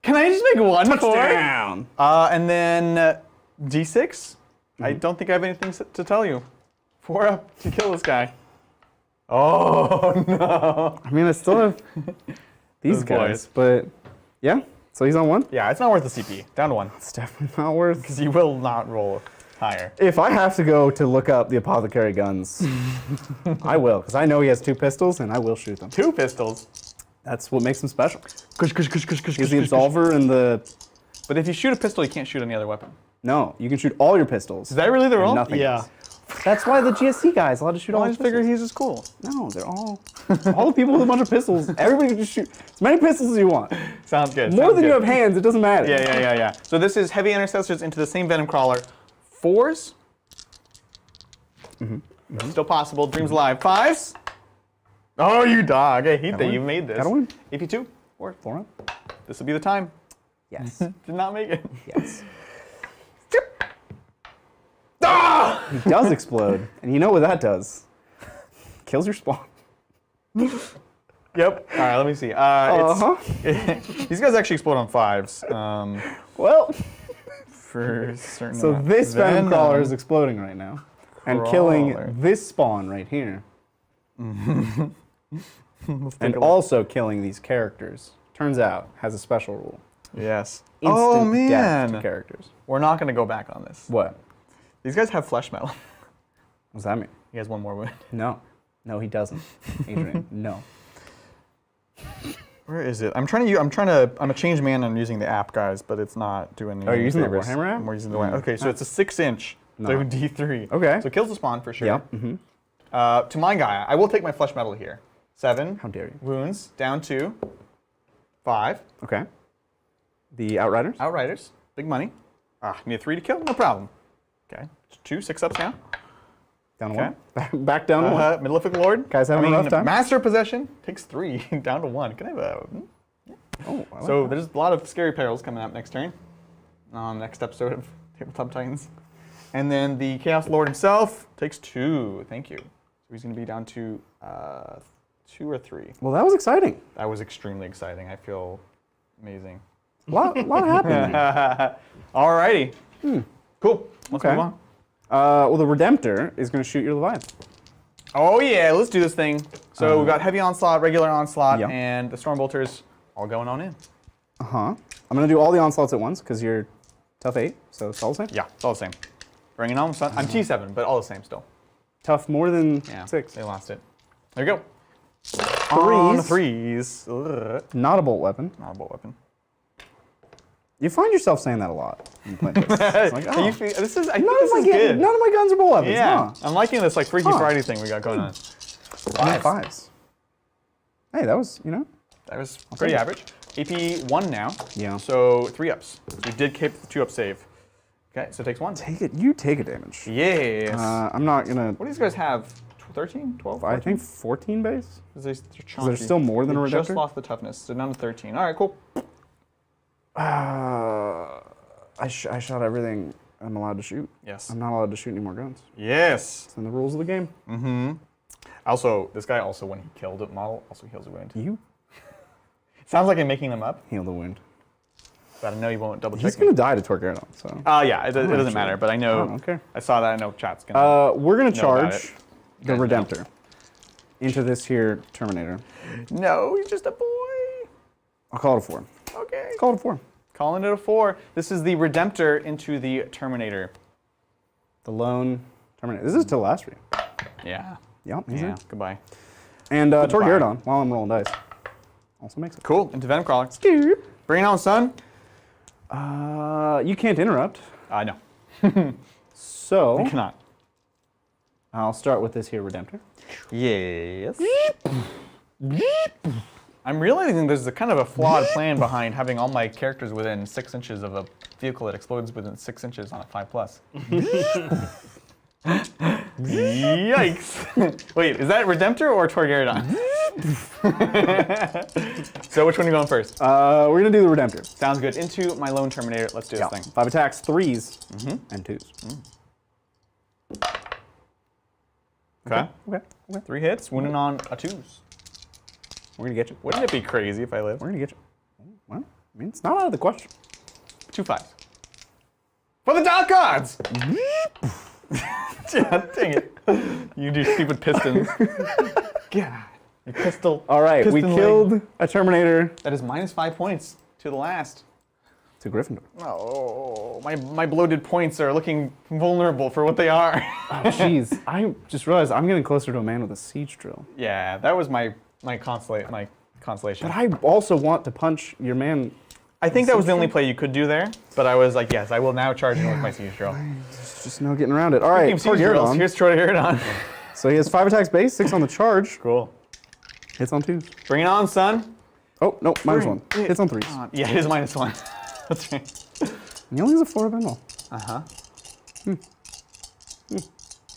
Can I just make 1 Touchdown. 4? And then D6. I don't think I have anything to tell you. 4 up to kill this guy. Oh no! I mean, I still have. these Those guys. boys. But yeah, so he's on 1. Yeah, it's not worth the CP. Down to 1. It's definitely not worth. Because you will not roll higher. If I have to go to look up the apothecary guns, I will, because I know he has 2 pistols and I will shoot them. 2 pistols. That's what makes him special. Kush, kush, kush, kush, kush, He's the absolver and the. But if you shoot a pistol, you can't shoot any other weapon. No, you can shoot all your pistols. Is that really the and rule? Nothing Yeah. else. That's why the GSC guy is allowed to shoot all I his just figure pistols. he's as cool. No, they're all the people with a bunch of pistols. Everybody can just shoot as many pistols as you want. Sounds good. More sounds than you good. have hands, it doesn't matter. Yeah. So this is heavy intercessors into the same venom crawler. 4s. Still possible. Dreams alive. 5s. Oh, you dog. I hate that win. you made this. Gotta win. AP2. 4. 4 up. This will be the time. Yes. Did not make it. Yes. Ah! He does explode, and you know what that does? Kills your spawn. Yep. All right, let me see. These guys actually explode on 5s. Well, For a certain so amount. this venom crawler is exploding right now, and Crawler. killing this spawn right here, and also killing these characters. Turns out has a special rule. Yes. Instant Oh death to man. characters. We're not going to go back on this. What? These guys have flesh metal. What does that mean? He has 1 more wound. No, he doesn't. Adrian, no. Where is it? I'm a changed man. I'm using the app, guys, but it's not doing any Oh, you're using the favors. Warhammer app? We're using the Warhammer. Okay, so it's a 6-inch. No. So D3. Okay. So it kills the spawn for sure. Yeah. To my guy, I will take my flesh metal here. 7. How dare you? Wounds down to 5. Okay. The Outriders. Outriders. Big money. Need a 3 to kill? No problem. Okay. 2 6-ups now. Down to Okay. 1. Back down to 1. Malefic Lord. Guys having a rough time? Master Possession takes 3 down to 1. Can I have a? Oh, I like So that. there's a lot of scary perils coming up next turn. Next episode of Tabletop Titans. And then the Chaos Lord himself takes 2. Thank you. So he's going to be down to 2 or 3. Well, that was exciting. That was extremely exciting. I feel amazing. A lot happened. Alrighty. Cool. Let's Okay. move on. Well, the Redemptor is going to shoot your Leviathan. Oh yeah, let's do this thing. So we've got heavy onslaught, regular onslaught, Yeah. and the Stormbolters all going on in. Uh-huh. I'm going to do all the onslaughts at once because you're tough 8, so it's all the same. Yeah, it's all the same. Bringing on, son. I'm T7, but all the same still. Tough more than Yeah, 6. They lost it. There you go. 3s. On 3s. Ugh. Not a bolt weapon. Not a bolt weapon. You find yourself saying that a lot. When you play this. It's like, Are oh, you I think this is none of my good. guns are bolt weapons. Yeah, Huh. I'm liking this like Freaky Huh. Friday thing we got going on. 5s. Hey, that was, That was pretty take it. average. AP 1 now. Yeah. So 3-ups. We did keep the 2-up save. Okay, so it takes 1. Take it. You take a damage. Yes. I'm not going What to. do these guys have? 13? 12? I think 14 base. They're there's still more than a Just Redemptor? lost the toughness, so down to 13. All right, cool. I shot everything I'm allowed to shoot. Yes. I'm not allowed to shoot any more guns. Yes. It's in the rules of the game. Also, this guy also, when he killed a model, also heals a wound. You Sounds like I'm making them up, heal the wound. but I know you won't double check He's me. going to die to Torquedo, so. Yeah, it doesn't sure. matter, but I I know. don't care. I saw that. I know chat's gonna. We're going to know about charge it. the Guys know. Redemptor into this here Terminator. No, he's just a boy. I'll call it a 4. Okay. Call it a 4. Calling it a 4. This is the Redemptor into the Terminator. The lone Terminator. This is till last week. Yeah. Yep, he's Yeah. in. Goodbye. And Goodbye. Torquedo, while I'm rolling dice, also makes it. Cool. Into Venom Crawler. Bring it on, son. You can't interrupt, No. so You cannot. I'll start with this here Redemptor. Yes. I'm realizing there's a kind of a flawed plan behind having all my characters within 6 inches of a vehicle that explodes within 6 inches on a 5+. Yikes! Wait, is that Redemptor or Torgaridon? So which one are you going first? We're gonna do the Redemptor. Sounds good. Into my lone Terminator. Let's do this thing. 5 attacks, 3s, and 2s. Okay. Okay. 3 hits, wounding on a 2s. We're gonna get you. Wouldn't it be crazy if I lived? We're gonna get you. Well, I mean, it's not out of the question. 2 5s. For the Dark Gods! Yeah, dang it. You do stupid pistons. God. Pistol. All right, we piston killed leg. a Terminator That is minus 5 points to the last. to Gryffindor. Oh, my bloated points are looking vulnerable for what they are. Oh, jeez. I just realized I'm getting closer to a man with a siege drill. Yeah, that was my consolation. But I also want to punch your man. I think that was the only play you could do there, but I was like, yes, I will now charge in with my siege drill. There's just no getting around it. All right, Siege drills, Torgaradon. here's Troy. So he has 5 attacks base, 6 on the charge. Cool. Hits on 2s. Bring it on, son. Oh, no, minus Bring 1. it Hits on 3s. Yeah, it is minus 1. That's right. And he only has a 4 of Enroll. Uh-huh. Here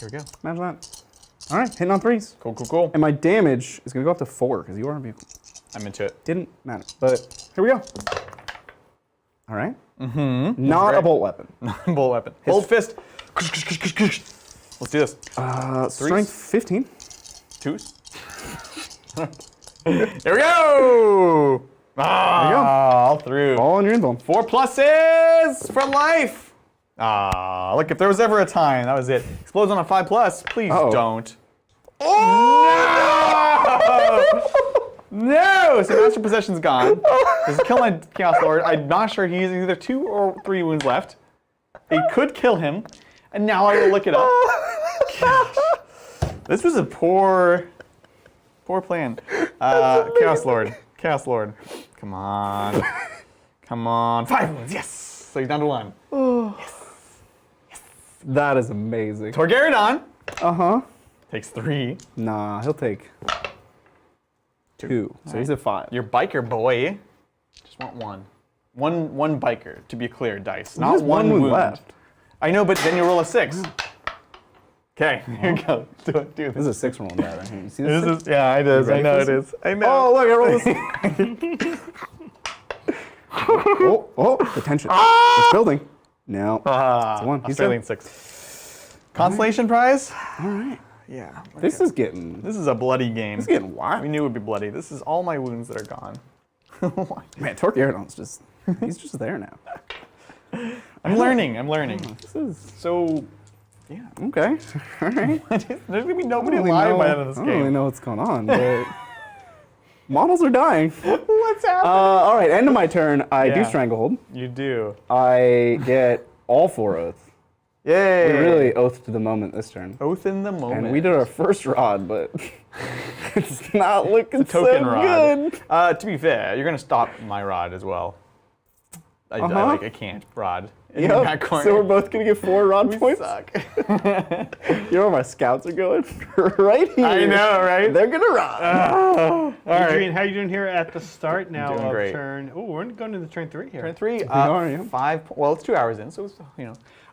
we go. Imagine that. All right, hitting on 3s. Cool. And my damage is going to go up to 4 because you are a vehicle. I'm into it. Didn't matter. But here we go. All right. Mm-hmm. Not a great. bolt weapon. Bolt weapon. Bolt fist. Let's do this. Strength 15. 2s. Here we go! Ah, There you go. all through. All on your invuln. 4 pluses for life. Ah, look, if there was ever a time, that was it. Explodes on a 5+. Please don't. Oh! No! So Master Possession's gone. This is kill my Chaos Lord. I'm not sure he's either 2 or 3 wounds left. It could kill him. And now I will look it up. Gosh. This was a poor plan. Chaos Lord. Come on. Come on. 5 wounds, yes! So he's down to 1. That is amazing. Torgaradon Uh-huh. takes 3. Nah, he'll take 2. So he's at 5. Your biker boy. Just want 1. One biker, to be clear, dice. He Not has one wound wound. left. I know, but then you roll a 6. Okay, here you go. Do This this. is a 6 roll die right here. You see this? This is, yeah, it is. I ready know for it this? is. I know. Oh, look, I rolled this. The tension. It's building. No. It's a 1. He's Australian dead. 6. Consolation prize? All right. Yeah. This is getting a bloody game. This is getting wild. We knew it would be bloody. This is all my wounds that are gone. Man, Torgaradon's just he's just there now. I'm learning. This is So, yeah. okay. All right. There's going to be nobody I don't really alive know- by the end of this I don't really game. know what's going on, but models are dying. What's happening? All right, end of my turn. I do Yeah. Stranglehold. You do. I get all 4 oath. Yay! We really oath to the moment this turn. Oath in the moment. And we did our first rod, but it's not looking token so rod. good. To be fair, you're gonna stop my rod as well. I can't rod. In the back Yep. corner. So we're both gonna get 4 rod We points. suck. You know where my scouts are going? Right here. I know, right? They're gonna rod. All right. Adrian, how are you doing here at the start now Doing of great. turn? Oh, we're going to the turn 3 here. Turn 3. are, yeah. 5. Well, it's 2 hours in, so it's,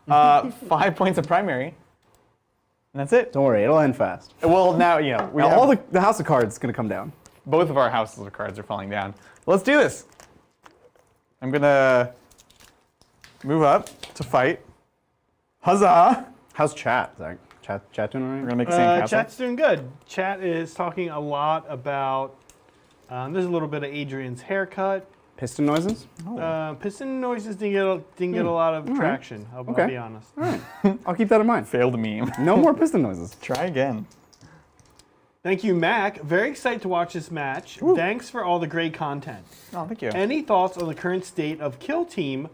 5 points of primary, and that's it. Don't worry, it'll end fast. Well, now we Now, have, all the house of cards is gonna come down. both of our houses of cards are falling down. Let's do this. I'm gonna move up to fight. Huzzah! How's chat, Zach? Chat doing all We're right? gonna make a sandcastle. Chat's doing good. Chat is talking a lot about. There's a little bit of Adrian's haircut. Piston noises? Piston noises didn't get a lot of traction. I'll Okay. be honest. All right. I'll keep that in mind. Failed meme. No more piston noises. Try again. Thank you, Mac. Very excited to watch this match. Thanks for all the great content. Oh, thank you. Any thoughts on the current state of Kill Team?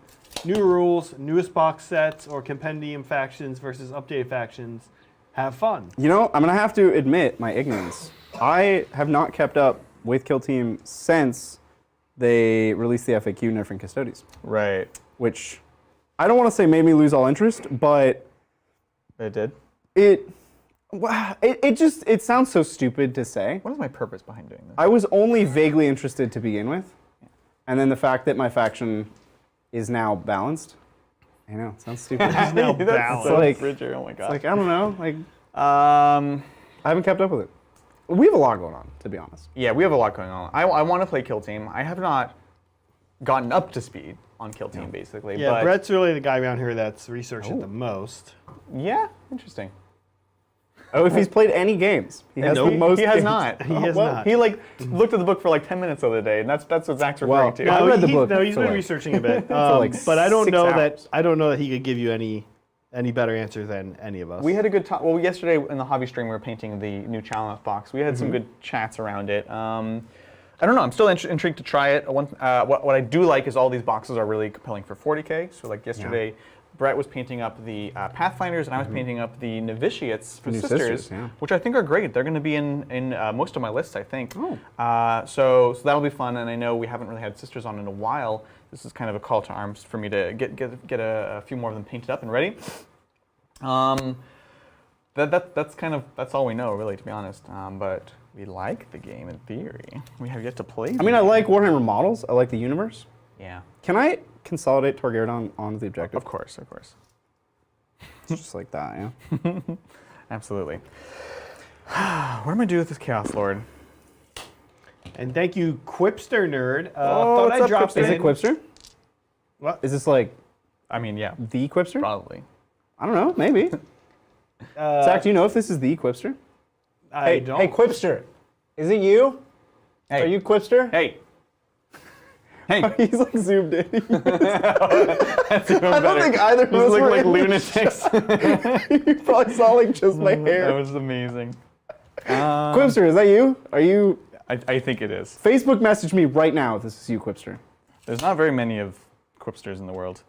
New rules, newest box sets, or compendium factions versus updated factions? Have fun. You know, I'm gonna have to admit my ignorance. I have not kept up with Kill Team since they released the FAQ nerfing Custodes, Right. which I don't want to say made me lose all interest, but It did. it sounds so stupid to say. What is my purpose behind doing this? I was only vaguely interested to begin with, and then the fact that my faction is now balanced. I know, it sounds stupid. It's now That's balanced. so Like- Bridger, oh my god. Like, I don't know, like I I haven't kept up with it. We have a lot going on, to be honest. Yeah, we have a lot going on. I want to play Kill Team. I have not gotten up to speed on Kill Team, basically. Yeah, but Brett's really the guy around here that's researched it the most. yeah, interesting. Oh, if he's played any games, he has the most. He has games. not. He has Well, not. He looked at the book for like 10 minutes the other day, and that's what Zach's referring Well, to. I read the book No, he's for been like- researching a bit. like But I don't 6 know hours. that. I don't know that he could give you any any better answer than any of us. We had a good time. Well, yesterday in the hobby stream, we were painting the new challenge box. We had some good chats around it. I don't know. I'm still intrigued to try it. What I do like is all these boxes are really compelling for 40k. So like yesterday, Brett was painting up the Pathfinders, and I was painting up the Novitiates for Sisters, which I think are great. They're going to be in most of my lists, I think. So that'll be fun. And I know we haven't really had Sisters on in a while. This is kind of a call to arms for me to get a few more of them painted up and ready. That's all we know, really, to be honest. But we like the game in theory. We have yet to play. I mean, I like Warhammer models. I like the universe. Yeah. Can I consolidate Torgaredon on the objective? Of course, of course. Just like that, yeah. Absolutely. What am I gonna do with this Chaos Lord? And thank you, Quipster Nerd. Oh, thought I'd drop Is it Quipster? What? Is this like I mean, yeah, the Quipster? probably. I don't know, maybe. Zach, do you know if this is the Quipster? I don't. Hey, Quipster, is it you? Hey. Are you Quipster? Hey. Hey. He's like zoomed in. That's even I don't think either of us look were like in the lunatics. You probably saw like just my That hair. was amazing. Quipster, is that you? Are you? I think it is. Facebook message me right now if this is you, Quipster. There's not very many of Quipsters in the world.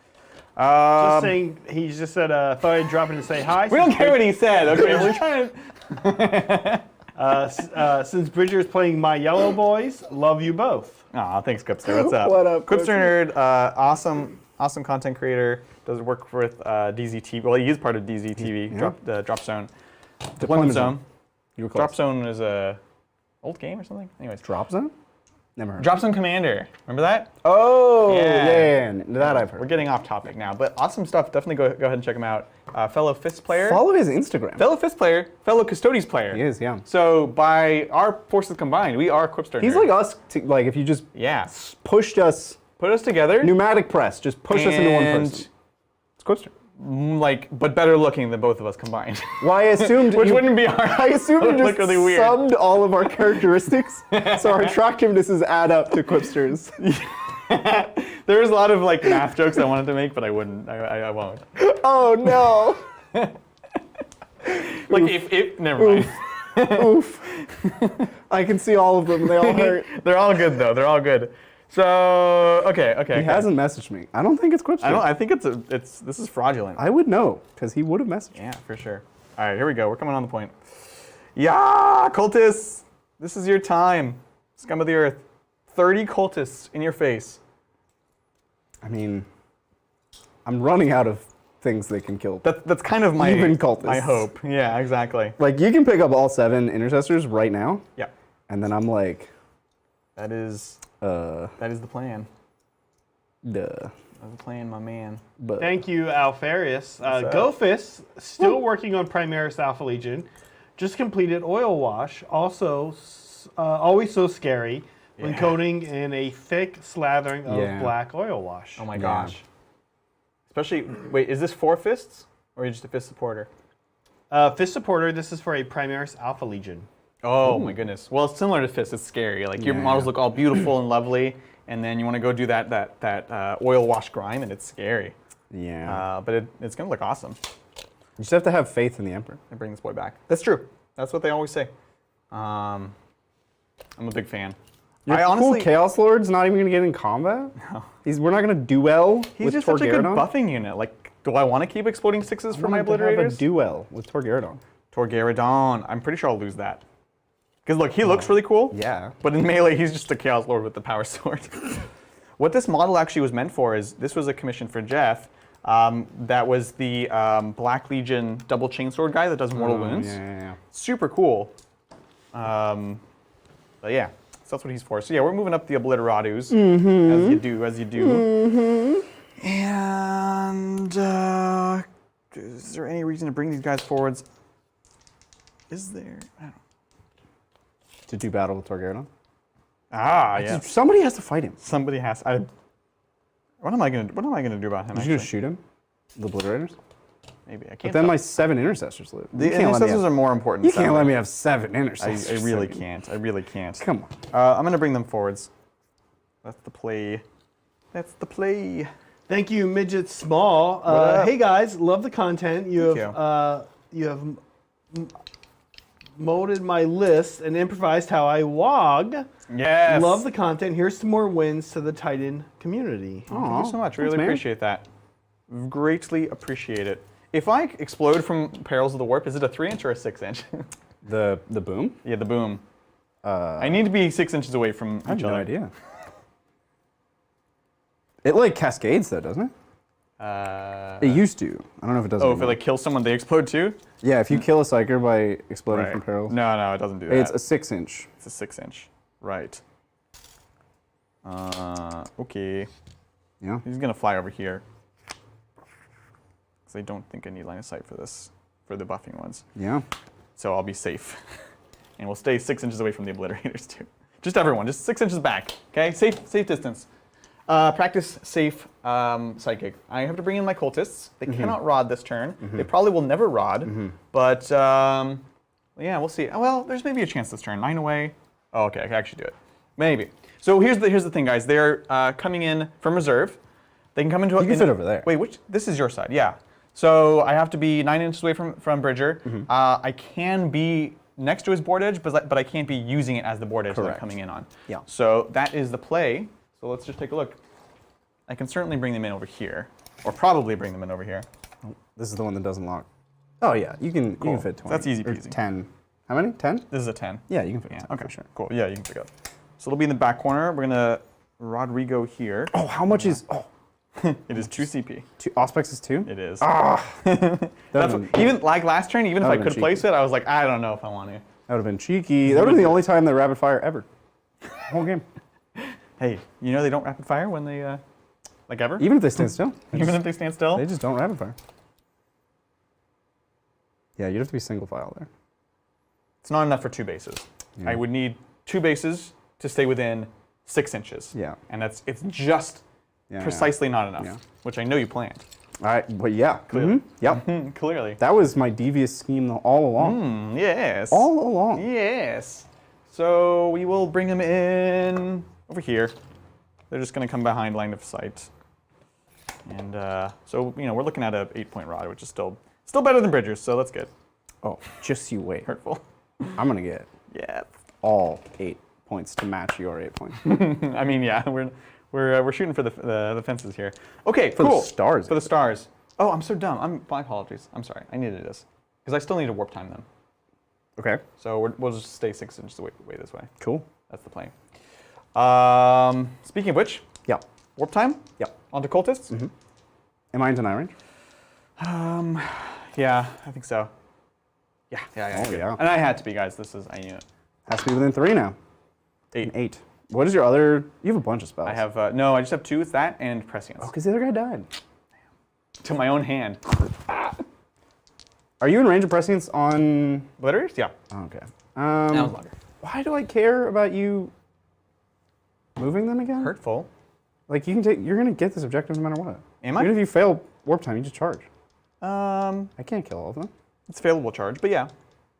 Just saying, he just said, thought I'd drop in to say hi. We don't care what he said, okay? We're trying to... Since Bridger is playing My Yellow Boys, love you both. Aw, thanks, Quipster. What's up? What up, Quipster Nerd, awesome content creator. Does work with DZTV. Well, he is part of DZTV, Drop Zone. Deployment Zone. You were close. Drop Zone is a old game or something? Anyways. Drop Zone? Never heard. Drop Zone Commander. Remember that? Oh, Yeah. yeah, that I've heard. We're getting off topic now, but awesome stuff. Definitely go ahead and check him out. Fellow Fist player. Follow his Instagram. Fellow Fist player. Fellow Custodes player. He is, yeah. So by our forces combined, we are Quipster He's Nerd. like us, like if you just Yeah. pushed us, Put us together. pneumatic press, just push us into one and, person. It's Quipster. but better looking than both of us combined. Well, I assumed Which you, wouldn't be hard. I assumed you That would just look really weird. summed all of our characteristics, so our attractiveness add up to Quipsters. There's a lot of like math jokes I wanted to make, but I wouldn't. I won't. Oh no! Like if never mind. Oof. I can see all of them. They all hurt. They're all good though. They're all good. So okay. He hasn't messaged me. I don't think it's Quipster. I think this is fraudulent. I would know because he would have messaged me. Yeah, for sure. All right, here we go. We're coming on the point. Yeah, cultists. This is your time. Scum of the earth. 30 cultists in your face. I mean, I'm running out of things they can kill. That's kind of my Even cultists. my hope. Yeah, exactly. Like you can pick up all 7 intercessors right now, Yeah. and then I'm like, That is the plan. duh. That's the plan, my man. But Thank you, Alfarius. up? GoFist, still working on Primaris Alpha Legion. Just completed Oil Wash. Also, always so scary when Yeah. coating in a thick slathering of Yeah. black oil wash. Oh my Yeah. gosh. Especially, wait, is this 4 fists? Or are you just a fist supporter? Fist Supporter, this is for a Primaris Alpha Legion. Oh my goodness. Well, it's similar to Fist. It's scary. Like your Yeah. models look all beautiful and lovely, and then you want to go do that oil wash grind, and it's scary. yeah, But it's gonna look awesome. you just have to have faith in the Emperor. I bring this boy back. That's true. That's what they always say. I'm a big fan. Your I honestly, cool Chaos Lord's not even gonna get in combat. No. We're not gonna duel he's with just such a good Torgaredon. buffing unit. Like, do I want to keep exploding 6s for my I want him to have a obliterators? duel with Torgaredon. Torgaredon. I'm pretty sure I'll lose that. Because look, he looks really cool. Yeah. But in melee, he's just a Chaos Lord with the power sword. What this model actually was meant for is, this was a commission for Jeff. That was the Black Legion double chainsword guy that does mortal wounds. Yeah. Super cool. But yeah, so that's what he's for. So yeah, we're moving up the obliteratus, as you do. And is there any reason to bring these guys forwards? Is there? I don't know. To do battle with Torgaredon. Yeah. Somebody has to fight him. Somebody has. What am I gonna do about him? Did you just shoot him? The obliterators? Maybe I can't. But then my 7 intercessors live. the intercessors are more important. You can't sadly. let me have 7 I intercessors. really can't. I really can't. Come on. I'm gonna bring them forwards. That's the play. That's the play. Thank you, Midget Small. up? Hey guys, love the content. You Thank have molded my list and improvised how I wog. Yes. Love the content. Here's some more wins to the Titan community. Thank you so much. Really man. appreciate that. Greatly appreciate it. If I explode from Perils of the Warp, is it a 3-inch or a 6-inch? The boom? Yeah, the boom. I need to be 6 inches away from I have each no other. idea. It like cascades though, doesn't it? It used to. I don't know if it does. Oh, if it anymore. like kills someone, they explode too? Yeah, if you kill a psyker by exploding from perils. No, it doesn't do that. It's a 6-inch. It's a 6-inch. Right. Okay. Yeah. He's gonna fly over here. Because I don't think I need line of sight for this, for the buffing ones. Yeah. So I'll be safe. And we'll stay 6 inches away from the obliterators too. Just everyone, just 6 inches back. Okay, safe distance. Practice safe psychic. I have to bring in my cultists. They cannot rod this turn. They probably will never rod. But yeah, we'll see. Well, there's maybe a chance this turn. 9 away. Oh, okay, I can actually do it. Maybe. So here's the thing, guys. They're coming in from reserve. They can come into. You can fit over there. Wait, which? This is your side. Yeah. So I have to be 9 inches away from Bridger. I can be next to his board edge, but I can't be using it as the board edge that I'm Correct. coming in on. Yeah. So that is the play. So let's just take a look. I can certainly bring them in over here, or probably bring them in over here. This is the one that doesn't lock. Oh yeah, you can fit 20. That's easy or peasy. 10. How many? 10? This is a 10. Yeah, you can fit Yeah, 10 okay, for sure. cool. Yeah, you can pick up. So it'll be in the back corner. We're gonna Rodrigo here. Oh, how much is? Oh, It is 2 CP. Auspex is 2. It is. Ah, That's what, even like last turn, even if I would've could been place it, I was like, I don't know if I want to. that would have been cheeky. That would have been the only time they rapid fire ever. Whole game. Hey, you know they don't rapid fire when they like ever. Even if they stand still. Even if they stand still. They just don't rapid fire. Yeah, you'd have to be single file there. It's not enough for 2 bases. Yeah. I would need 2 bases to stay within 6 inches. Yeah. And it's just Yeah, precisely not enough, Yeah. which I know you planned. But yeah. Clearly. Yep. Clearly. That was my devious scheme all along. Yes. All along. Yes. So we will bring them in over here. They're just going to come behind line of sight. And so, we're looking at a 8-point rod, which is still better than Bridger's, so that's good. Oh, just you wait. Hurtful. I'm gonna get Yeah. all 8 points to match your 8 points. I mean, yeah, we're shooting for the fences here. Okay, For cool. the stars. For the stars. Oh, I'm so dumb. My apologies. I'm sorry. I needed this because I still need to warp time them. Okay. So we'll just stay 6 inches away this way. Cool. That's the plan. Speaking of which, Yeah. warp time. Yep. Onto cultists. Am I in deny range? Yeah, I think so. Yeah. Oh, yeah. And I had to be, guys. I knew it. Has to be within 3 now. 8. 8. What is your other? You have a bunch of spells. I have no. I just have 2. It's that and prescience. Oh, because the other guy died. To my own hand. Are you in range of prescience on? Obliterators? Yeah. Oh, okay. That was longer. Why do I care about you moving them again? Hurtful. Like you can take. You're gonna get this objective no matter what. Am I? Even if you fail warp time, you just charge. I I can't kill all of them. It's failable charge, but yeah.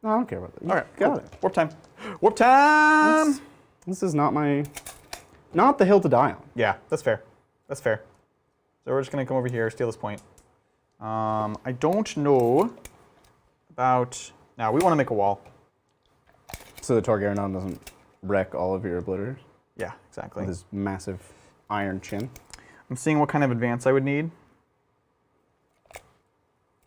No, I don't care about that. All right, got cool. it. Warp time. Warp time. This is not the hill to die on. Yeah, that's fair. That's fair. So we're just gonna come over here, steal this point. I don't know about. Now we want to make a wall. So the Targaryen doesn't wreck all of your obliterators Yeah, exactly. with his massive iron chin. I'm seeing what kind of advance I would need.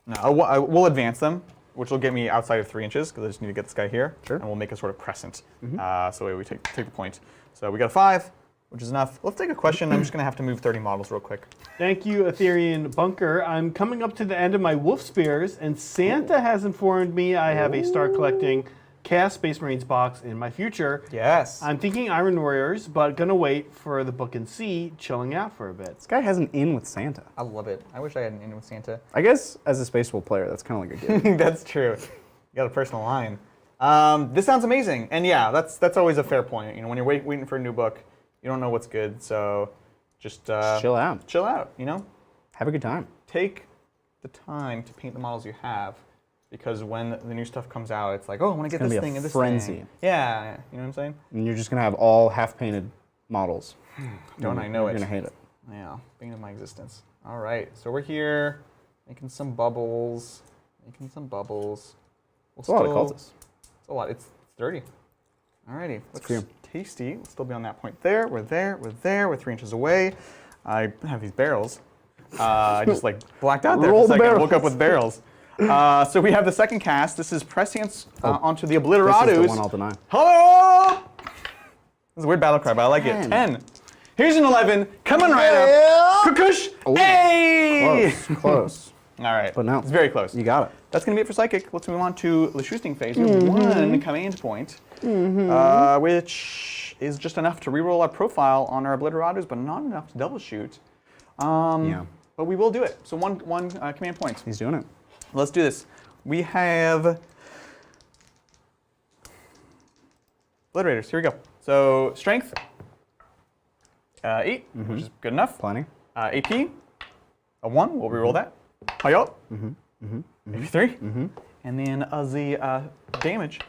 No, we'll advance them, which will get me outside of 3 inches because I just need to get this guy here. Sure. And we'll make a sort of crescent. So we take the point. So we got a 5, which is enough. Let's take a question. I'm just gonna have to move 30 models real quick. Thank you, Etherean Bunker. I'm coming up to the end of my wolf spears, and Santa has informed me I have a start collecting Chaos Space Marines box in my future. Yes. I'm thinking Iron Warriors, but gonna wait for the book and see, chilling out for a bit. This guy has an in with Santa. I love it. I wish I had an in with Santa. I guess as a Space Wolf player, that's kind of like a gift. That's true. You got a personal line. This sounds amazing, and yeah, that's always a fair point. When you're waiting for a new book, you don't know what's good, so just chill out. Chill out. Have a good time. Take the time to paint the models you have, because when the new stuff comes out, it's like, oh, I want to get gonna this be a thing and this frenzy. thing. Yeah, you know what I'm saying? And you're just gonna have all half-painted models. Don't I know You're it? gonna hate it. Yeah, bane of my existence. All right, so we're here making some bubbles. It's a lot of cultists. It's a lot. It's dirty. Alrighty, looks few. tasty. We'll still be on that point there. We're there. We're 3 inches away. I have these barrels. I just like blacked out there Roll for a the second. Woke up barrels. with barrels. So we have the second cast. This is prescience onto the Obliteratus. This is the one I'll deny. Hello! This is a weird battle cry, but I like it. 10. 10. Here's an 11. Coming right up. Kukush. Hey! Close. All right. But no. It's very close. You got it. That's going to be it for Psychic. Let's move on to the shooting phase. We have one command point, which is just enough to reroll our profile on our Obliteratus, but not enough to double shoot. Yeah. But we will do it. So one command point. He's doing it. Let's do this. We have Obliterators. Here we go. So strength, 8, which is good enough. Plenty. AP, a 1. We'll reroll that. Hi-yo. Maybe 3. And then the damage,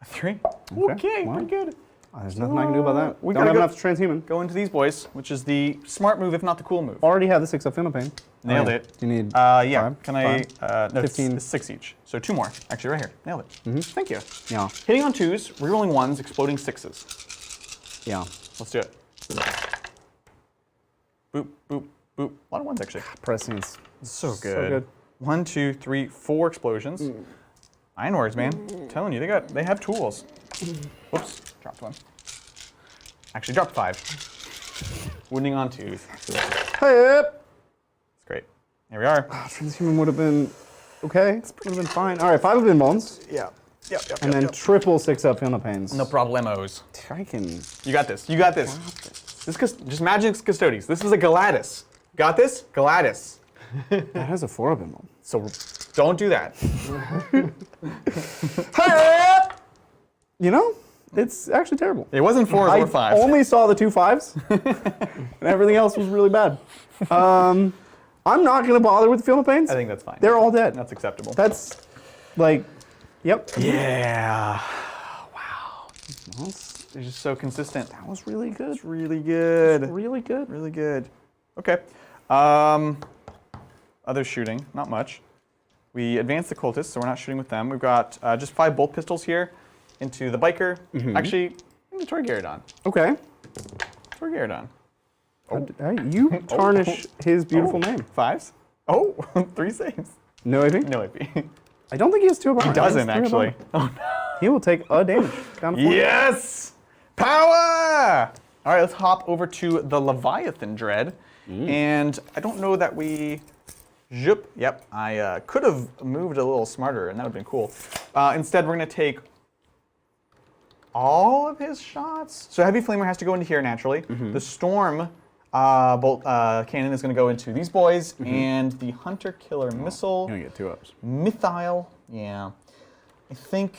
a 3. Okay, wow. pretty good. There's nothing I can do about that. We Don't gotta have go- enough transhuman. Go into these boys, which is the smart move, if not the cool move. Already have the 6 up Final Pain. Nailed Oh, yeah. it. Do you need Yeah. 5? Can I? No, 15. It's 6 each. So 2 more. Actually, right here. Nailed it. Thank you. Yeah. Hitting on 2s, rerolling 1s, exploding 6s. Yeah. Let's do it. Boop, boop, boop. A lot of 1s actually. Prescience. So good. So good. 1, 2, 3, 4 explosions. Iron Warriors, man. I'm telling you, they have tools. Whoops, dropped 1. Actually, dropped 5. Wounding on 2s. Hey! It's great. Here we are. Transhuman would have been okay. Would have been fine. All right, 5 have been bones. Yeah. Yep. And then triple 6 up Final Pains. No problemos. I can. You got this. You got this. This is just Magic's Custodes. This is a Galatis. Got this? Galatis. That has a 4 up in bone. So don't do that. You know, it's actually terrible. It wasn't 4s or 5s. I only saw the 2 5s, and everything else was really bad. I'm not going to bother with the Final Pains. I think that's fine. They're all dead. That's acceptable. That's like, yep. Yeah. Wow. They're just so consistent. That was really good. It's really good. Really good. Really good. Okay. Other shooting, not much. We advance the cultists, so we're not shooting with them. We've got just 5 bolt pistols here into the biker. Actually, into Torgaradon. Okay. Torgaradon. Hey, you tarnish his beautiful name. 5s? Oh, 3 saves. No AP? No AP. I don't think he has 2 up. He doesn't, actually. Oh, no. He will take a damage. Down to 4. Yes! Power! All right, let's hop over to the Leviathan Dread. And I don't know that we... Zhup. Yep, I could have moved a little smarter, and that would have been cool. Instead, we're going to take all of his shots. So Heavy Flamer has to go into here naturally. The Storm bolt cannon is going to go into these boys, and the Hunter Killer Missile. You're going to get 2 ups. Mythile. Yeah. I think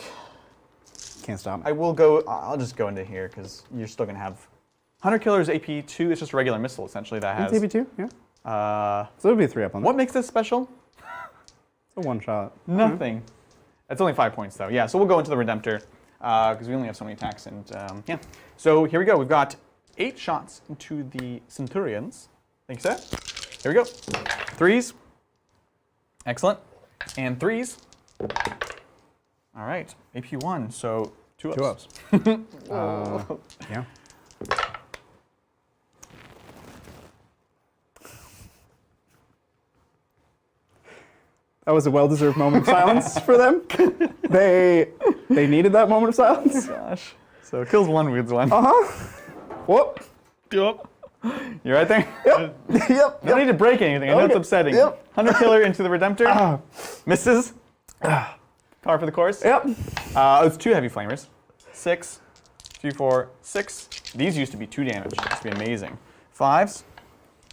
Can't stop me. I will go. I'll just go into here because you're still going to have Hunter Killer's AP 2. It's just a regular missile essentially that has. It's AP2, yeah. So it would be a 3 up on that. What makes this special? It's a 1 shot. Nothing. It's only 5 points though. Yeah. So we'll go into the Redemptor because we only have so many attacks and yeah. So here we go. We've got 8 shots into the Centurions. Thank you, sir. Here we go. 3s. Excellent. And 3s. All right. AP 1. So 2 ups. 2 ups. Yeah. That was a well-deserved moment of silence for them. They needed that moment of silence. Gosh. So kills 1, wounds 1. Whoop. Yep. You right there? Yep. Yep. No need to break anything. I know it's Okay. upsetting. Yep. Hunter Killer into the Redemptor. Misses. Power for the course. Yep. It's 2 Heavy Flamers. 6, 2, 4, 6. These used to be 2 damage. This used to be amazing. 5s.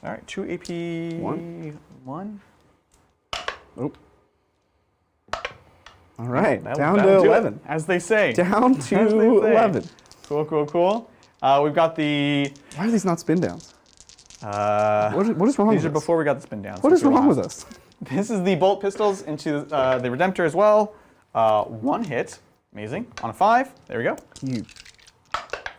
All right, 2 AP. 1. Oop. All right. That'll Down to do it, 11. as they say. Down As to they say. 11. Cool, cool, cool. We've got the. Why are these not spin downs? What is wrong These with are us? before we got the spin downs. What is wrong with us? This is the bolt pistols into the Redemptor as well. 1 hit. Amazing. On a 5. There we go. You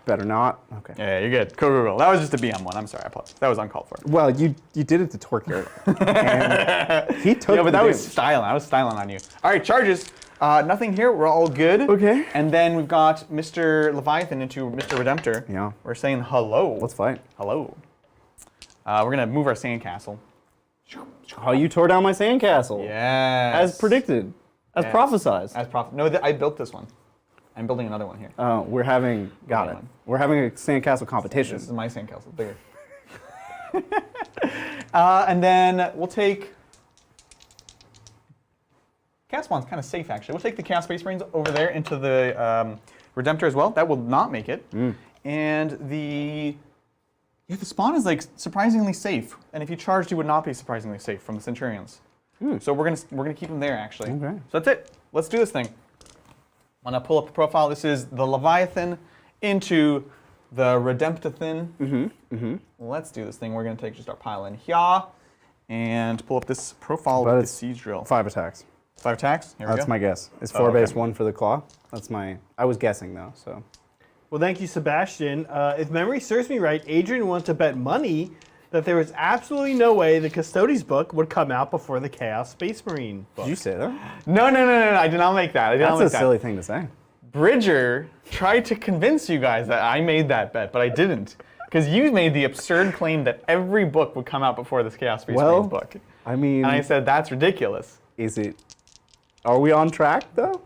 better not. Okay. Yeah, you're good. Cool. That was just a BM one. I'm sorry. I apologize. That was uncalled for. Well, you did it to Torque and he took. Yeah, but that the was damage. styling. I was styling on you. All right, charges. Nothing here. We're all good. Okay. And then we've got Mr. Leviathan into Mr. Redemptor. Yeah. We're saying hello. Let's fight. Hello. We're gonna move our sandcastle. Oh, you tore down my sandcastle. Yes. As predicted. As Yes. prophesized. As no, I built this one. I'm building another one here. Oh, we're having got it. We're having a sandcastle competition. This is my sandcastle, bigger. And then we'll take. Chaos Spawn's kind of safe, actually. We'll take the Chaos Space Marines over there into the Redemptor as well. That will not make it. And the Spawn is like surprisingly safe. And if you charged, you would not be surprisingly safe from the Centurions. So we're gonna keep them there, actually. Okay. So that's it. Let's do this thing. I'm gonna pull up the profile. This is the Leviathan into the Redemptathin. Let's do this thing. We're gonna take just our pile in here and pull up this profile But with the it's siege drill. 5 attacks. 5 attacks. Here we That's go. my guess. It's Oh, 4 okay. base, 1 for the claw. That's my. I was guessing though, so. Well, thank you, Sebastian. If memory serves me right, Adrian wants to bet money that there was absolutely no way the Custodes book would come out before the Chaos Space Marine book. Did you say that? No, I did not make that. I did not That's make a that. silly thing to say. Bridger tried to convince you guys that I made that bet, but I didn't. Because you made the absurd claim that every book would come out before this Chaos Space Marines book. I mean, And I said, that's ridiculous. is it? Are we on track though?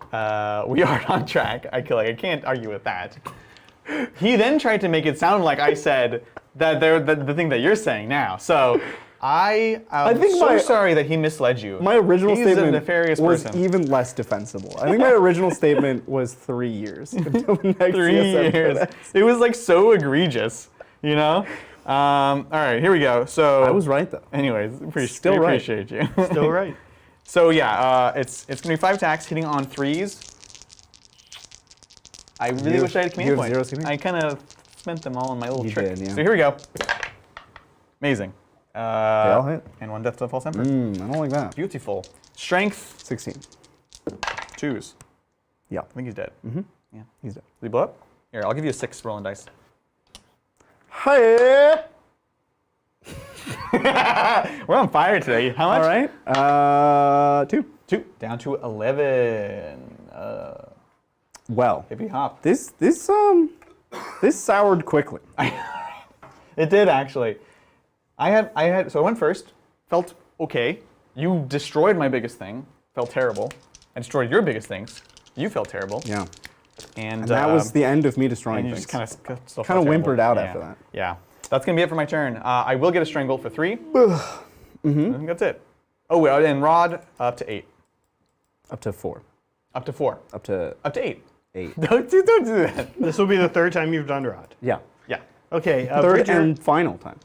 We are on track. I can't argue with that. He then tried to make it sound like I said that the thing that you're saying now. So I'm think so my- sorry that he misled you. My original He's statement a nefarious was person. even less defensible. I think my original statement was 3 years until the next 3 CSM years. Codex. It was like so egregious, you know? All right, here we go. So I was right though. Anyways, Still right. appreciate you. Still right. So yeah, it's gonna be 5 attacks, hitting on 3s. I really wish I had command you have points. 0 CP? I kind of spent them all on my little You trick. did, yeah. So here we go. Amazing. They all hit. And 1 death to false emperor. I don't like that. Beautiful. Strength 16. 2s. Yeah, I think he's dead. Yeah. he's dead. Did he blow up? Here, I'll give you a 6 rolling dice. Hey! We're on fire today. How much? All right. 2. 2. Down to 11. Well, Hippie hop. this soured quickly. It did actually. So I went first, felt okay. You destroyed my biggest thing, felt terrible. I destroyed your biggest things. You felt terrible. Yeah. And That was the end of me destroying and you things. just Kind of whimpered out after that. Yeah. That's gonna be it for my turn. I will get a strangle for 3. I think that's it. Oh, well, and rod up to 8. Up to 4. Up to 4. Up to Up to 8. 8. Don't do that. This will be the 3rd time you've done Rod. Yeah. Yeah. Okay, 3rd Bridger, and final time.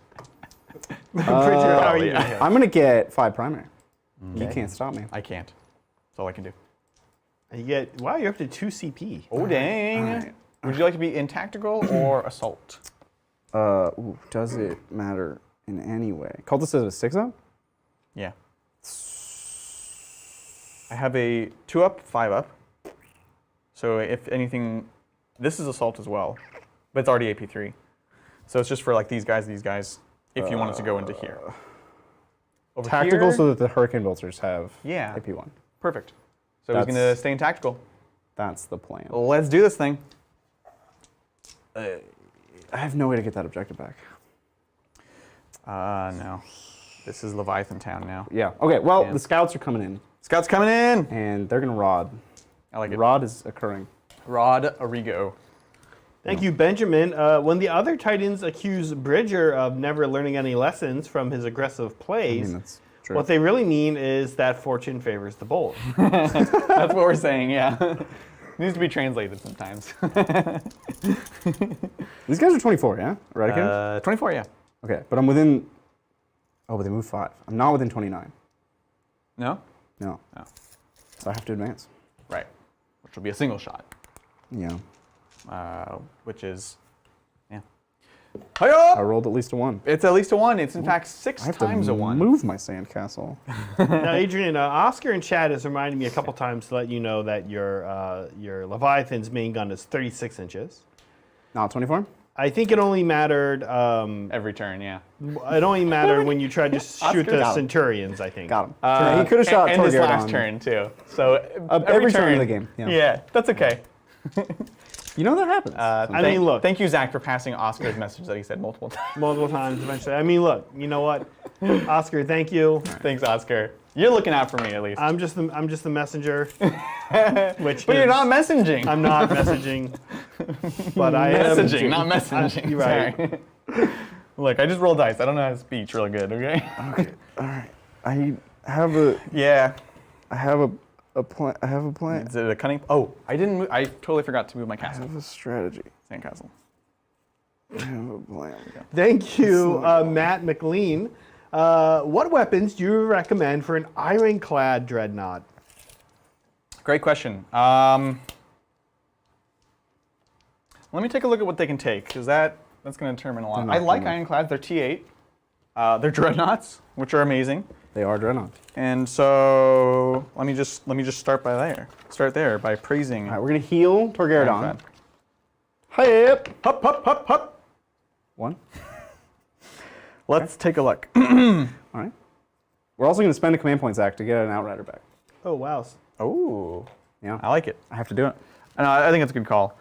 Bridger, how are you yeah. doing here? I'm gonna get 5 primary. You can't stop me. I can't. That's all I can do. You get, wow, you're up to 2 CP. Oh dang. Alright. Would you like to be in tactical or assault? Does it matter in any way? Cultist is a 6-up? Yeah. I have a 2-up, 5-up. So if anything, this is assault as well, but it's already AP3. So it's just for like these guys, if you wanted to go into here. Over Tactical here, so that the Hurricane Bolters have Yeah. AP1. perfect. So he's gonna stay in tactical. That's the plan. Let's do this thing. I have no way to get that objective back. No. This is Leviathan Town now. Yeah. Okay, well, Yeah. the scouts are coming in, Scouts coming in. and they're going to rod. I like it. Rod is occurring. Rod Arrigo. Thank you, Benjamin. When the other Titans accuse Bridger of never learning any lessons from his aggressive I plays, mean, that's true. what they really mean is that fortune favors the bold. That's what we're saying, yeah. Needs to be translated sometimes. These guys are 24, yeah? Eradicated? 24, yeah. Okay, but I'm within... Oh, but they moved 5. I'm not within 29. No? No. Oh. So I have to advance. Right. Which will be a single shot. Yeah. Which is, yeah. I Hi-ya! rolled at least a 1. It's at least a 1. It's in fact I 6 have times to a 1. move my sandcastle. Now, Adrian, Oscar in chat has reminded me a couple times to let you know that your Leviathan's main gun is 36 inches. Not 24? I think it only mattered. Every turn, yeah. It only mattered when you tried to shoot the got him. Centurions, I think. Got him. He could have shot and his Torgeron last turn, too. So every turn of the game. Yeah, that's okay. You know that happens. I mean, look. Thank you, Zach, for passing Oscar's message that he said multiple times. Multiple times eventually. I mean, look, you know what? Oscar, thank you. Thanks, Oscar. You're looking out for me, at least. I'm just the messenger. But you're not messaging. I'm not messaging. But I messaging, am. not messaging. You're right. Sorry. Look, I just rolled dice. I don't know how to speech real good, okay? Okay, all right. I have a Yeah. plan. I have a plan. Is it a cunning? Oh, I didn't move. I totally forgot to move my I castle. have a strategy. Sandcastle. I have a plan. Thank you, Matt McLean. What weapons do you recommend for an ironclad dreadnought? Great question. Let me take a look at what they can take, because that's going to determine a lot. They're I not like gonna- ironclads. They're T8. They're dreadnoughts, which are amazing. They are dreadnoughts. And so let me just start by there. Start there by praising. All right, we're gonna heal Torgeron. Ironclad. Hype. Hup hup hup hup. 1. Let's take a look. All right. We're also gonna spend a command point, Zach, to get an outrider back. Oh, wow. Oh, Yeah. I like it. I have to do it. And I think it's a good call.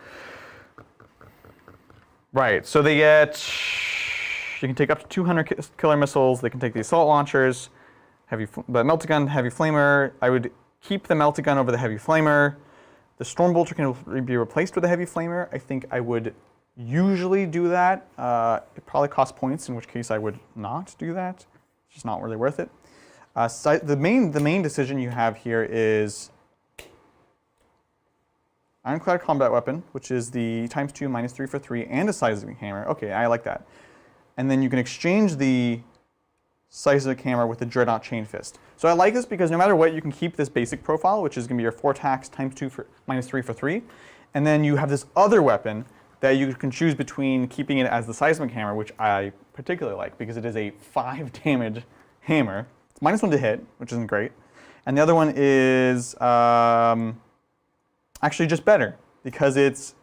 Right, so they get, you can take up to 200 killer missiles. They can take the assault launchers, the meltagun, heavy flamer. I would keep the meltagun over the heavy flamer. The storm bolter can be replaced with a heavy flamer. I think I would usually do that. It probably costs points, in which case I would not do that. It's just not really worth it. The main decision you have here is Ironclad combat weapon, which is the ×2 -3 for 3 and a seismic hammer. Okay, I like that. And then you can exchange the seismic hammer with the dreadnought chain fist. So I like this because no matter what, you can keep this basic profile, which is going to be your 4 attacks ×2 for -3 for 3. And then you have this other weapon that you can choose between keeping it as the seismic hammer, which I particularly like because it is a 5 damage hammer. It's -1 to hit, which isn't great. And the other one is actually just better because it's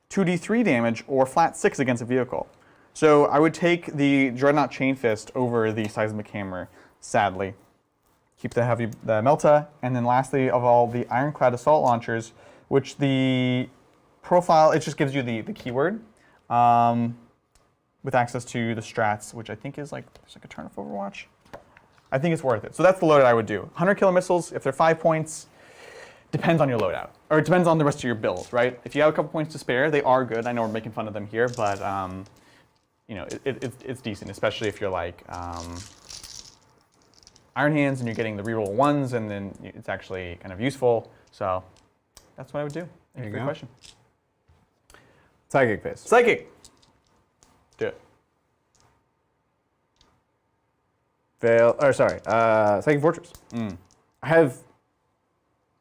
2d3 damage or flat 6 against a vehicle. So I would take the Dreadnought Chain Fist over the Seismic Hammer, sadly. Keep the Melta, and then lastly of all, the Ironclad Assault Launchers, which the profile, it just gives you the keyword with access to the strats, which I think is like, there's like a turn of Overwatch. I think it's worth it. So that's the loadout I would do. 100 killer missiles, if they're 5 points, depends on your loadout. Or it depends on the rest of your build, right? If you have a couple points to spare, they are good. I know we're making fun of them here, but you know, it's decent, especially if you're like Iron Hands and you're getting the reroll 1s, and then it's actually kind of useful. So that's what I would do. There you Good go. question. Psychic Fist. Psychic. Do it. Fail. Or sorry, Psychic Fortress. I have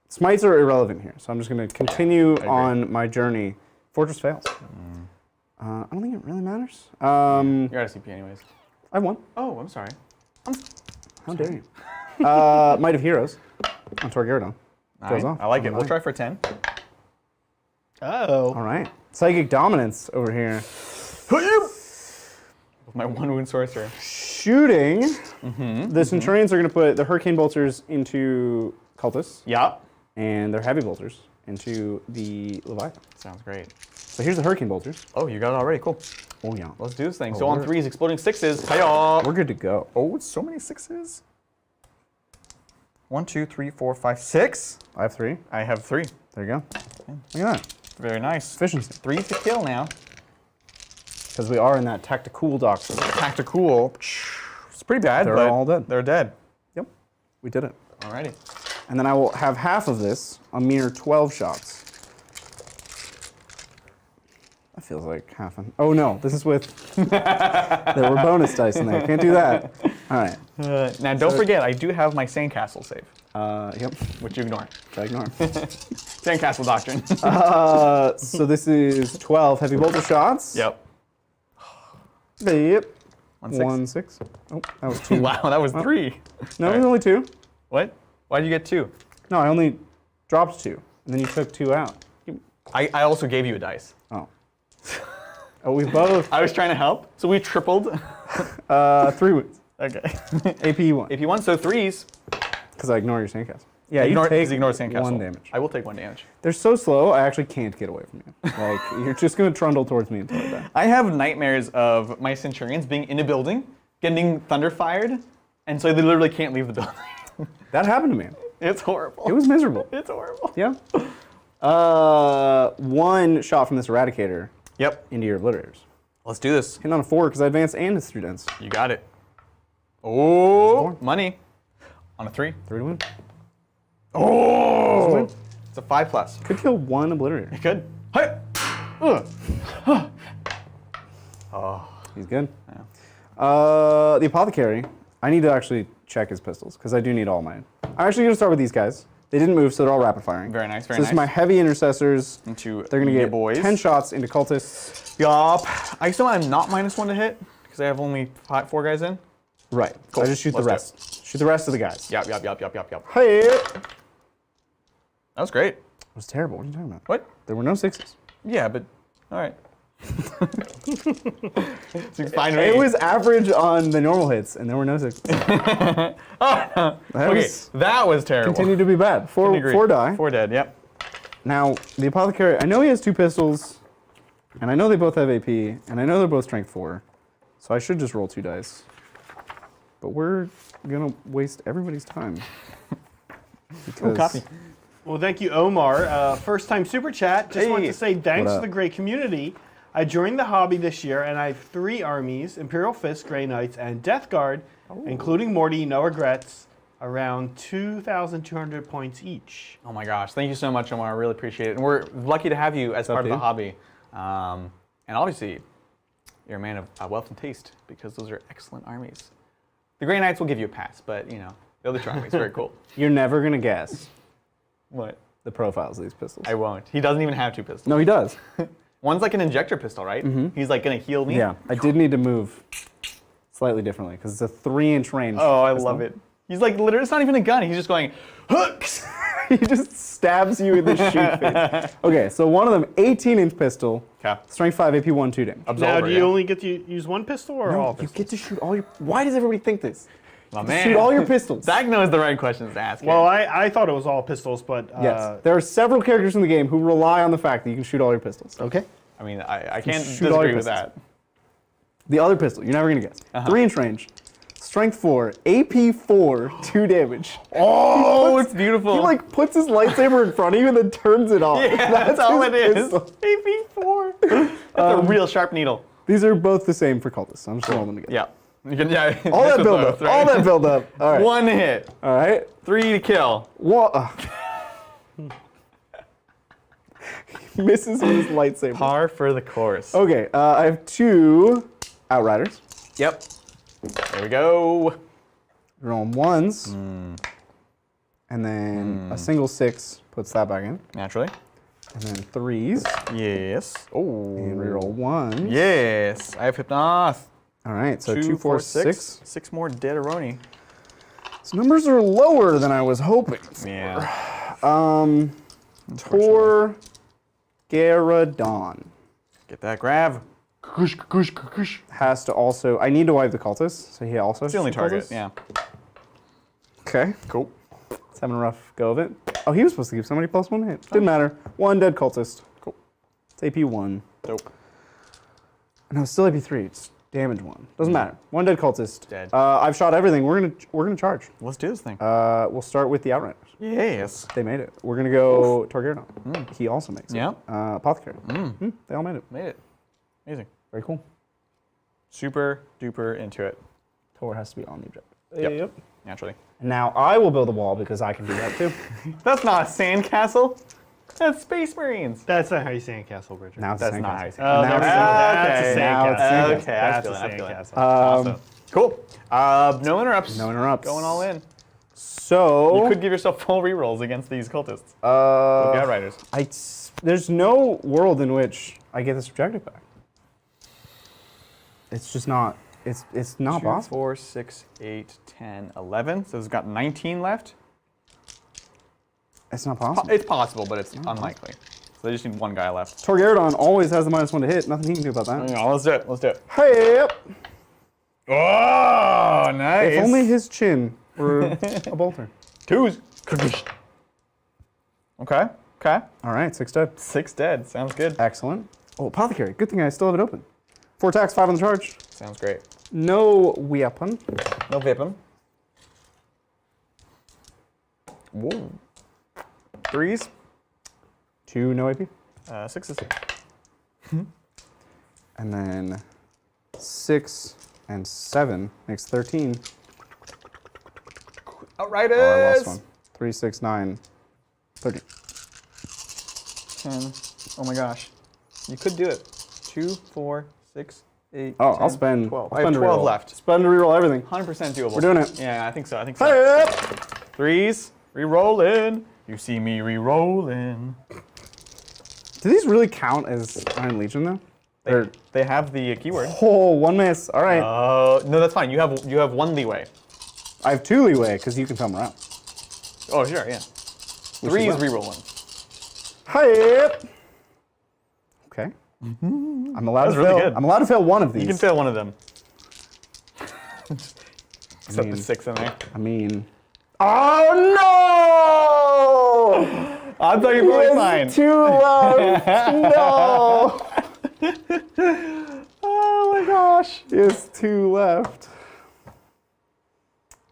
smites are irrelevant here, so I'm just going to continue on my journey. Fortress fails. I don't think it really matters. You're out of CP anyways. I won. Oh, I'm sorry. How dare you? Might of Heroes on Torgeron. Goes off. I like it. on We'll 9. try for 10. Oh. All right. Psychic Dominance over here. With my 1 wound sorcerer. Shooting. The Centurions are going to put the Hurricane Bolters into Cultists, Yeah. and their Heavy Bolters into the Leviathan. Sounds great. So here's the Hurricane Bolters. Oh, you got it already. Cool. Oh yeah. Let's do this thing. Oh, So on we're- 3s, exploding 6s. Hi-ya. We're good to go. Oh, it's so many 6s. 1, 2, 3, 4, 5, 6. I have 3. I have 3. There you go. Look at that. Very nice. Efficiency. 3 to kill now. Because we are in that tactical doctrine. Tactical. It's pretty bad, They're but all dead. they're dead. Yep. We did it. Alrighty. And then I will have half of this, a mere 12 shots. That feels like half an... Oh no, this is with... there were bonus dice in there. Can't do that. All right. Now, don't forget, I do have my Sandcastle save, Yep. which you ignore. Ignore. Sandcastle Doctrine. So this is 12 heavy bolter shots. Yep. Yep. 1, 6. 1, 6. Oh, that was 2. Wow, that was 3. No, it was only 2. What? Why did you get 2? No, I only dropped 2. And then you took 2 out. I also gave you a dice. Oh. Oh, we both. I was trying to help, so we tripled. 3 wounds. Okay. AP 1. If you want, so 3s. Because I ignore your sandcastle. Yeah, Ignore, you take ignore Sandcastle. 1 damage. I will take 1 damage. They're so slow, I actually can't get away from you. Like, you're just going to trundle towards me until I die. I have nightmares of my Centurions being in a building, getting thunder fired, and so they literally can't leave the building. That happened to me. It's horrible. It was miserable. It's horrible. Yeah. 1 shot from this Eradicator Yep. into your Obliterators. Let's do this. Hitting on a 4 because I advanced and it's through dense. You got it. Oh, money. On a 3. 3 to win. Oh! It's a 5+. Could kill 1 Obliterator. Good. Hey! He's good. The Apothecary, I need to actually check his pistols because I do need all mine. I'm actually going to start with these guys. They didn't move, so they're all rapid firing. Very nice, very so this is nice. my heavy intercessors. Into They're going to your get boys. 10 shots into cultists. Yup. I still am not -1 to hit because I have only 4 guys in. Right. Cool. So I just shoot Let's the do rest. Shoot the rest of the guys. Yup. Hey! That was great. It was terrible. What are you talking about? What? There were no 6s. Yeah, but all right. It's fine. It was average on the normal hits, and there were no 6s. That was terrible. Continued to be bad. 4 die. 4 dead. Yep. Now, the Apothecary, I know he has 2 pistols, and I know they both have AP, and I know they're both strength 4, so I should just roll 2 dice. But we're going to waste everybody's time. Because copy. Well, thank you, Omar. First time super chat. Just want to say thanks What to up? the great community. I joined the hobby this year, and I have 3 armies: Imperial Fist, Grey Knights, and Death Guard, including Morty. No regrets. Around 2,200 points each. Oh my gosh! Thank you so much, Omar. I really appreciate it, and we're lucky to have you as part of the dude? hobby. And obviously, you're a man of wealth and taste because those are excellent armies. The Grey Knights will give you a pass, but you know the other 2 armies very cool. You're never going to guess What? the profiles of these pistols. I won't. He doesn't even have 2 pistols. No, he does. One's like an injector pistol, right? He's like gonna heal me. Yeah, I did need to move slightly differently because it's a 3-inch range. Oh, I pistol. love it. He's like literally. It's not even a gun. He's just going hooks. He just stabs you in the shoot face. Okay, so one of them, 18-inch pistol, Okay. strength 5, AP 1, 2 damage. Now, do you only get to use 1 pistol or all You pistols? get to shoot all your. Why does everybody think this? My man. Shoot all your pistols. Zach knows the right questions to ask. here. Well, I thought it was all pistols, but Yes, there are several characters in the game who rely on the fact that you can shoot all your pistols. Okay. I mean, I can't shoot all disagree your with pistols. that. The other pistol, you're never gonna guess. 3-inch range, strength 4, AP 4, 2 damage. Oh, it's beautiful. He like puts his lightsaber in front of you and then turns it off. yeah, that's all his it is. pistol. AP4. That's a real sharp needle. These are both the same for cultists. So I'm just rolling them together. Yeah. You can, yeah. All mix that with build both, up. right? All that build up. All right. 1 hit. All right. 3 to kill. He misses with his lightsaber. Par for the course. Okay, I have 2 Outriders. Yep. There we go. Rolling 1s. And then a single 6 puts that back in. Naturally. And then 3s. Yes. Oh. And reroll 1s. Yes. I have Hypnoth. All right, so 2, 4, 6. 6 more Deaderoni. So numbers are lower than I was hoping. Yeah. Tor Garadon Get that grab. has to also. I need to wipe the cultists, so he also. It's the only has to target. cultists? Yeah. Okay. Cool. It's having a rough go of it. Oh, he was supposed to give somebody +1 hit. Didn't matter. 1 dead cultist. Cool. It's AP 1. Dope. No, it's still AP 3. It's damage 1. Doesn't matter. 1 dead cultist. Dead. I've shot everything. We're gonna charge. Let's do this thing. We'll start with the Outriders. Yes. They made it. We're gonna go Torgaradon. He also makes it. Yeah. Apothecary. They all made it. Made it. Amazing. Very cool. Super duper into it. Tor has to be on the objective. Yep. Naturally. Now I will build a wall because I can do that too. That's not a sandcastle. That's Space Marines. that's not how you say in Castle Bridger. Now it's That's a not how you sandcastle. say it. Oh, Now that's it's a now it's sandcastle. sandcastle. Okay, I That's feel a it, I feel it. sandcastle. Awesome. Cool. No interrupts. No interrupts. Going all in. So You could give yourself full rerolls against these cultists. With the Outriders. there's no world in which I get this objective back. It's just not. It's not 2, possible. 4, 6, 8, 10, 11. So it's got 19 left. It's not possible. It's possible, but it's unlikely. So they just need one guy left. Torgaradon always has the -1 to hit. Nothing he can do about that. Yeah, let's do it. Let's do it. Hey! Oh, nice. If only his chin were a bolter. 2s. Okay. Okay. All right, 6 dead. 6 dead. Sounds good. Excellent. Oh, Apothecary. Good thing I still have it open. 4 attacks, 5 on the charge. Sounds great. No weapon. No Vippin. Whoa. 3s. 2 no AP. 6s. And then 6 and 7 makes 13. Outriders. Oh, I lost one. 3, 6, 9, 13. 10. Oh my gosh. You could do it. 2, 4, 6, 8. Oh, 10, I'll spend 12. I'll I have spend a 12 reroll. left. Spend to reroll everything. 100% doable. We're doing it. Yeah, I think so. I think so. Hey! 3s. Rerolling. You see me rerolling. Do these really count as Iron Legion though? They have the keyword. Oh, 1 miss. All right. No, that's fine. You have 1 leeway. I have 2 leeway because you can come around. Oh, sure, yeah. 3 is rerolling. Hey! Okay. I'm allowed That's to really fail. good. I'm allowed to fail 1 of these. You can fail 1 of them. Except mean- the 6 in there. I mean. Oh no! I thought you were really fine. 2 left. No. Oh my gosh. There's 2 left.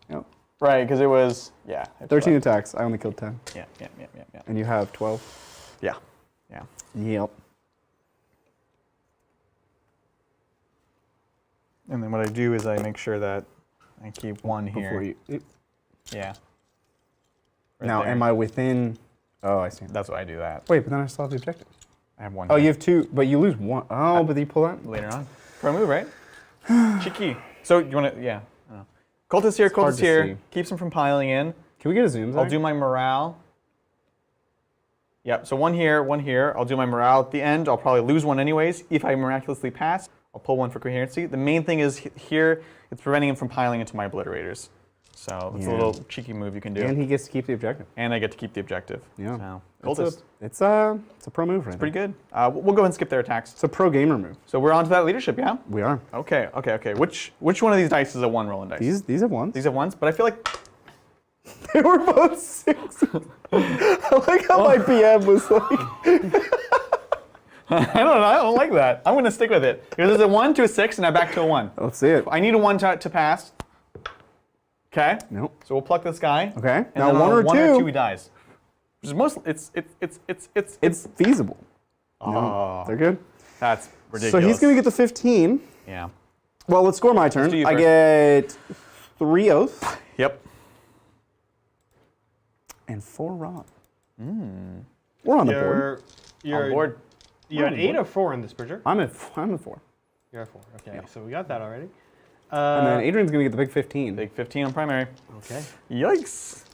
Yep. Right, because it was, yeah. 13 attacks. I only killed 10. Yeah. And you have 12. Yeah. Yep. And then what I do is I make sure that I keep 1 here. Before you. Yeah. Right Now, there. am I within? Oh, I see. That's why I do that. Wait, but then I still have the objective. I have 1 Oh, here. you have 2, but you lose 1. Oh, but you pull that. Later on. Pro move, right? Cheeky. So you want to, yeah. I don't know. Cultist here, hard cultist to here. see. Keeps him from piling in. Can we get a zoom? I'll do my morale. Yep, so 1 here, 1 here. I'll do my morale at the end. I'll probably lose 1 anyways. If I miraculously pass, I'll pull 1 for coherency. The main thing is here, it's preventing him from piling into my obliterators. So it's a Yeah. little cheeky move you can do. And he gets to keep the objective. And I get to keep the objective. Yeah. So, It's cultist. it's a pro move right Pretty good. We'll go ahead and skip their attacks. It's a pro gamer move. So we're on to that leadership, yeah? We are. Okay. Which one of these dice is a 1 rolling dice? These have 1s. These have 1s, but I feel like They were both 6. I like how my PM was like. I don't like that. I'm going to stick with it. Because there's a 1 to a 6 and I back to a 1. Let's see it. I need a 1 to pass. Okay. Nope. So we'll pluck this guy. Okay. And Now then on 1 a or 1 2. or 2 he dies. Which is most. It's feasible. Oh, They're good. that's ridiculous. So he's gonna get the 15. Yeah. Well, let's score my turn. do you I first. get 3 oath Yep. and 4 rot. We're on the board. You're On board. You're at on 8 board. or 4 in this, Bridger? I'm at 4. You're at 4. Okay, so we got that already. And then Adrian's gonna get the big 15. Big 15 on primary. Okay. Yikes.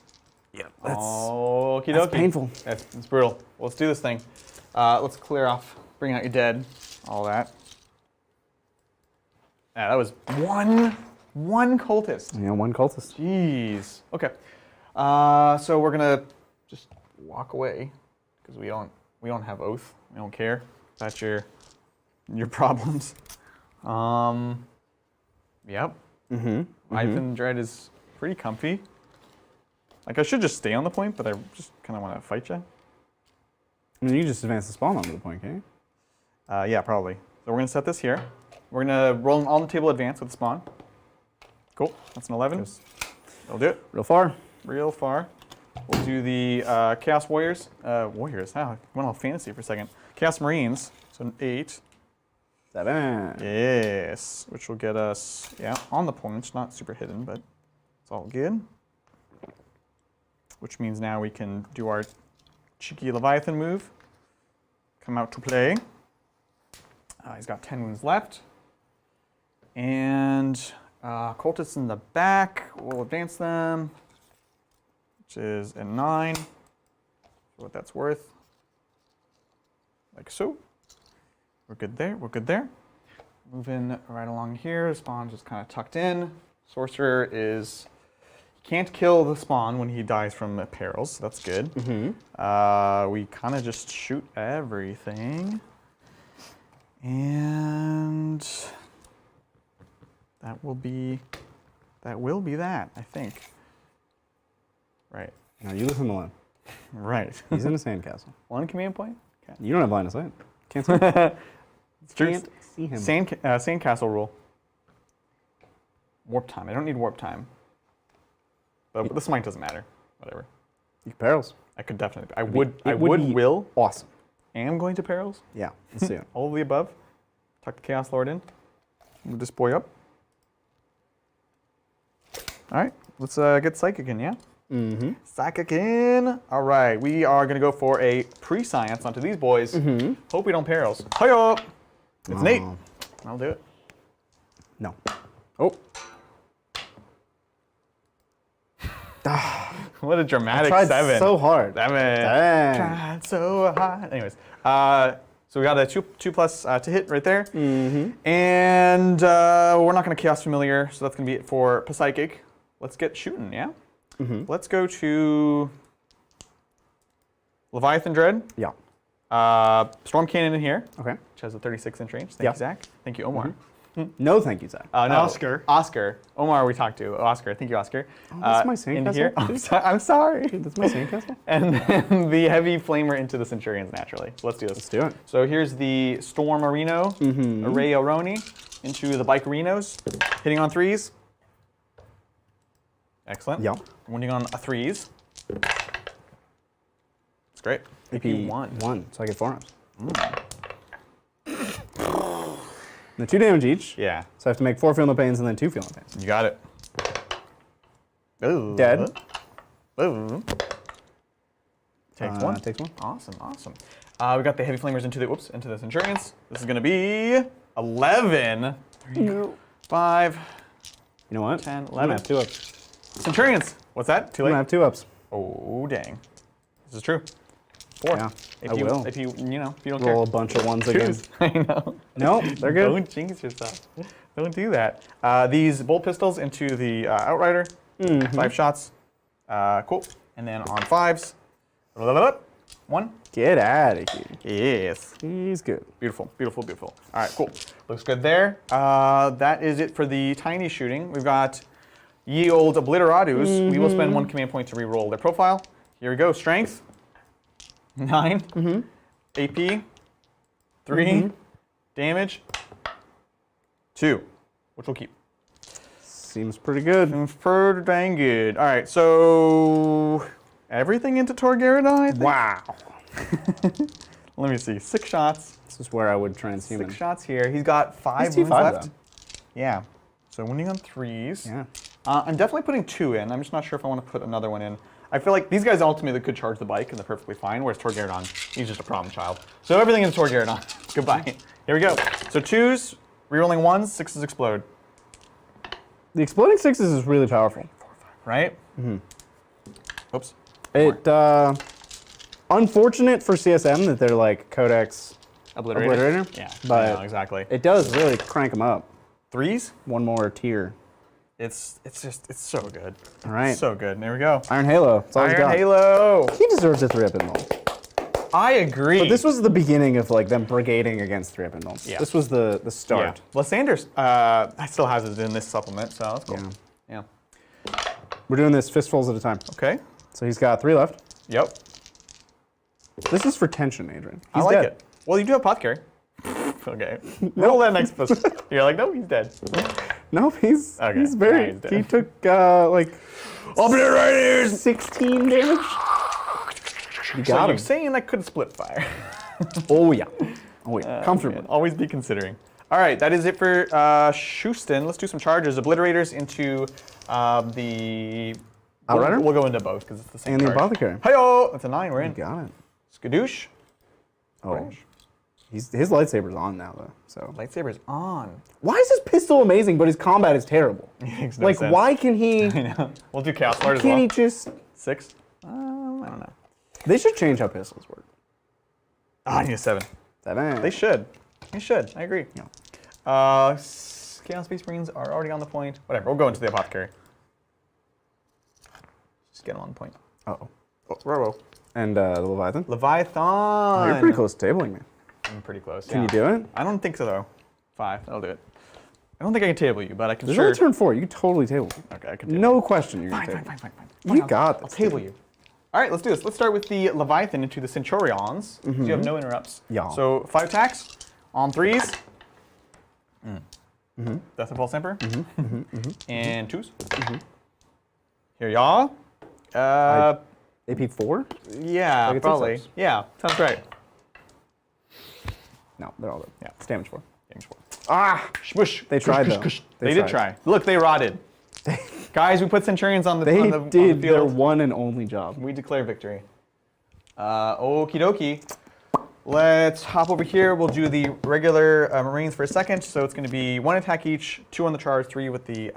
Yep. Okie that's dokie. painful. That's brutal. Well, let's do this thing. Let's clear off. Bring out your dead. All that. Yeah, that was one cultist. Yeah, 1 cultist. Jeez. Okay. So we're gonna just walk away because we don't have oath. We don't care. That's your problems. Yep. Ivan Dread is pretty comfy. Like I should just stay on the point, but I just kind of want to fight you. I mean, you just advance the spawn onto the point, can't you? Yeah, probably. So we're gonna set this here. We're gonna roll on the table advance with the spawn. Cool. That's an 11. That'll do it. Real far. Real far. We'll do the Chaos Warriors. Warriors. Wow, went all fantasy for a second. Chaos Marines. So an 8. 7. Yes, which will get us on the point. Not super hidden, but it's all good. Which means now we can do our cheeky Leviathan move. Come out to play. He's got 10 wounds left. And cultists in the back. We'll advance them, which is a 9. For what that's worth. Like so. We're good there. We're good there. Moving right along here. Spawn just kind of tucked in. Sorcerer is. He Can't kill the spawn when he dies from perils, so that's good. We kind of just shoot everything. And that will be that, I think. Right. Now you leave him alone. Right. He's in a sandcastle. 1 command point? Okay. You don't have line of sight. Can't see him. It's true. Can't see him. Sandcastle rule. Warp time. I don't need warp time. But the smite doesn't matter. Whatever. You can perils. I could definitely. I It would be will. Awesome. Am going to perils. Yeah, let's see it. All of the above. Tuck the Chaos Lord in. Move this boy up. All right. Let's get Psychic in, yeah? Mm-hmm. Psychic in. All right. We are going to go for a pre-science onto these boys. Hope we don't perils. Hi-yo! It's Nate. I'll do it. No. Oh. What a dramatic Tried 7. so hard. 7. Dang. Tried so hard. Anyways, so we got a 2+ to hit right there. And we're not going to Chaos Familiar, so that's going to be it for Psychic. Let's get shooting, yeah? Let's go to Leviathan Dread. Yeah. Storm Cannon in here, Okay. which has a 36-inch range. Thank Yeah. you, Zach. Thank you, Omar. No, thank you, Zach. No, Oscar. Oscar. Omar, we talked to. Oscar. Thank you, Oscar. that's my into sandcastle? here. I'm sorry. Dude, that's my sandcastle. And then the Heavy Flamer into the Centurions naturally. So let's do this. Let's do it. So here's the Storm Areno, Array Aroni, into the Bike Arenos, hitting on 3s. Excellent. Yeah. Wounding on 3s. It's great. AP 1. So I get 4 arms. Now 2 damage each. Yeah. So I have to make 4 Feel No Pains and then 2 Feel No Pains. You got it. Ooh. Dead. Ooh. Takes 1. Takes 1. Awesome, awesome. We got the Heavy Flamers into the Centurions. This is going to be 11. 3, 5, You know what? 10, I'm 11. gonna have 2 ups. Centurions. What's that? Too I'm late? gonna have 2 ups. Oh, dang. This is true. 4. Yeah, If I you, will. If you don't Roll a care. bunch of 1s again. Twos. I know. No, they're good. Don't jinx yourself. Don't do that. These bolt pistols into the Outrider. 5 shots. Cool. And then on 5s. 1. Get out of here. Yes. He's good. Beautiful, beautiful, beautiful. All right, cool. Looks good there. That is it for the tiny shooting. We've got ye old Obliteratus. We will spend 1 command point to re-roll their profile. Here we go. Strength. 9. AP. 3. Damage. 2. Which we'll keep. Seems pretty good. Pretty dang good. All right, so everything into Torgaradon, I think? Wow. Let me see. 6 shots. This is where I would transhuman. 6 shots here. He's got 5 He's wounds T5 left. though. Yeah. So winning on 3s. Yeah. I'm definitely putting 2 in. I'm just not sure if I want to put another one in. I feel like these guys ultimately could charge the bike and they're perfectly fine, whereas Torgaradon, he's just a problem child. So everything into Torgaradon. Goodbye. Here we go. So 2s, rerolling 1s, 6s explode. The exploding 6s is really powerful. Right? Oops. It, unfortunate for CSM that they're like Codex Obliterator. Yeah, but I know, exactly. it does really crank them up. 3s? One more tier. It's so good. All right. So good. There we go. Iron Halo. That's all he's Iron got. Halo. He deserves a 3-up in roll. I agree. But this was the beginning of like them brigading against 3-up in rolls. Yeah. This was the start. Yeah. Lysanders still has it in this supplement, so that's cool. Yeah. We're doing this fistfuls at a time. Okay. So he's got 3 left. Yep. This is for tension, Adrian. I He's like dead. it. Well, you do have Apothecary. Okay. Roll that next push. You're like, no, he's dead. No, he's Okay. he's very. Yeah, he's dead. He took like Obliterators! 16 damage. You So got you're him. saying that could split fire. Oh yeah. Oh yeah. Comfortably. Man, always be considering. All right, that is it for Schuston. Let's do some charges. Obliterators into the... Outrider? We'll go into both because it's the same And the charge. Apothecary. Hi-yo! That's a 9, we're You in. got it. Skadoosh. Oh. His lightsaber's on now though. So. Lightsaber's on. Why is his pistol amazing, but his combat is terrible? Makes no Like, sense. why can he? I know. We'll do Chaos Lord as Can't well. he just? 6? I don't know. They should change how pistols work. Oh, I need a 7. 7. They should. They should. I agree. Yeah. Chaos Space Marines are already on the point. Whatever. We'll go into the Apothecary. get him on point. Uh-oh. Oh, row. And the Leviathan? Leviathan. Oh, you're pretty close to tabling me. I'm pretty close. Can you do it? I don't think so, though. 5. That'll do it. I don't think I can table you, but I can There's sure. only turn 4. You can totally table me. Okay, I can table No question you're going to Fine, table fine, me. fine, fine. You I'll- got I'll this. table you. All right, let's do this. Let's start with the Leviathan into the Centurions. So you have no interrupts. Yeah. So 5 attacks on 3s. Death of False Emperor. And 2s. Here y'all. AP 4? Yeah, Like a probably. six-ups. Yeah, sounds right. No, they're all good. Yeah. It's damage 4. Damage 4. Ah! Smush. They tried, though. They did try. Look, they rotted. Guys, we put Centurions on the, They on the did their field. one and only job. We declare victory. Okie dokie. Let's hop over here. We'll do the regular Marines for a second. So it's going to be 1 attack each, 2 on the charge, 3 with the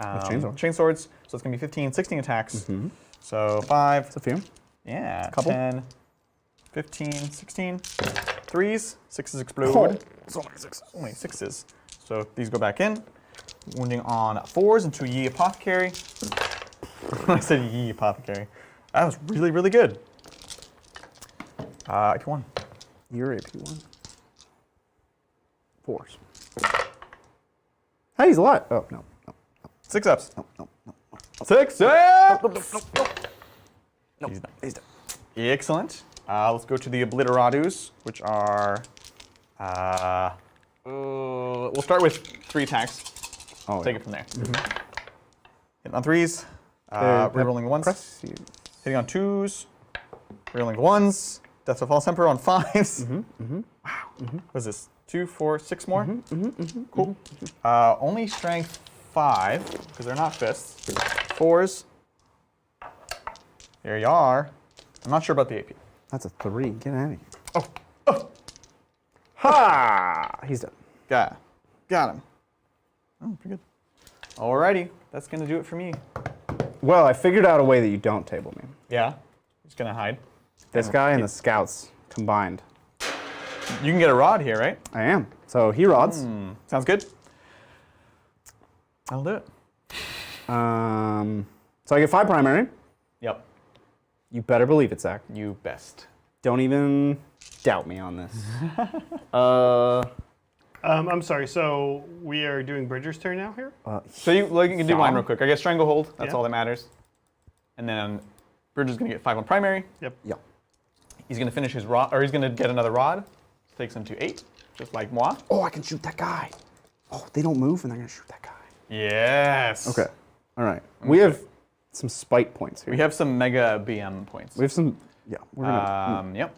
chain swords. So it's going to be 15, 16 attacks. So 5. It's a few. Yeah, Couple. 10, 15, 16. 3s, 6s explode. Oh, it's only 6. Only 6s. So these go back in. Wounding on 4s into Ye Apothecary. I said Ye Apothecary. That was really, really good. AP 1. You're AP 1. 4s. Hey, he's alive. Oh, no. 6 ups. No. 6 ups! No. He's done. He's done. Excellent. Let's go to the Obliteratus, which are. We'll start with 3 attacks. Oh, Take it from there. Hitting on 3s. Rerolling 1s. Press you. Hitting on 2s. Rerolling 1s. Death of False Emperor on 5s. Wow. What is this? 2, 4, 6 more? Cool. Only strength 5, because they're not fists. 4s. There you are. I'm not sure about the AP. That's a 3. Get out of here. Oh. Ha! He's done. Got him. Oh, pretty good. Alrighty. That's going to do it for me. Well, I figured out a way that you don't table me. Yeah. Just going to hide. This guy and the scouts combined. You can get a rod here, right? I am. So he rods. Sounds good. I'll do it. So I get 5 primary. Yep. You better believe it, Zach. You best. Don't even doubt me on this. I'm sorry. So we are doing Bridger's turn now here. So you can do mine real quick. I get Stranglehold. That's Yeah. all that matters. And then Bridger's going to get 5 on primary. Yep. Yeah. He's going to finish his rod, or he's going to get another rod. Takes him to 8, just like moi. Oh, I can shoot that guy. Oh, they don't move and they're going to shoot that guy. Yes. Okay. All right. We have some spite points here. We have some mega BM points. We have some. Yeah. We're gonna. Yep.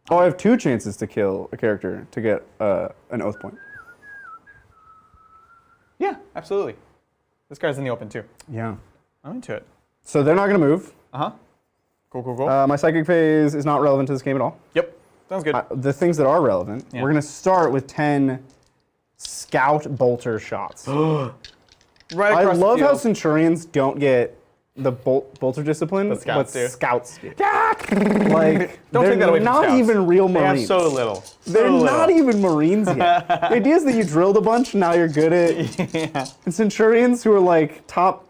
Oh, I have 2 chances to kill a character to get an oath point. Yeah, absolutely. This guy's in the open too. Yeah. I'm into it. So they're not going to move. Uh-huh. Cool. My psychic phase is not relevant to this game at all. Yep. Sounds good. The things that are relevant, Yeah. we're going to start with 10 scout bolter shots. Right I across love the how field. Centurions don't get the bolter discipline, But scouts but do. scouts do. Yeah. Like, Don't they're take that away from not scouts. even real They have Marines. so little. They're not even Marines yet. The idea is that you drilled a bunch, now you're good at. Yeah. And Centurions who are like top.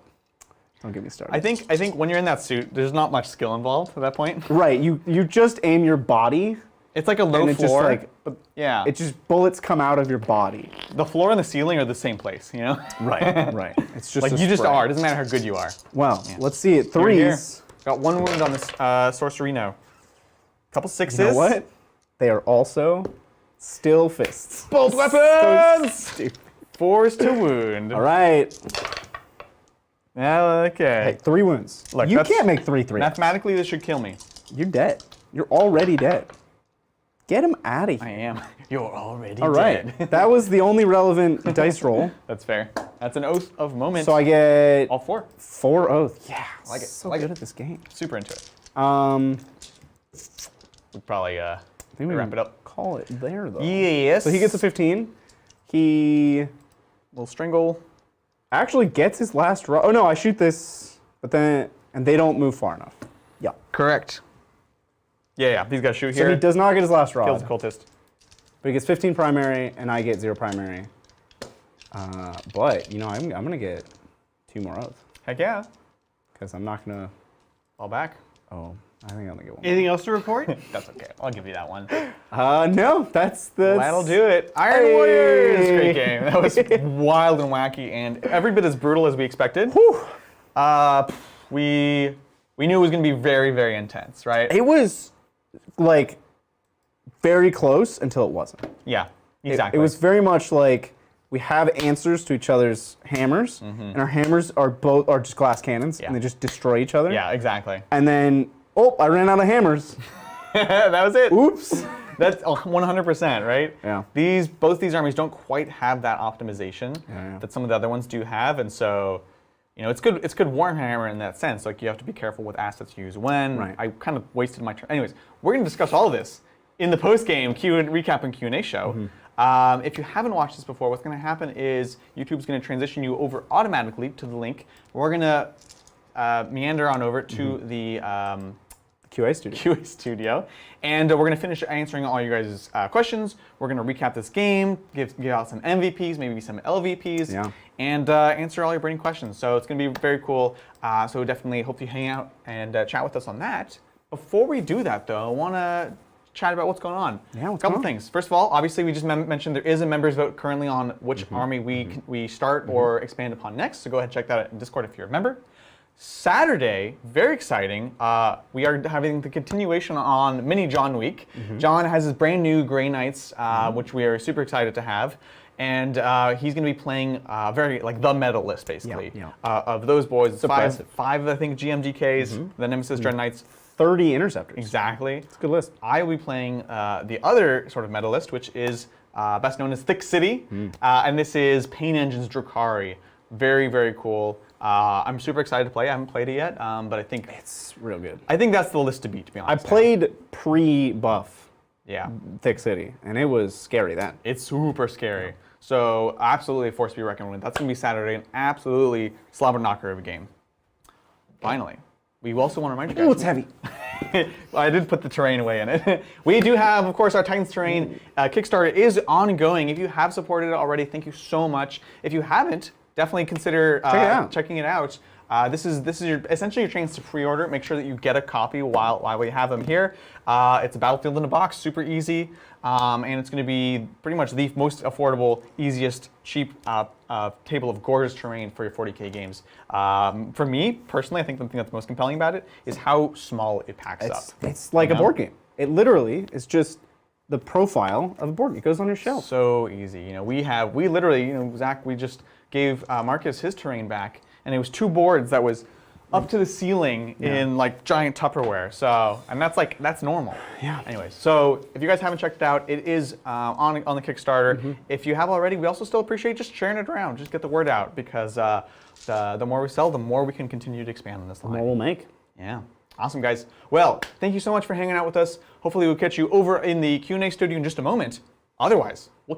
Don't get me started. I think when you're in that suit, there's not much skill involved at that point. Right, you just aim your body, It's like a low and it just floor. like but yeah. it just bullets come out of your body. The floor and the ceiling are the same place, you know? Right, right. It's just Like a you just spray. are. It doesn't matter how good you are. Well, let's see it. Here, here. 3s. Got 1 wound on this Sorcerino. Couple 6s. You know what? They are also still fists. Both So weapons! stupid. 4s to wound. All right. Okay. Hey, 3 wounds. Look, you that's- can't make 3-3. Mathematically, this should kill me. You're dead. You're already dead. Get him out of I here. am. You're already All right. dead. That was the only relevant dice roll. That's fair. That's an oath of moment. So I get all 4. 4 oath. Yeah, like it, So like good it. at this game. Super into it. We We'd probably think we wrap can it up. Call it there though. Yes. So he gets a 15. He Little strangle. actually gets his last rod. Oh no, I shoot this, but then and they don't move far enough. Yeah. Correct. Yeah. These guys shoot So here. he does not get his last rod. Kills the cultist. But he gets 15 primary, and I get 0 primary. But, you know, I'm going to get 2 more oaths. Heck yeah. Because I'm not going to Fall back. Oh, I think I only get one. Anything else to report? That's okay. I'll give you that one. No, that's the. That'll do it. Iron Hey. Warriors! Great game. That was wild and wacky and every bit as brutal as we expected. We knew it was going to be very, very intense, right? It was like very close until it wasn't. Yeah, exactly. It was very much like we have answers to each other's hammers, and our hammers are just glass cannons, and they just destroy each other. Yeah, exactly. And then, I ran out of hammers. That was it. Oops. That's 100%, right? Yeah. Both these armies don't quite have that optimization that some of the other ones do have, and so it's good Warhammer in that sense. Like you have to be careful with assets you use when. Right. I kind of wasted my turn. Anyways, we're going to discuss all of this in the post-game recap and Q&A show. If you haven't watched this before, what's going to happen is YouTube's going to transition you over automatically to the link. We're going to meander on over to the QA studio, and we're going to finish answering all you guys' questions. We're going to recap this game, give out some MVPs, maybe some LVPs, and answer all your burning questions. So it's going to be very cool. So definitely hope you hang out and chat with us on that. Before we do that, though, I want to chat about what's going on. Yeah, what's a couple going on? things. First of all, obviously we just mentioned there is a members vote currently on which army we start or expand upon next. So go ahead and check that out in Discord if you're a member. Saturday, very exciting. We are having the continuation on Mini John Week. John has his brand new Grey Knights, which we are super excited to have. And he's going to be playing the medal list, basically, of those boys. Five, I think, GMGKs, the Nemesis Dread Knights. 30 interceptors. Exactly. It's a good list. I will be playing the other sort of medalist, which is best known as Thick City. And this is Pain Engine's Drukhari. Very, very cool. I'm super excited to play. I haven't played it yet, but I think It's real good. I think that's the list to beat, to be honest. I played pre-buff Yeah. Thick City, and it was scary then. It's super scary. So absolutely a force to be reckoned with. That's going to be Saturday, an absolutely slobber knocker of a game. Finally, we also want to remind you guys. Oh, it's heavy. I did put the terrain away in it. We do have, of course, our Titans Terrain Kickstarter is ongoing. If you have supported it already, thank you so much. If you haven't, definitely consider checking it out. This is essentially your chance to pre-order. Make sure that you get a copy while we have them here. It's a Battlefield in a box, super easy, and it's going to be pretty much the most affordable, easiest, cheap table of gorgeous terrain for your 40k games. For me, personally, I think the thing that's most compelling about it is how small it packs up. It's like a board game. It literally is just the profile of a board game. It goes on your shelf. So easy. We literally, Zach, we just gave Marcus his terrain back, and it was 2 boards that was up to the ceiling in like giant Tupperware. So, and that's normal. Yeah. Anyways, so if you guys haven't checked it out, it is on the Kickstarter. If you have already, we also still appreciate just sharing it around. Just get the word out, because the more we sell, the more we can continue to expand on this line. The more we'll make. Yeah. Awesome, guys. Well, thank you so much for hanging out with us. Hopefully we'll catch you over in the Q&A studio in just a moment. Otherwise,